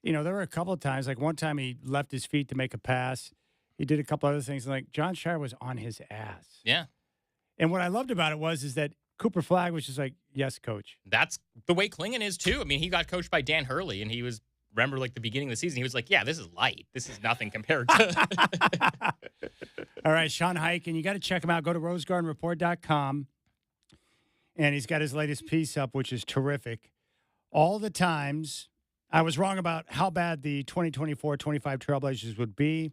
A: There were a couple of times, like one time he left his feet to make a pass. He did a couple other things, and like John Shire was on his ass.
S: Yeah.
A: And what I loved about it is that Cooper Flagg was just like, yes, coach.
S: That's the way Klingen is too. I mean, he got coached by Dan Hurley, and he was, remember, like the beginning of the season, he was like, yeah, this is light. This is nothing compared to.
A: All right, Sean Highkin, you got to check him out. Go to rosegardenreport.com. And he's got his latest piece up, which is terrific. All the times I was wrong about how bad the 2024-25 Trailblazers would be.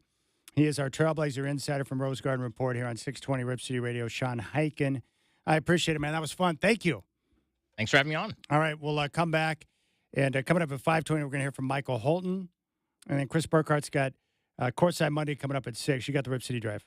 A: He is our Trailblazer insider from Rose Garden Report here on 620 Rip City Radio, Sean Highkin. I appreciate it, man. That was fun. Thank you.
S: Thanks for having me on.
A: All right, we'll come back. And coming up at 5:20, we're going to hear from Michael Holton. And then Chris Burkhart's got Courtside Monday coming up at 6. You got the Rip City Drive.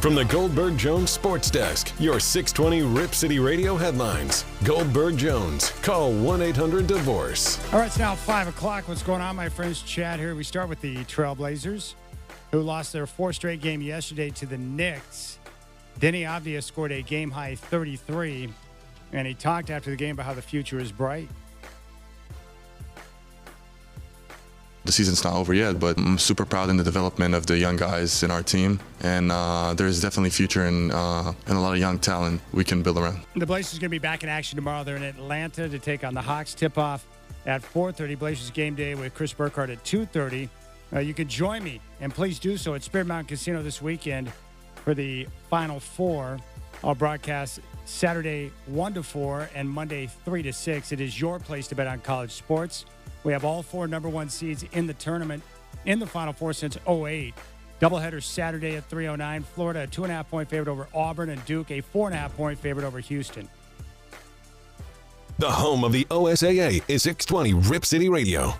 C: From the Goldberg Jones Sports Desk, your 620 Rip City Radio headlines. Goldberg Jones. Call 1-800-DIVORCE.
A: All right, it's now 5 o'clock. What's going on, my friends? Chad here. We start with the Trailblazers, who lost their fourth straight game yesterday to the Knicks. Denny Avdia scored a game-high 33, and he talked after the game about how the future is bright.
B: The season's not over yet, but I'm super proud in the development of the young guys in our team. And there's definitely future and a lot of young talent we can build around.
A: The Blazers are going to be back in action tomorrow. They're in Atlanta to take on the Hawks. Tip-off at 4:30. Blazers game day with Chris Burkhardt at 2:30. You can join me, and please do so, at Spirit Mountain Casino this weekend for the Final Four. I'll broadcast Saturday 1 to 4 and Monday 3 to 6. It is your place to bet on college sports. We have all four number one seeds in the tournament in the Final Four since 2008. Doubleheader Saturday at 3:09. Florida, a 2.5-point favorite over Auburn, and Duke, a 4.5-point favorite over Houston.
C: The home of the OSAA is 620 Rip City Radio.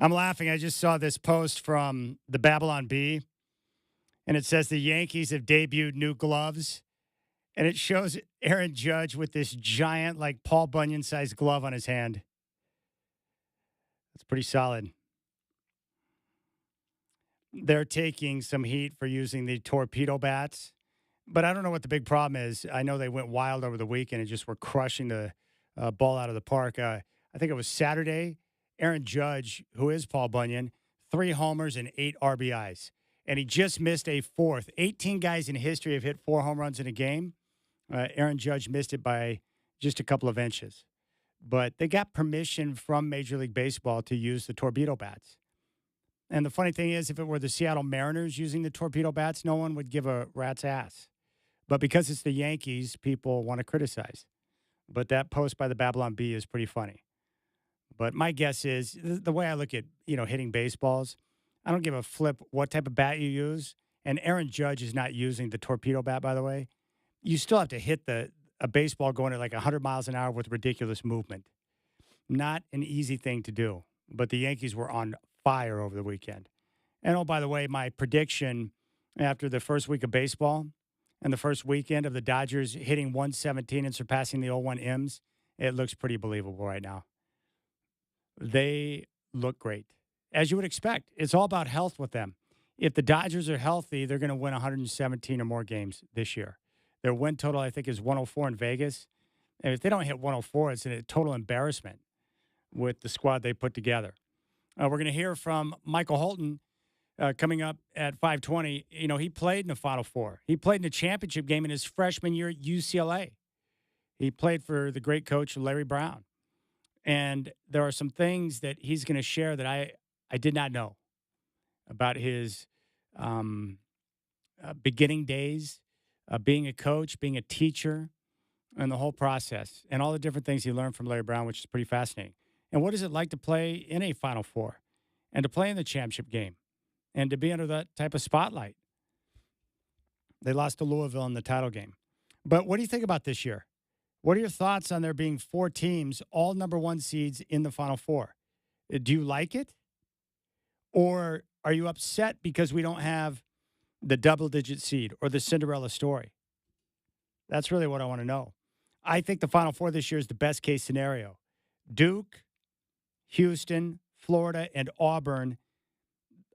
A: I'm laughing. I just saw this post from the Babylon Bee, and it says the Yankees have debuted new gloves, and it shows Aaron Judge with this giant, like Paul Bunyan-sized glove on his hand. That's pretty solid. They're taking some heat for using the torpedo bats, but I don't know what the big problem is. I know they went wild over the weekend and just were crushing the ball out of the park. I think it was Saturday. Aaron Judge, who is Paul Bunyan, 3 homers and 8 RBIs. And he just missed a fourth. 18 guys in history have hit 4 home runs in a game. Aaron Judge missed it by just a couple of inches. But they got permission from Major League Baseball to use the torpedo bats. And the funny thing is, if it were the Seattle Mariners using the torpedo bats, no one would give a rat's ass. But because it's the Yankees, people want to criticize. But that post by the Babylon Bee is pretty funny. But my guess is the way I look at, hitting baseballs, I don't give a flip what type of bat you use. And Aaron Judge is not using the torpedo bat, by the way. You still have to hit a baseball going at like 100 miles an hour with ridiculous movement. Not an easy thing to do. But the Yankees were on fire over the weekend. And oh, by the way, my prediction after the first week of baseball and the first weekend of the Dodgers hitting 117 and surpassing the 01 M's, it looks pretty believable right now. They look great, as you would expect. It's all about health with them. If the Dodgers are healthy, they're going to win 117 or more games this year. Their win total, I think, is 104 in Vegas. And if they don't hit 104, it's a total embarrassment with the squad they put together. We're going to hear from Michael Holton coming up at 5:20. He played in the Final Four. He played in the championship game in his freshman year at UCLA. He played for the great coach, Larry Brown. And there are some things that he's going to share that I did not know about his beginning days, being a coach, being a teacher, and the whole process, and all the different things he learned from Larry Brown, which is pretty fascinating. And what is it like to play in a Final Four and to play in the championship game and to be under that type of spotlight? They lost to Louisville in the title game. But what do you think about this year? What are your thoughts on there being 4 teams, all number one seeds in the Final Four? Do you like it? Or are you upset because we don't have the double-digit seed or the Cinderella story? That's really what I want to know. I think the Final Four this year is the best-case scenario. Duke, Houston, Florida, and Auburn,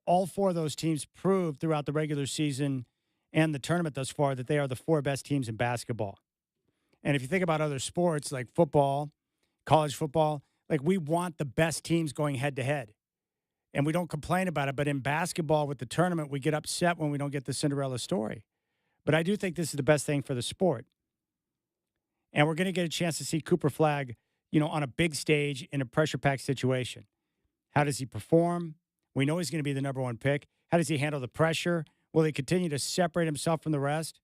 A: all 4 of those teams proved throughout the regular season and the tournament thus far that they are the 4 best teams in basketball. And if you think about other sports like football, college football, like we want the best teams going head-to-head. And we don't complain about it. But in basketball with the tournament, we get upset when we don't get the Cinderella story. But I do think this is the best thing for the sport. And we're going to get a chance to see Cooper Flagg, on a big stage in a pressure-packed situation. How does he perform? We know he's going to be the number one pick. How does he handle the pressure? Will he continue to separate himself from the rest?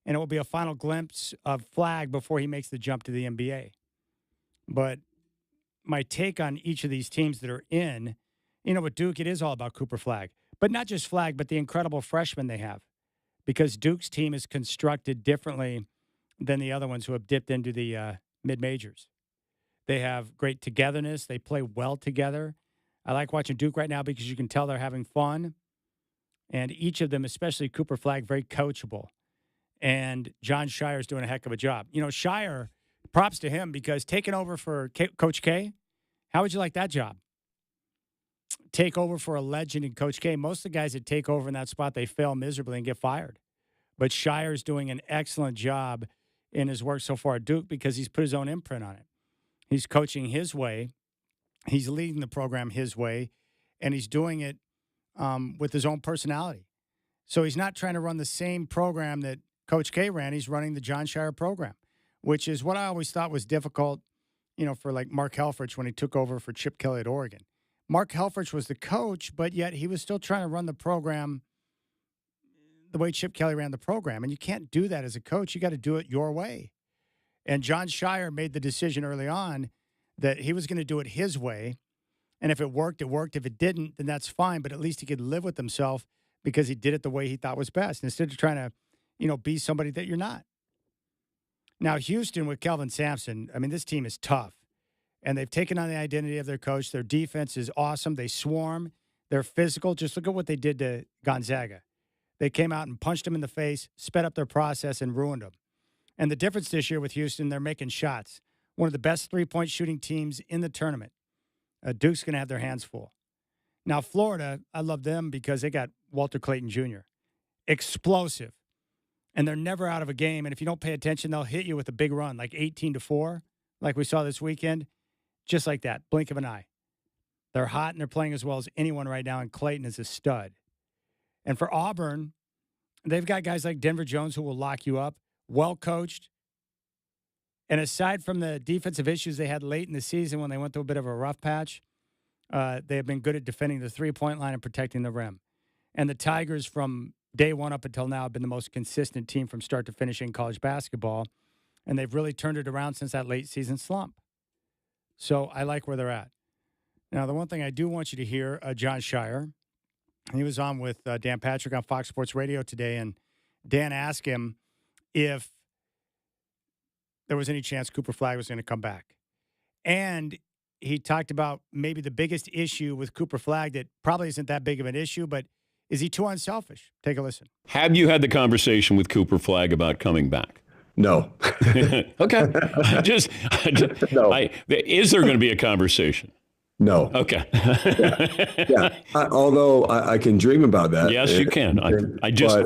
A: And it will be a final glimpse of Flagg before he makes the jump to the NBA. But my take on each of these teams that are in, with Duke, it is all about Cooper Flagg. But not just Flagg, but the incredible freshmen they have. Because Duke's team is constructed differently than the other ones who have dipped into the mid-majors. They have great togetherness. They play well together. I like watching Duke right now because you can tell they're having fun. And each of them, especially Cooper Flagg, very coachable. And John Shire's doing a heck of a job. Shire, props to him because taking over for Coach K, how would you like that job? Take over for a legend in Coach K. Most of the guys that take over in that spot, they fail miserably and get fired. But Shire's doing an excellent job in his work so far at Duke because he's put his own imprint on it. He's coaching his way. He's leading the program his way, and he's doing it with his own personality. So he's not trying to run the same program that Coach K ran. He's running the John Shire program, which is what I always thought was difficult, for like Mark Helfrich when he took over for Chip Kelly at Oregon. Mark Helfrich was the coach, but yet he was still trying to run the program the way Chip Kelly ran the program. And you can't do that as a coach. You got to do it your way. And John Shire made the decision early on that he was going to do it his way. And if it worked, it worked. If it didn't, then that's fine. But at least he could live with himself because he did it the way he thought was best instead of trying to, be somebody that you're not. Now, Houston with Kelvin Sampson, this team is tough. And they've taken on the identity of their coach. Their defense is awesome. They swarm. They're physical. Just look at what they did to Gonzaga. They came out and punched them in the face, sped up their process, and ruined them. And the difference this year with Houston, they're making shots. One of the best three-point shooting teams in the tournament. Duke's going to have their hands full. Now, Florida, I love them because they got Walter Clayton Jr. Explosive. And they're never out of a game. And if you don't pay attention, they'll hit you with a big run, like 18-4, like we saw this weekend. Just like that, blink of an eye. They're hot and they're playing as well as anyone right now, and Clayton is a stud. And for Auburn, they've got guys like Denver Jones who will lock you up, well-coached. And aside from the defensive issues they had late in the season when they went through a bit of a rough patch, they have been good at defending the three-point line and protecting the rim. And the Tigers, from day one up until now, have been the most consistent team from start to finish in college basketball. And they've really turned it around since that late-season slump. So I like where they're at. Now, the one thing I do want you to hear, John Shire, he was on with Dan Patrick on Fox Sports Radio today, and Dan asked him if there was any chance Cooper Flagg was going to come back. And he talked about maybe the biggest issue with Cooper Flagg that probably isn't that big of an issue, but is he too unselfish? Take a listen.
G: Have you had the conversation with Cooper Flagg about coming back?
H: No.
G: Okay. No. Is there going to be a conversation?
H: No.
G: Okay.
H: Yeah. Although I can dream about that.
G: Yes, you can. I just,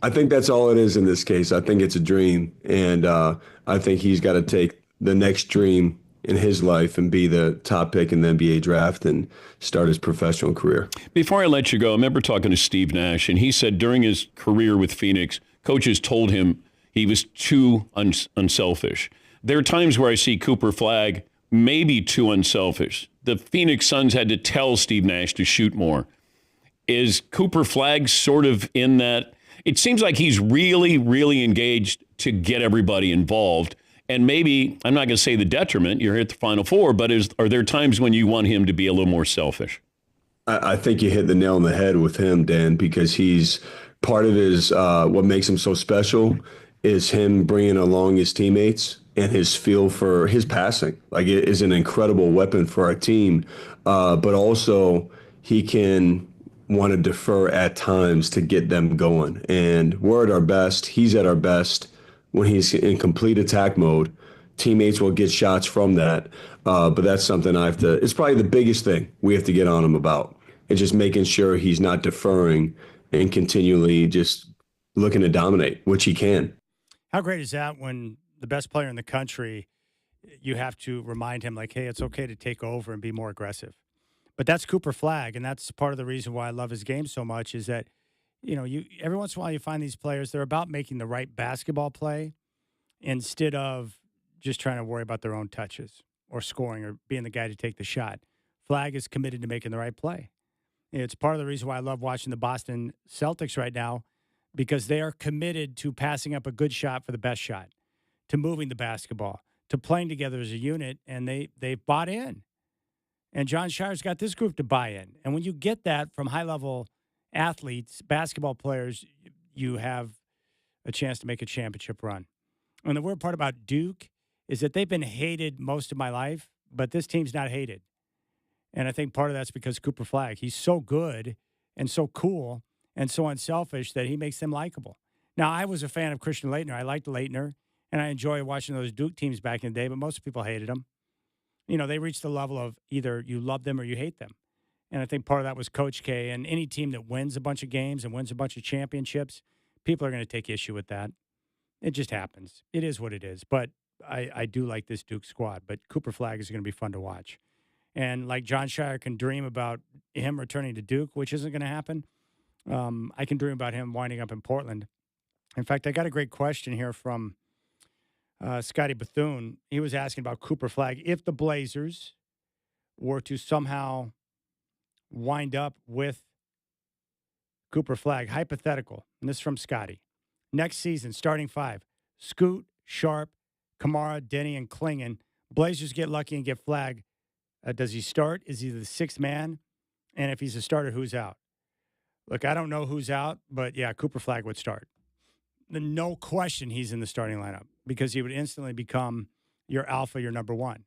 H: I think that's all it is in this case. I think it's a dream. And I think he's got to take the next dream in his life and be the top pick in the NBA draft and start his professional career.
G: Before I let you go, I remember talking to Steve Nash, and he said during his career with Phoenix, coaches told him he was too unselfish. There are times where I see Cooper Flagg maybe too unselfish. The Phoenix Suns had to tell Steve Nash to shoot more. Is Cooper Flagg sort of in that? It seems like he's really, really engaged to get everybody involved. And maybe, I'm not going to say the detriment, you're here at the Final Four, but are there times when you want him to be a little more selfish?
H: I think you hit the nail on the head with him, Dan, because he's part of his, what makes him so special is him bringing along his teammates and his feel for his passing. Like, it is an incredible weapon for our team, but also he can want to defer at times to get them going. And we're at our best. He's at our best when he's in complete attack mode. Teammates will get shots from that, but that's something it's probably the biggest thing we have to get on him about. It's just making sure he's not deferring and continually just looking to dominate, which he can.
A: How great is that when the best player in the country, you have to remind him, like, hey, it's okay to take over and be more aggressive. But that's Cooper Flagg, and that's part of the reason why I love his game so much is that, you every once in a while you find these players, they're about making the right basketball play instead of just trying to worry about their own touches or scoring or being the guy to take the shot. Flagg is committed to making the right play. It's part of the reason why I love watching the Boston Celtics right now because they are committed to passing up a good shot for the best shot, to moving the basketball, to playing together as a unit, and they bought in. And John Shire's got this group to buy in. And when you get that from high-level athletes, basketball players, you have a chance to make a championship run. And the weird part about Duke is that they've been hated most of my life, but this team's not hated. And I think part of that's because Cooper Flagg. He's so good and so cool and so unselfish that he makes them likable. Now, I was a fan of Christian Laettner. I liked Laettner, and I enjoyed watching those Duke teams back in the day, but most people hated them. You know, they reached the level of either you love them or you hate them. And I think part of that was Coach K. And any team that wins a bunch of games and wins a bunch of championships, people are going to take issue with that. It just happens. It is what it is. But I do like this Duke squad. But Cooper Flagg is going to be fun to watch. And like John Shire can dream about him returning to Duke, which isn't going to happen, I can dream about him winding up in Portland. In fact, I got a great question here from Scotty Bethune. He was asking about Cooper Flagg. If the Blazers were to somehow wind up with Cooper Flagg, hypothetical, and this is from Scotty. Next season, starting five, Scoot, Sharp, Kamara, Denny, and Klingon. Blazers get lucky and get Flagg. Does he start? Is he the sixth man? And if he's a starter, who's out? Look, I don't know who's out, but yeah, Cooper Flagg would start. No question he's in the starting lineup because he would instantly become your alpha, your number one.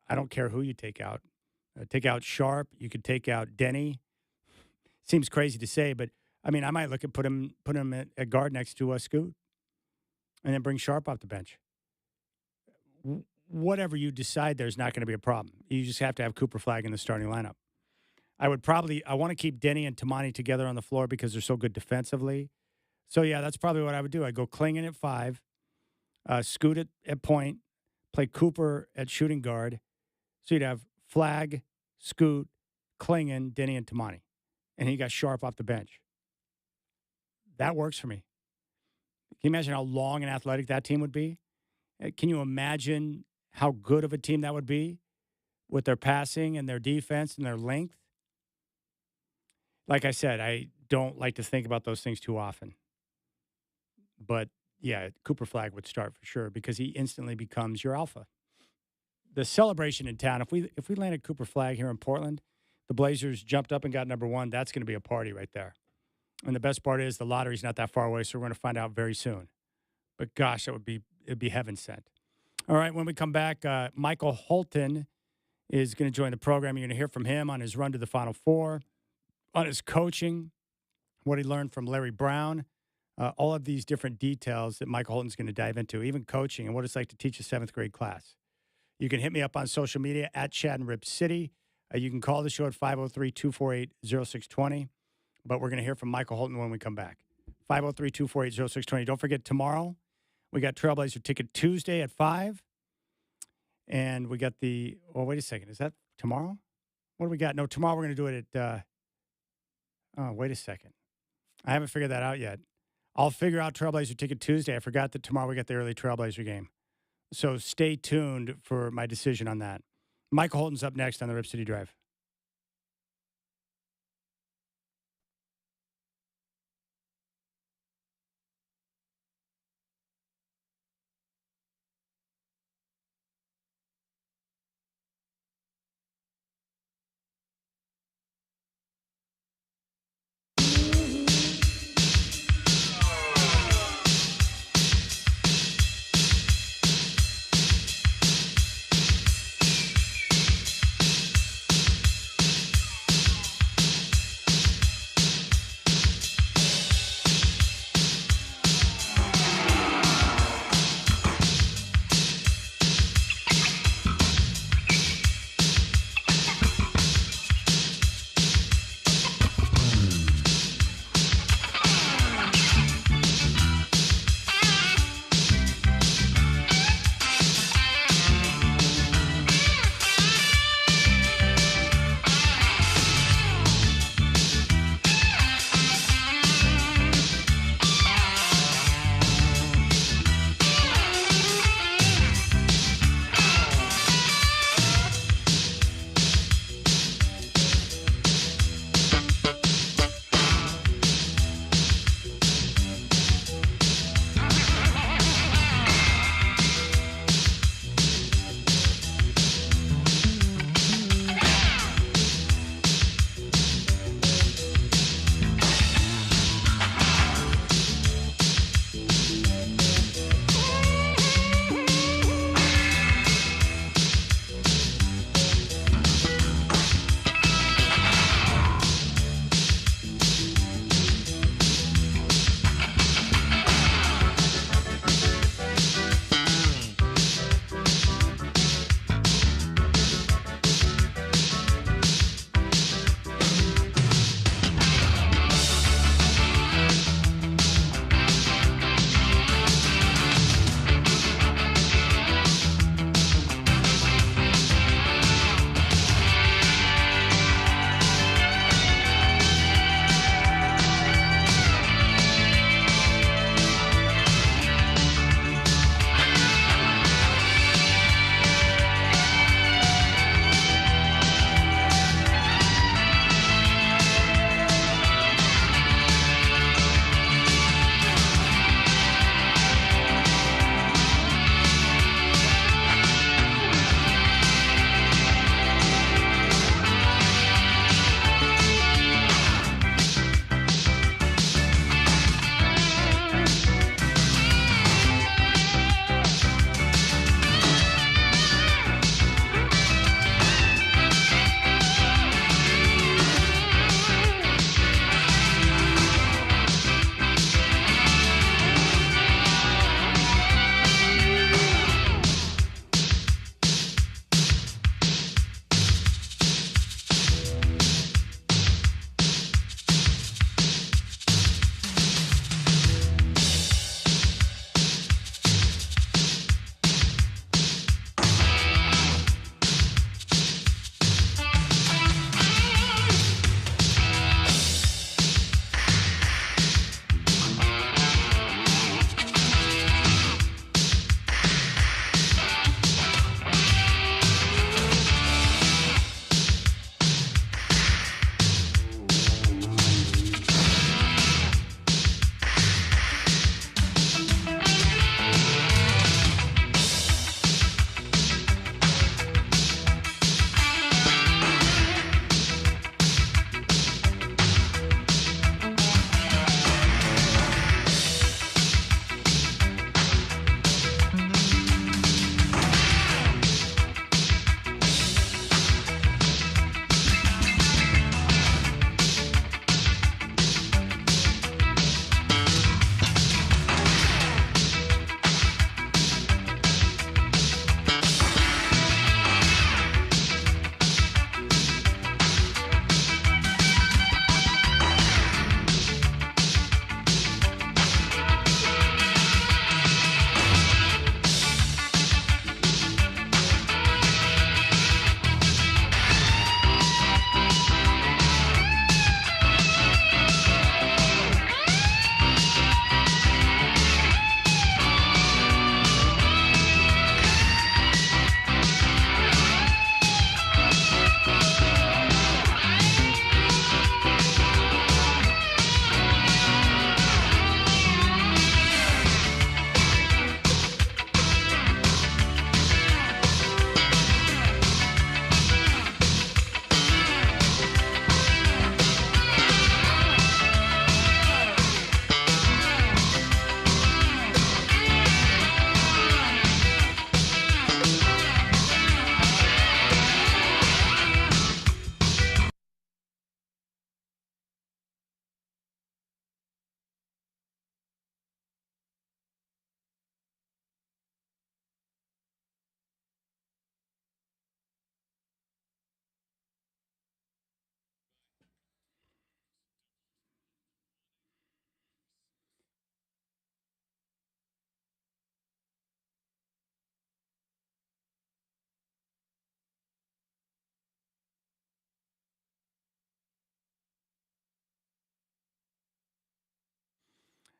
A: I don't care who you take out. Take out Sharp. You could take out Denny. Seems crazy to say, but I mean, I might look at put him at guard next to Scoot, and then bring Sharp off the bench. Whatever you decide, there's not going to be a problem. You just have to have Cooper Flagg in the starting lineup. I want to keep Denny and Tamani together on the floor because they're so good defensively. So yeah, that's probably what I would do. I'd go Klingon at 5, Scoot at point, play Cooper at shooting guard. So you'd have Flagg, Scoot, Klingon, Denny, and Tamani. And he got Sharp off the bench. That works for me. Can you imagine how long and athletic that team would be? Can you imagine how good of a team that would be with their passing and their defense and their length? Like I said, I don't like to think about those things too often. But, yeah, Cooper Flagg would start for sure because he instantly becomes your alpha. The celebration in town, if we landed Cooper Flagg here in Portland, the Blazers jumped up and got number one, that's going to be a party right there. And the best part is the lottery's not that far away, so we're going to find out very soon. But, gosh, it'd be heaven sent. All right, when we come back, Michael Holton is going to join the program. You're going to hear from him on his run to the Final Four, on his coaching, what he learned from Larry Brown, all of these different details that Michael Holton's going to dive into, even coaching and what it's like to teach a 7th grade class. You can hit me up on social media at Chad and Rip City. You can call the show at 503-248-0620. But we're going to hear from Michael Holton when we come back. 503-248-0620. Don't forget, tomorrow we got Trailblazer Ticket Tuesday at 5. And we got wait a second. Is that tomorrow? What do we got? No, tomorrow we're going to do it at, wait a second. I haven't figured that out yet. I'll figure out Trailblazer Ticket Tuesday. I forgot that tomorrow we got the early Trailblazer game. So stay tuned for my decision on that. Michael Holton's up next on the Rip City Drive.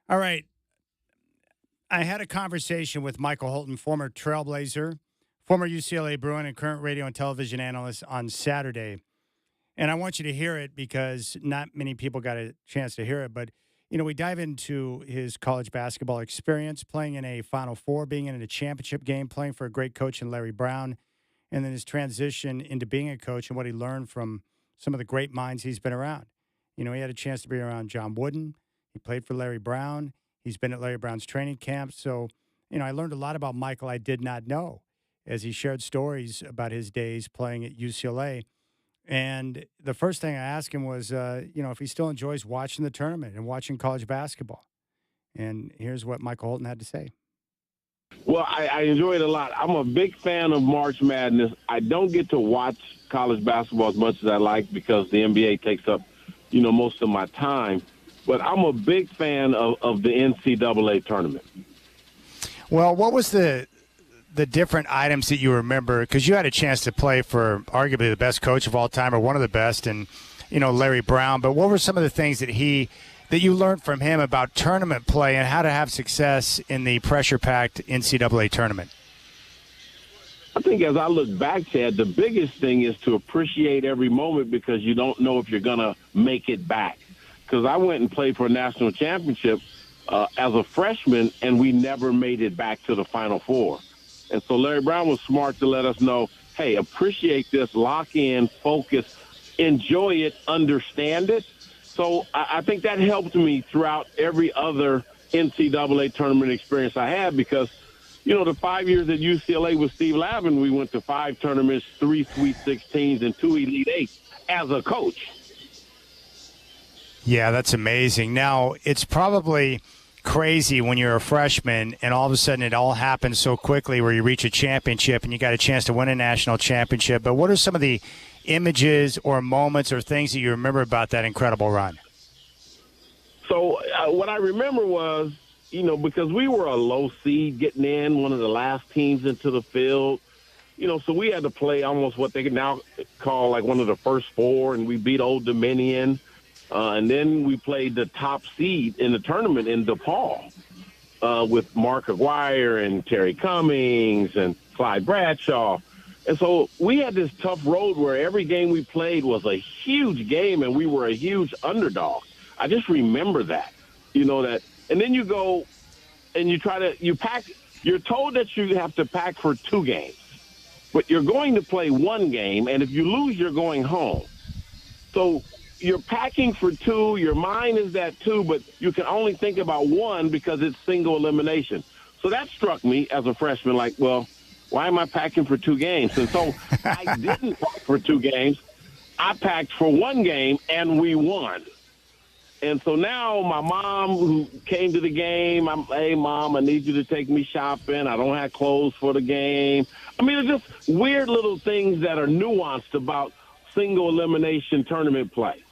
A: All right. I had a conversation with Michael Holton, former Trailblazer, former UCLA Bruin, and current radio and television analyst on Saturday. And I want you to hear it because not many people got a chance to hear it. But, we dive into his college basketball experience, playing in a Final Four, being in a championship game, playing for a great coach in Larry Brown, and then his transition into being a coach and what he learned from some of the great minds he's been around. He had a chance to be around John Wooden. He played for Larry Brown. He's been at Larry Brown's training camp. So, I learned a lot about Michael I did not know as he shared stories about his days playing at UCLA. And the first thing I asked him was, if he still enjoys watching the tournament and watching college basketball. And here's what Michael Holton had to say.
T: Well, I enjoy it a lot. I'm a big fan of March Madness. I don't get to watch college basketball as much as I like because the NBA takes up, most of my time. But I'm a big fan of the NCAA tournament.
A: Well, what was the different items that you remember? Because you had a chance to play for arguably the best coach of all time, or one of the best, and Larry Brown. But what were some of the things that you learned from him about tournament play and how to have success in the pressure-packed NCAA tournament?
T: I think as I look back, Chad, the biggest thing is to appreciate every moment because you don't know if you're going to make it back. Because I went and played for a national championship as a freshman, and we never made it back to the Final Four. And so Larry Brown was smart to let us know, hey, appreciate this, lock in, focus, enjoy it, understand it. So I think that helped me throughout every other NCAA tournament experience I had because, the 5 years at UCLA with Steve Lavin, we went to 5 tournaments, 3 Sweet 16s, and 2 Elite 8s as a coach.
A: Yeah, that's amazing. Now, it's probably crazy when you're a freshman and all of a sudden it all happens so quickly where you reach a championship and you got a chance to win a national championship. But what are some of the images or moments or things that you remember about that incredible run?
T: So what I remember was, because we were a low seed getting in, one of the last teams into the field, so we had to play almost what they can now call like one of the first 4, and we beat Old Dominion. And then we played the top seed in the tournament in DePaul with Mark Aguirre and Terry Cummings and Clyde Bradshaw. And so we had this tough road where every game we played was a huge game and we were a huge underdog. I just remember that, that. And then you go and you pack. You're told that you have to pack for 2 games, but you're going to play 1 game. And if you lose, you're going home. So you're packing for 2. Your mind is that 2, but you can only think about 1 because it's single elimination. So that struck me as a freshman, like, well, why am I packing for 2 games? And so I didn't pack for 2 games. I packed for 1 game, and we won. And so now my mom, who came to the game, hey, Mom, I need you to take me shopping. I don't have clothes for the game. I mean, it's just weird little things that are nuanced about single elimination tournament play.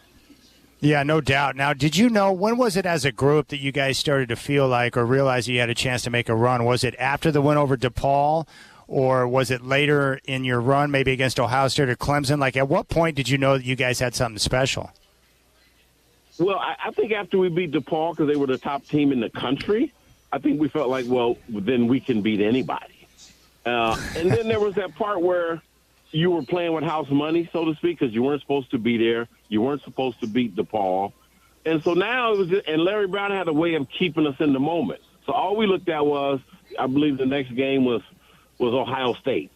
A: Yeah, no doubt. Now, did you know, when was it as a group that you guys started to feel like or realize you had a chance to make a run? Was it after the win over DePaul, or was it later in your run, maybe against Ohio State or Clemson? Like, at what point did you know that you guys had something special?
T: Well, I think after we beat DePaul, because they were the top team in the country, I think we felt like, well, then we can beat anybody. And then there was that part where you were playing with house money, so to speak, because you weren't supposed to be there. You weren't supposed to beat DePaul. And so now it was, and Larry Brown had a way of keeping us in the moment. So all we looked at was, I believe the next game was Ohio State.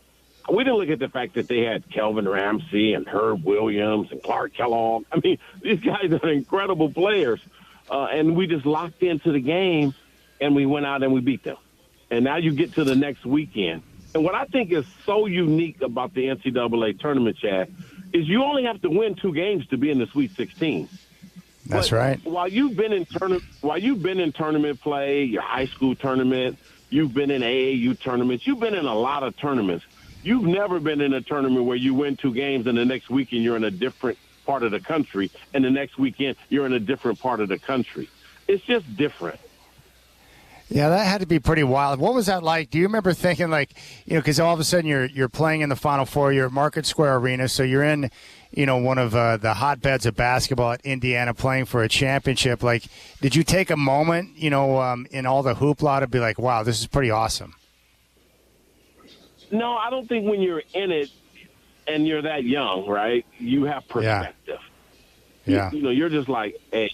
T: We didn't look at the fact that they had Kelvin Ramsey and Herb Williams and Clark Kellogg. I mean, these guys are incredible players. And we just locked into the game, and we went out and we beat them. And now you get to the next weekend. And what I think is so unique about the NCAA tournament, Chad, is you only have to win 2 games to be in the Sweet 16.
A: That's right.
T: While you've been in tournament play, your high school tournament, you've been in AAU tournaments, you've been in a lot of tournaments. You've never been in a tournament where you win 2 games and the next weekend you're in a different part of the country, and the next weekend you're in a different part of the country. It's just different.
A: Yeah, that had to be pretty wild. What was that like? Do you remember thinking, like, because all of a sudden you're playing in the Final Four, you're at Market Square Arena, so you're in, one of the hotbeds of basketball at Indiana playing for a championship. Like, did you take a moment, in all the hoopla to be like, wow, this is pretty awesome?
T: No, I don't think when you're in it and you're that young, right, you have perspective.
A: Yeah.
T: You're just like, hey,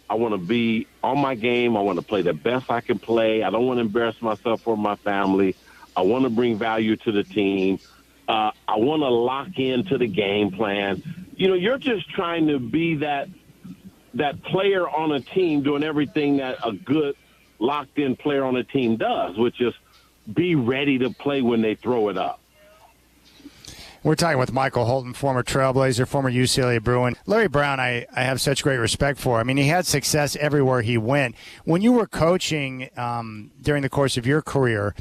T: I want to be on my game. I want to play the best I can play. I don't want to embarrass myself or my family. I want to bring value to the team. I want to lock into the game plan. You're just trying to be that player on a team doing everything that a good locked-in player on a team does, which is be ready to play when they throw it up.
A: We're talking with Michael Holton, former Trailblazer, former UCLA Bruin. Larry Brown, I have such great respect for. I mean, he had success everywhere he went. When you were coaching during the course of your career,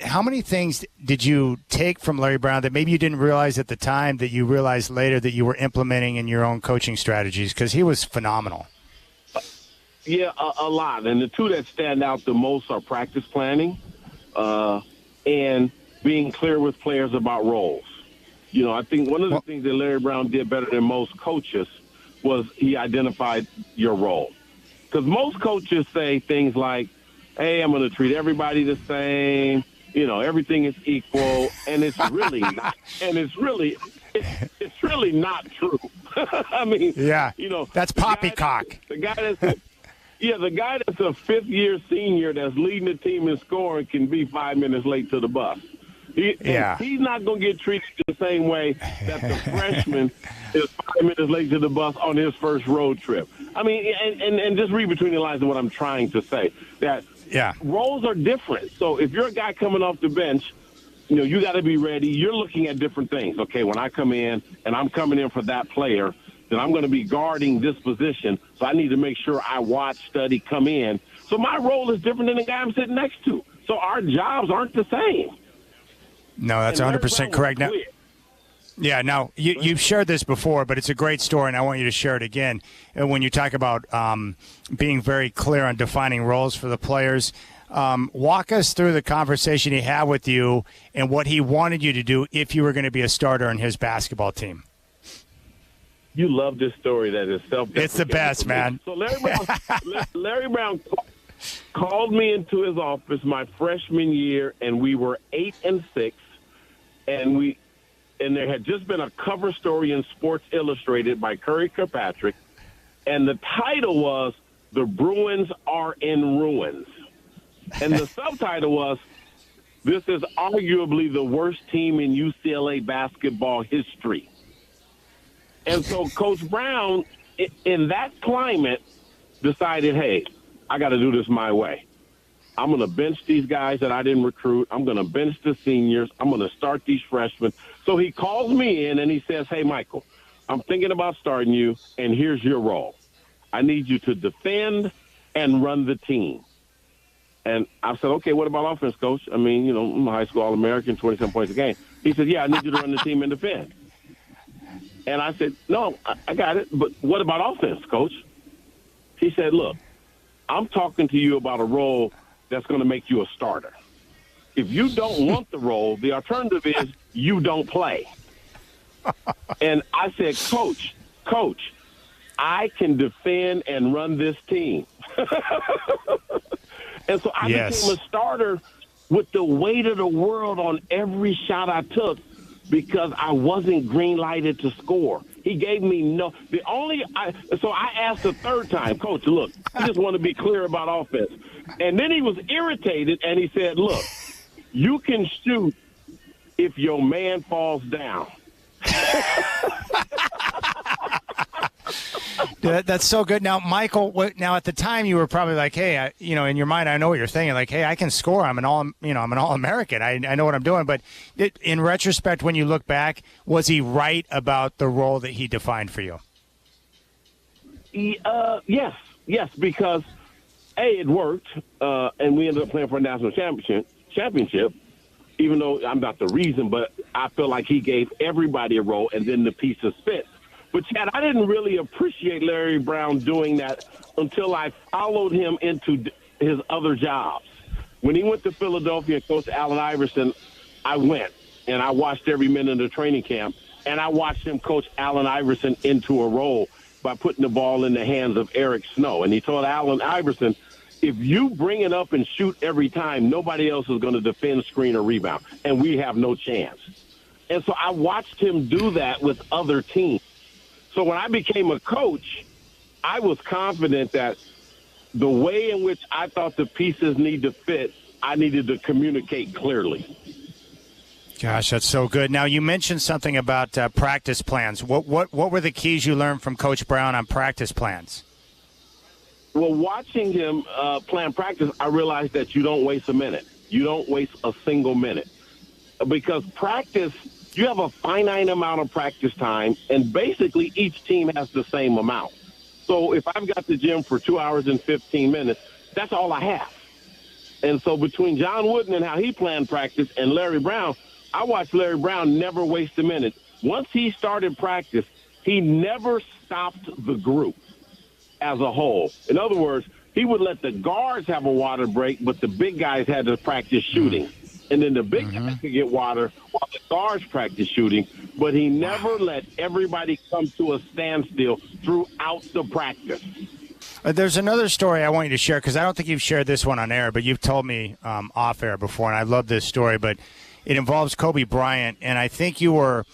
A: how many things did you take from Larry Brown that maybe you didn't realize at the time that you realized later that you were implementing in your own coaching strategies? Because he was phenomenal.
T: Yeah, a lot. And the two that stand out the most are practice planning and being clear with players about roles. I think one of the things that Larry Brown did better than most coaches was he identified your role. Because most coaches say things like, hey, I'm going to treat everybody the same, everything is equal, and it's really not. And it's really not true. I mean,
A: that's poppycock.
T: The guy that's a fifth-year senior that's leading the team in scoring can be 5 minutes late to the bus. He's not going to get treated the same way that the freshman is 5 minutes late to the bus on his first road trip. I mean, and just read between the lines of what I'm trying to say, that roles are different. So if you're a guy coming off the bench, you got to be ready. You're looking at different things. Okay, when I come in and I'm coming in for that player, then I'm going to be guarding this position. So I need to make sure I watch, study, come in. So my role is different than the guy I'm sitting next to. So our jobs aren't the same.
A: No, that's 100% correct. Now, you've shared this before, but it's a great story, and I want you to share it again. And when you talk about being very clear on defining roles for the players, walk us through the conversation he had with you and what he wanted you to do if you were going to be a starter on his basketball team.
T: You love this story that is self-deprecating.
A: It's the best, man.
T: So Larry Brown called me into his office my freshman year, and we were 8-6, and there had just been a cover story in Sports Illustrated by Curry Kirkpatrick, and the title was "The Bruins Are in Ruins," and the subtitle was, "This is arguably the worst team in UCLA basketball history." And so Coach Brown, in that climate, decided, hey, I got to do this my way. I'm going to bench these guys that I didn't recruit. I'm going to bench the seniors. I'm going to start these freshmen. So he calls me in and he says, hey, Michael, I'm thinking about starting you, and here's your role. I need you to defend and run the team. And I said, okay, what about offense, Coach? I mean, I'm a high school All-American, 27 points a game. He said, yeah, I need you to run the team and defend. And I said, no, I got it. But what about offense, Coach? He said, look, I'm talking to you about a role that's going to make you a starter. If you don't want the role, the alternative is you don't play. And I said, Coach, I can defend and run this team. And so I became a starter with the weight of the world on every shot I took because I wasn't green-lighted to score. He gave me so I asked the third time, Coach, look, I just want to be clear about offense. And then he was irritated, and he said, look, you can shoot if your man falls down.
A: That's so good. Now, Michael, now at the time you were probably like, hey, in your mind, I know what you're thinking. Like, hey, I can score. I'm an All-American. I know what I'm doing. But in retrospect, when you look back, was he right about the role that he defined for you?
T: Yes, because it worked, and we ended up playing for a national championship. Even though I'm not the reason, but I feel like he gave everybody a role, and then the pieces fit. But, Chad, I didn't really appreciate Larry Brown doing that until I followed him into his other jobs. When he went to Philadelphia and coached Allen Iverson, I went and I watched every minute of the training camp, and I watched him coach Allen Iverson into a role by putting the ball in the hands of Eric Snow. And he told Allen Iverson, if you bring it up and shoot every time, nobody else is going to defend, screen, or rebound, and we have no chance. And so I watched him do that with other teams. So when I became a coach, I was confident that the way in which I thought the pieces need to fit, I needed to communicate clearly.
A: Gosh, that's so good. Now, you mentioned something about practice plans. What were the keys you learned from Coach Brown on practice plans?
T: Well, watching him plan practice, I realized that you don't waste a minute. You don't waste a single minute. Because practice, you have a finite amount of practice time, and basically each team has the same amount. So if I've got the gym for 2 hours and 15 minutes, that's all I have. And so between John Wooden and how he planned practice and Larry Brown, I watched Larry Brown never waste a minute. Once he started practice, he never stopped the group as a whole. In other words, he would let the guards have a water break, but the big guys had to practice shooting. And then the big guys could get water while the guards practice shooting, but he never let everybody come to a standstill throughout the practice.
A: There's another story I want you to share, because I don't think you've shared this one on air, but you've told me off air before, and I love this story, but it involves Kobe Bryant, and I think you were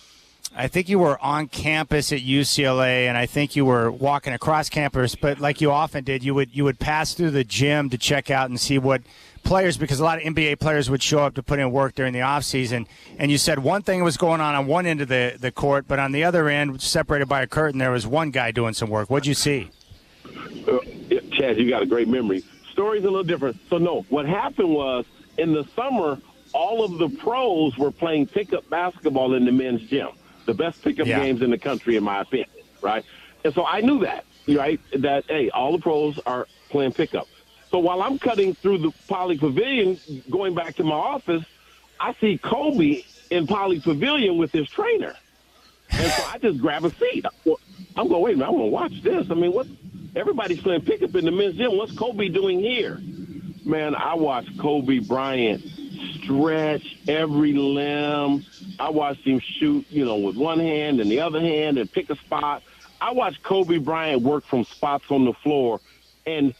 A: on campus at UCLA, and I think you were walking across campus, but like you often did, you would pass through the gym to check out and see what players, because a lot of NBA players would show up to put in work during the offseason, and you said one thing was going on one end of the court, but on the other end, separated by a curtain, there was one guy doing some work. What'd you see?
T: Chad, you got a great memory. Story's a little different. So, no, what happened was in the summer, all of the pros were playing pickup basketball in the men's gym, the best pickup games in the country, in my opinion, right? And so I knew that, right, that, hey, all the pros are playing pickup. So while I'm cutting through the Poly Pavilion, going back to my office, I see Kobe in Poly Pavilion with his trainer. And so I just grab a seat. I'm going, wait a minute, I'm going to watch this. I mean, everybody's playing pickup in the men's gym. What's Kobe doing here? Man, I watched Kobe Bryant stretch every limb. I watched him shoot, with one hand and the other hand and pick a spot. I watched Kobe Bryant work from spots on the floor and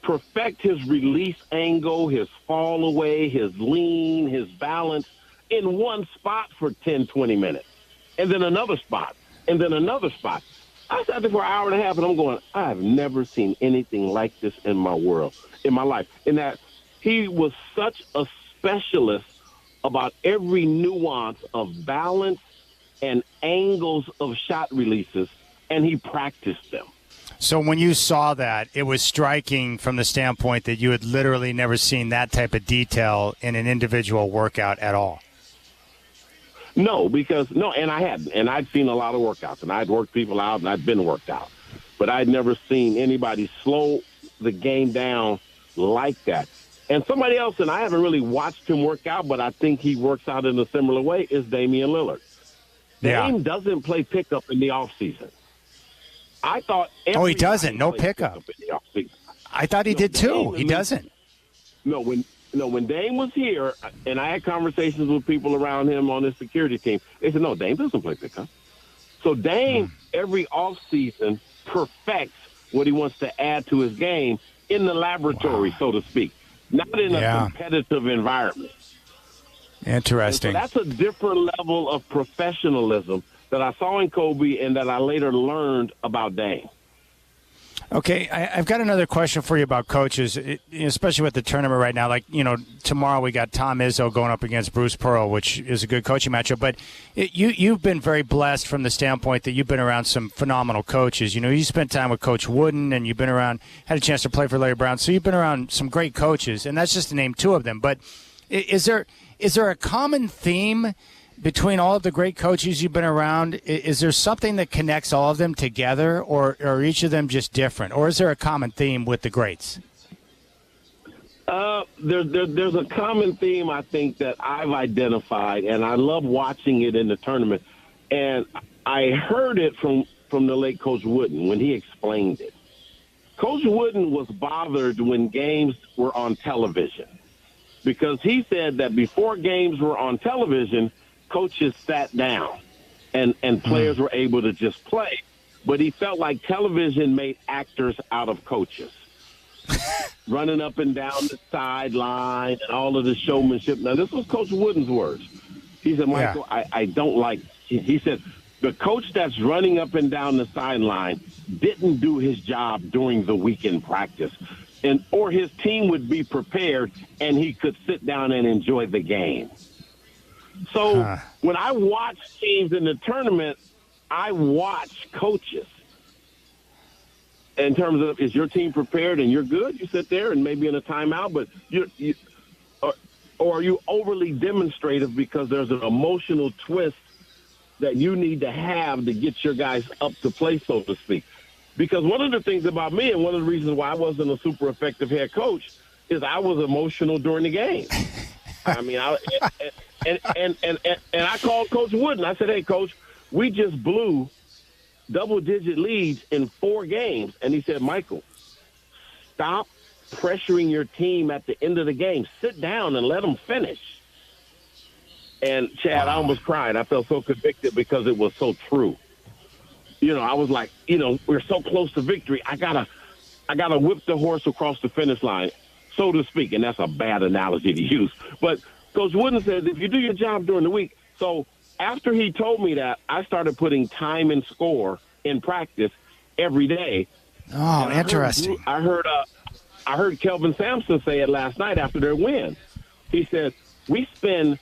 T: perfect his release angle, his fall away, his lean, his balance in one spot for 10, 20 minutes. And then another spot, and then another spot. I sat there for an hour and a half, and I'm going, I have never seen anything like this in my life. In that he was such a specialist about every nuance of balance and angles of shot releases, and he practiced them.
A: So when you saw that, it was striking from the standpoint that you had literally never seen that type of detail in an individual workout at all.
T: No, and I hadn't. And I'd seen a lot of workouts, and I'd worked people out, and I'd been worked out. But I'd never seen anybody slow the game down like that. And somebody else, and I haven't really watched him work out, but I think he works out in a similar way, is Damian Lillard. Dame doesn't play pickup in the offseason. I thought
A: he doesn't. No pickup. I thought he did too. He doesn't.
T: No, when Dame was here, and I had conversations with people around him on his security team, they said, no, Dame doesn't play pickup. So Dame, every offseason, perfects what he wants to add to his game in the laboratory, so to speak, not in a competitive environment.
A: Interesting.
T: And so that's a different level of professionalism that I saw in Kobe and that I later learned about Dame.
A: Okay, I've got another question for you about coaches, especially with the tournament right now. Like, tomorrow we got Tom Izzo going up against Bruce Pearl, which is a good coaching matchup. But you've been very blessed from the standpoint that you've been around some phenomenal coaches. You spent time with Coach Wooden, and you've been around, had a chance to play for Larry Brown. So you've been around some great coaches, and that's just to name two of them. But is there a common theme between all of the great coaches you've been around? Is there something that connects all of them together, or are each of them just different? Or is there a common theme with the greats?
T: There's a common theme, I think, that I've identified, and I love watching it in the tournament. And I heard it from the late Coach Wooden when he explained it. Coach Wooden was bothered when games were on television because he said that before games were on television, coaches sat down and players were able to just play. But he felt like television made actors out of coaches. Running up and down the sideline and all of the showmanship. Now, this was Coach Wooden's words. He said, Michael, I don't like – he said, the coach that's running up and down the sideline didn't do his job during the weekend practice, or his team would be prepared and he could sit down and enjoy the game. So when I watch teams in the tournament, I watch coaches. In terms of, is your team prepared and you're good? You sit there and maybe in a timeout, but or are you overly demonstrative because there's an emotional twist that you need to have to get your guys up to play, so to speak? Because one of the things about me, and one of the reasons why I wasn't a super effective head coach, is I was emotional during the game. I mean, and I called Coach Wooden. I said, hey, Coach, we just blew double-digit leads in 4 games. And he said, Michael, stop pressuring your team at the end of the game. Sit down and let them finish. And, Chad, I almost cried. I felt so convicted because it was so true. You know, I was like, you know, we're so close to victory. I gotta whip the horse across the finish line, so to speak. And that's a bad analogy to use. But Coach Wooden said, if you do your job during the week. So after he told me that, I started putting time and score in practice every day.
A: Oh, interesting.
T: I heard Kelvin Sampson say it last night after their win. He said, we spend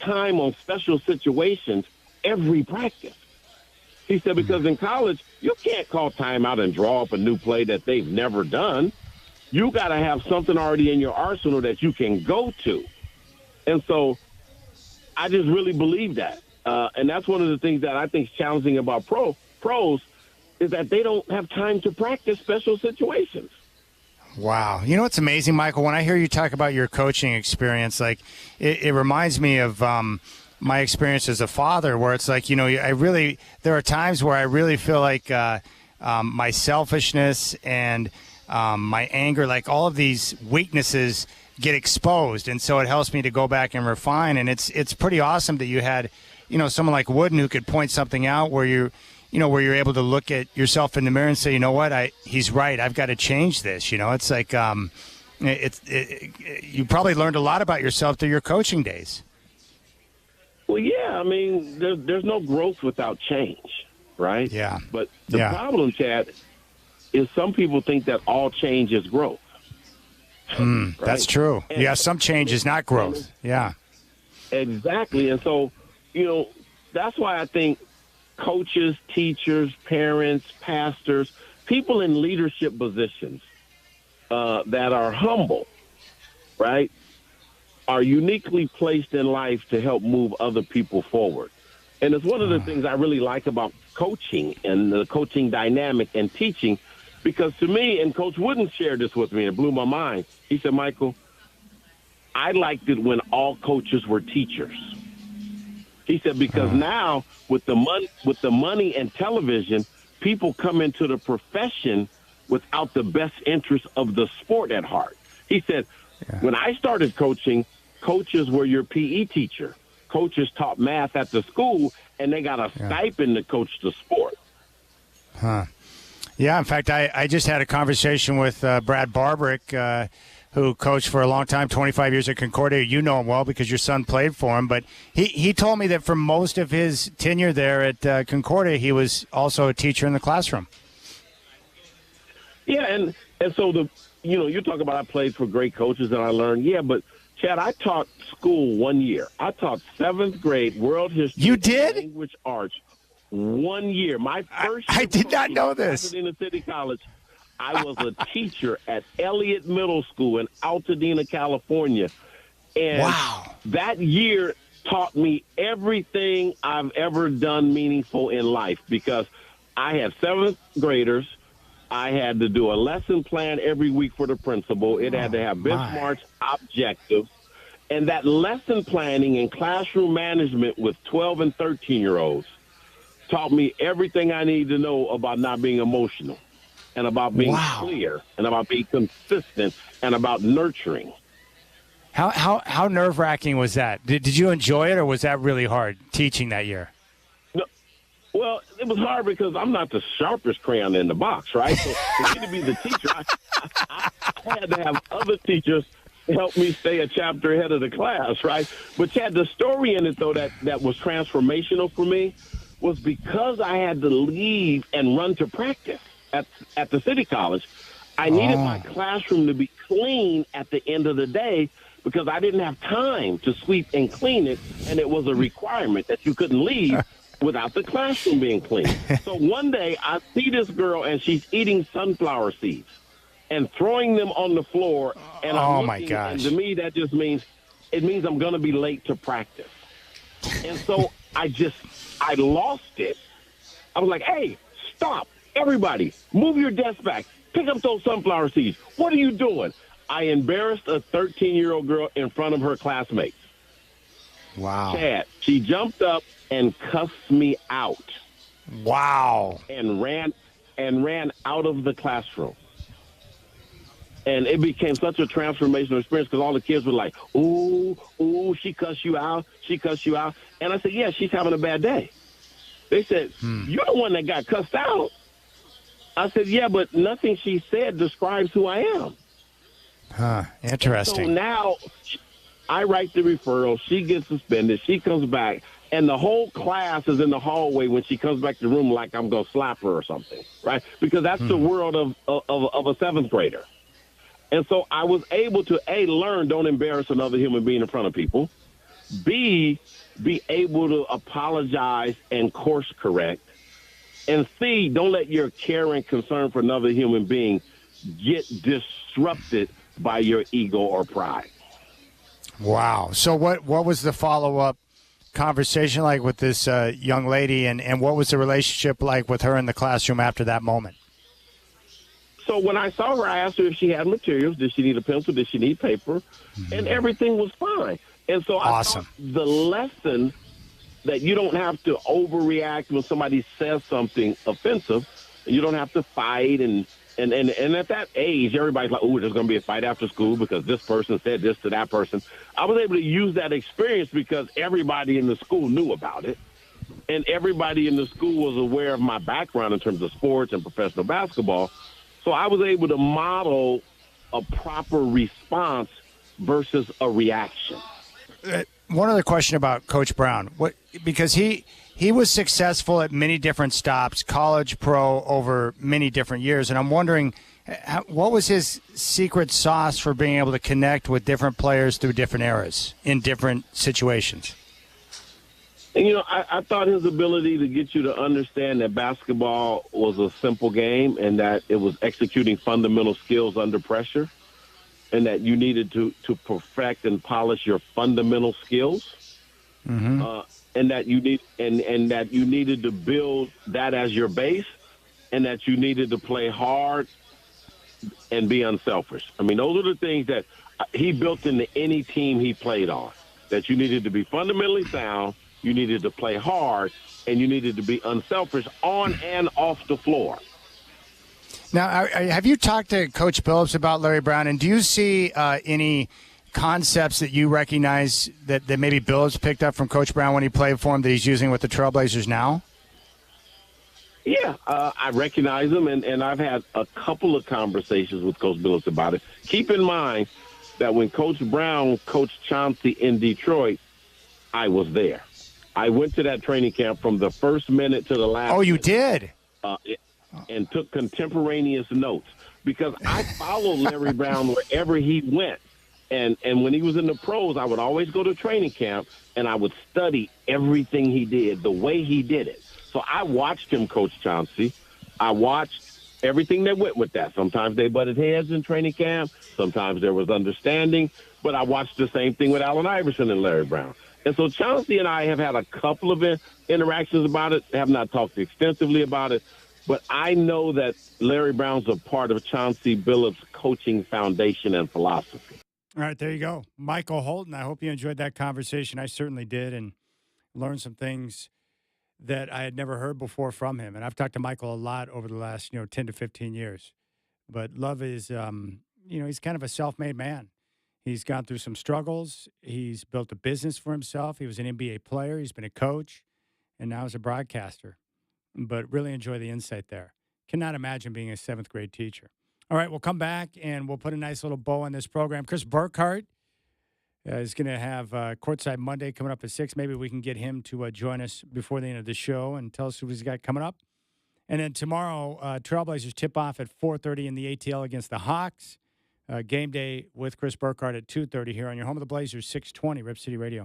T: time on special situations every practice. He said, because in college, you can't call timeout and draw up a new play that they've never done. You got to have something already in your arsenal that you can go to. And so I just really believe that. And that's one of the things that I think is challenging about pros is that they don't have time to practice special situations.
A: Wow. You know what's amazing, Michael? When I hear you talk about your coaching experience, like it reminds me of my experience as a father, where it's like, you know, there are times where I really feel like my selfishness and my anger, like all of these weaknesses get exposed. And so it helps me to go back and refine. And it's pretty awesome that you had, you know, someone like Wooden who could point something out where you're where you're able to look at yourself in the mirror and say, you know what, he's right. I've got to change this. You know, it's like you probably learned a lot about yourself through your coaching days.
T: Well, yeah. I mean, there's no growth without change, right?
A: Yeah.
T: But the problem, Chad, is some people think that all change is growth.
A: Right? That's true. And some change is not growth. Yeah.
T: Exactly. And so, you know, that's why I think coaches, teachers, parents, pastors, people in leadership positions that are humble, right, are uniquely placed in life to help move other people forward. And it's one of the things I really like about coaching and the coaching dynamic and teaching, because to me, and Coach Wooden shared this with me, and it blew my mind. He said, Michael, I liked it when all coaches were teachers. He said, because now with the money and television, people come into the profession without the best interest of the sport at heart. He said, when I started coaching, coaches were your PE teacher. Coaches taught math at the school, and they got a stipend to coach the sport.
A: Yeah, in fact, I just had a conversation with Brad Barbrick, who coached for a long time, 25 years at Concordia. You know him well because your son played for him. But he told me that for most of his tenure there at Concordia, he was also a teacher in the classroom.
T: Yeah, and so you talk about I played for great coaches and I learned. Yeah, but Chad, I taught school 1 year. I taught 7th grade world history.
A: You did?
T: And language arts 1 year. My first year
A: I did not know this.
T: In City College, I was a teacher at Elliott Middle School in Altadena, California. And that year taught me everything I've ever done meaningful in life, because I had 7th graders. I had to do a lesson plan every week for the principal. It had to have benchmarks, objectives. And that lesson planning and classroom management with 12 and 13-year-olds taught me everything I needed to know about not being emotional. and about being clear and about being consistent and about nurturing.
A: How nerve-wracking was that? Did you enjoy it, or was that really hard teaching that year?
T: No, well, it was hard because I'm not the sharpest crayon in the box, right? So for me to be the teacher, I had to have other teachers help me stay a chapter ahead of the class, right? But Chad, the story in it, though, that was transformational for me was because I had to leave and run to practice at the city college. I needed my classroom to be clean at the end of the day because I didn't have time to sweep and clean it, and it was a requirement that you couldn't leave without the classroom being clean. So one day I see this girl, and she's eating sunflower seeds and throwing them on the floor, and I'm
A: my
T: looking,
A: gosh.
T: and to me that just means I'm going to be late to practice. And so I lost it. I was like, hey, stop. Everybody, move your desk back. Pick up those sunflower seeds. What are you doing? I embarrassed a 13-year-old girl in front of her classmates.
A: Wow.
T: Chad, she jumped up and cussed me out.
A: Wow.
T: And ran out of the classroom. And it became such a transformational experience because all the kids were like, ooh, she cussed you out. She cussed you out. And I said, yeah, she's having a bad day. They said, you're the one that got cussed out. I said, yeah, but nothing she said describes who I am.
A: Huh, interesting.
T: So now I write the referral. She gets suspended. She comes back. And the whole class is in the hallway when she comes back to the room like I'm going to slap her or something, right? Because that's the world of a seventh grader. And so I was able to, A, learn don't embarrass another human being in front of people. B, be able to apologize and course correct. And C, don't let your care and concern for another human being get disrupted by your ego or pride.
A: Wow. So what was the follow-up conversation like with this young lady, and what was the relationship like with her in the classroom after that moment?
T: So when I saw her, I asked her if she had materials. Did she need a pencil? Did she need paper? And everything was fine. And so I thought the lesson that you don't have to overreact when somebody says something offensive. You don't have to fight. And at that age, everybody's like, oh, there's going to be a fight after school because this person said this to that person. I was able to use that experience because everybody in the school knew about it. And everybody in the school was aware of my background in terms of sports and professional basketball. So I was able to model a proper response versus a reaction.
A: One other question about Coach Brown. Because he was successful at many different stops, college, pro, over many different years. And I'm wondering, what was his secret sauce for being able to connect with different players through different eras in different situations?
T: And, I thought his ability to get you to understand that basketball was a simple game and that it was executing fundamental skills under pressure and that you needed to perfect and polish your fundamental skills. And that you needed to build that as your base and that you needed to play hard and be unselfish. I mean, those are the things that he built into any team he played on, that you needed to be fundamentally sound, you needed to play hard, and you needed to be unselfish on and off the floor.
A: Now, have you talked to Coach Billups about Larry Brown, and do you see any concepts that you recognize that maybe Billups picked up from Coach Brown when he played for him that he's using with the Trailblazers now?
T: Yeah, I recognize him, and I've had a couple of conversations with Coach Billups about it. Keep in mind that when Coach Brown coached Chauncey in Detroit, I was there. I went to that training camp from the first minute to the last.
A: Oh, you did?
T: And took contemporaneous notes because I followed Larry Brown wherever he went. And when he was in the pros, I would always go to training camp, and I would study everything he did, the way he did it. So I watched him coach Chauncey. I watched everything that went with that. Sometimes they butted heads in training camp. Sometimes there was understanding. But I watched the same thing with Allen Iverson and Larry Brown. And so Chauncey and I have had a couple of interactions about it, have not talked extensively about it. But I know that Larry Brown's a part of Chauncey Billups' coaching foundation and philosophy.
A: All right, there you go. Michael Holton, I hope you enjoyed that conversation. I certainly did, and learned some things that I had never heard before from him. And I've talked to Michael a lot over the last 10 to 15 years. But Love is, he's kind of a self-made man. He's gone through some struggles. He's built a business for himself. He was an NBA player. He's been a coach, and now he's a broadcaster. But really enjoy the insight there. Cannot imagine being a seventh grade teacher. All right, we'll come back, and we'll put a nice little bow on this program. Chris Burkhardt is going to have Courtside Monday coming up at 6. Maybe we can get him to join us before the end of the show and tell us what he's got coming up. And then tomorrow, Trailblazers tip off at 4:30 in the ATL against the Hawks. Game day with Chris Burkhardt at 2:30 here on your home of the Blazers, 620 Rip City Radio.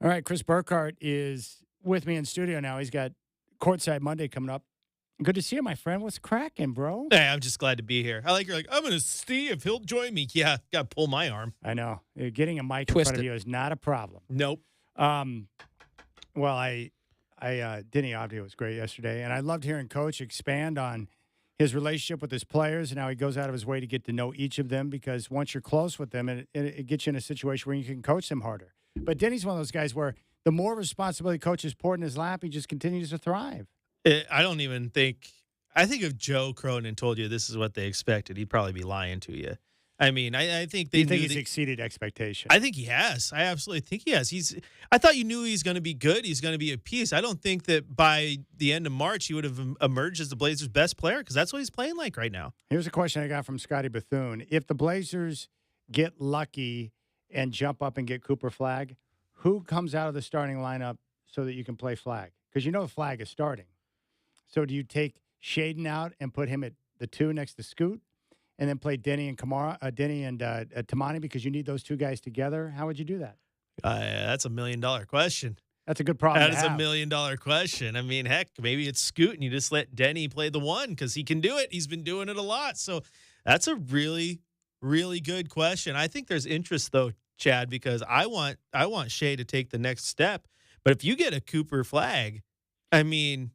A: All right, Chris Burkhardt is with me in studio now. He's got Courtside Monday coming up. Good to see you, my friend. What's cracking, bro?
U: Hey, I'm just glad to be here. You're like, I'm going to see if he'll join me. Yeah, got to pull my arm.
A: I know. Getting a mic in
U: Twist
A: front of
U: it.
A: you is not a problem.
U: Nope.
A: Well, Denny Avdia was great yesterday, and I loved hearing Coach expand on his relationship with his players and how he goes out of his way to get to know each of them, because once you're close with them, it gets you in a situation where you can coach them harder. But Denny's one of those guys where the more responsibility coaches pour in his lap, he just continues to thrive.
U: I don't even think – I think if Joe Cronin told you this is what they expected, he'd probably be lying to you. I mean, I think they
A: You think he's exceeded expectation?
U: I think he has. I absolutely think he has. I thought you knew he's going to be good. He's going to be a piece. I don't think that by the end of March he would have emerged as the Blazers' best player, because that's what he's playing like right now.
A: Here's a question I got from Scotty Bethune. If the Blazers get lucky and jump up and get Cooper Flagg, who comes out of the starting lineup so that you can play Flagg? Because you know Flagg is starting. So do you take Shaden out and put him at the 2 next to Scoot, and then play Denny and Tamani, because you need those two guys together? How would you do that?
U: That's $1 million question.
A: That's a good problem.
U: That is $1 million question. I mean, heck, maybe it's Scoot and you just let Denny play the 1 because he can do it. He's been doing it a lot. So that's a really, really good question. I think there's interest though, Chad, because I want Shea to take the next step. But if you get a Cooper Flagg, I mean,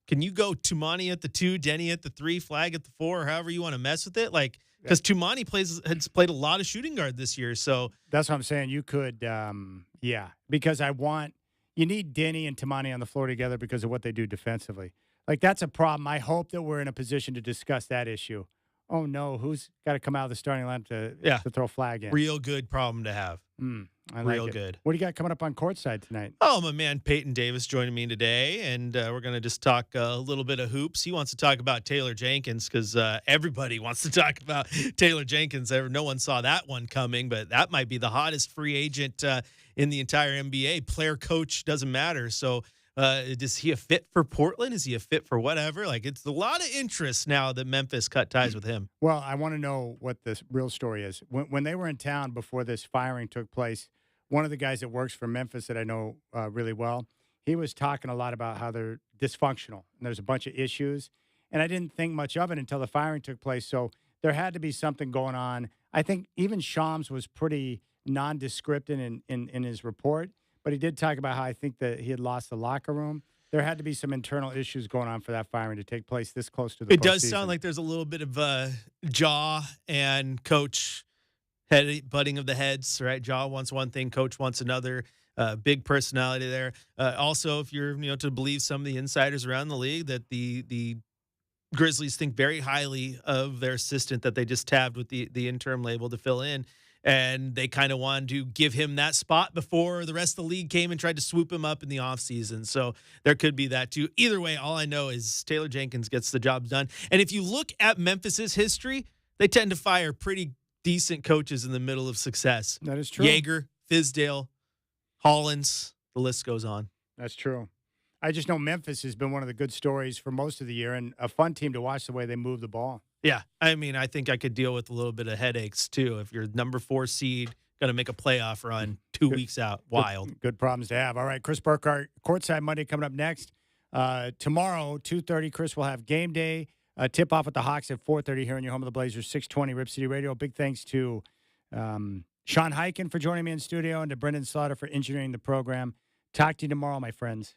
U: can you go Tumani at the 2, Denny at the 3, Flagg at the 4, or however you want to mess with it? Like, because Tumani has played a lot of shooting guard this year. So
A: that's what I'm saying. You could, because you need Denny and Tamani on the floor together because of what they do defensively. Like, that's a problem. I hope that we're in a position to discuss that issue. Oh, no, who's got to come out of the starting lineup to throw Flagg in?
U: Real good problem to have.
A: I
U: Real
A: like it.
U: good.
A: What do you got coming up on Courtside tonight?
U: Oh, my man Peyton Davis joining me today, and we're going to just talk a little bit of hoops. He wants to talk about Taylor Jenkins because everybody wants to talk about Taylor Jenkins. No one saw that one coming, but that might be the hottest free agent in the entire NBA. Player, coach, doesn't matter. So is he a fit for Portland? Is he a fit for whatever? Like, it's a lot of interest now that Memphis cut ties with him.
A: Well, I want to know what the real story is. When they were in town before this firing took place, one of the guys that works for Memphis that I know really well, he was talking a lot about how they're dysfunctional and there's a bunch of issues. And I didn't think much of it until the firing took place. So there had to be something going on. I think even Shams was pretty nondescript in his report, but he did talk about how I think that he had lost the locker room. There had to be some internal issues going on for that firing to take place this close to the
U: It does
A: postseason.
U: sound like there's a little bit of Jaw and coach butting of the heads, right? Jaw wants one thing, coach wants another. Big personality there. Also, if you're to believe some of the insiders around the league, that the Grizzlies think very highly of their assistant that they just tabbed with the interim label to fill in, and they kind of wanted to give him that spot before the rest of the league came and tried to swoop him up in the offseason. So there could be that too. Either way, all I know is Taylor Jenkins gets the job done. And if you look at Memphis's history, they tend to fire pretty decent coaches in the middle of success.
A: That is true.
U: Yeager, Fizdale, Hollins, the list goes on.
A: That's true. I just know Memphis has been one of the good stories for most of the year and a fun team to watch the way they move the ball.
U: Yeah, I mean, I think I could deal with a little bit of headaches too. If you're number 4 seed, going to make a playoff run 2 weeks out, wild.
A: Good problems to have. All right, Chris Burkhardt, Courtside Monday coming up next. Tomorrow, 2:30, Chris will have game day. Tip-off with the Hawks at 4:30 here in your home of the Blazers, 620 Rip City Radio. Big thanks to Sean Hyken for joining me in studio and to Brenden Slaughter for engineering the program. Talk to you tomorrow, my friends.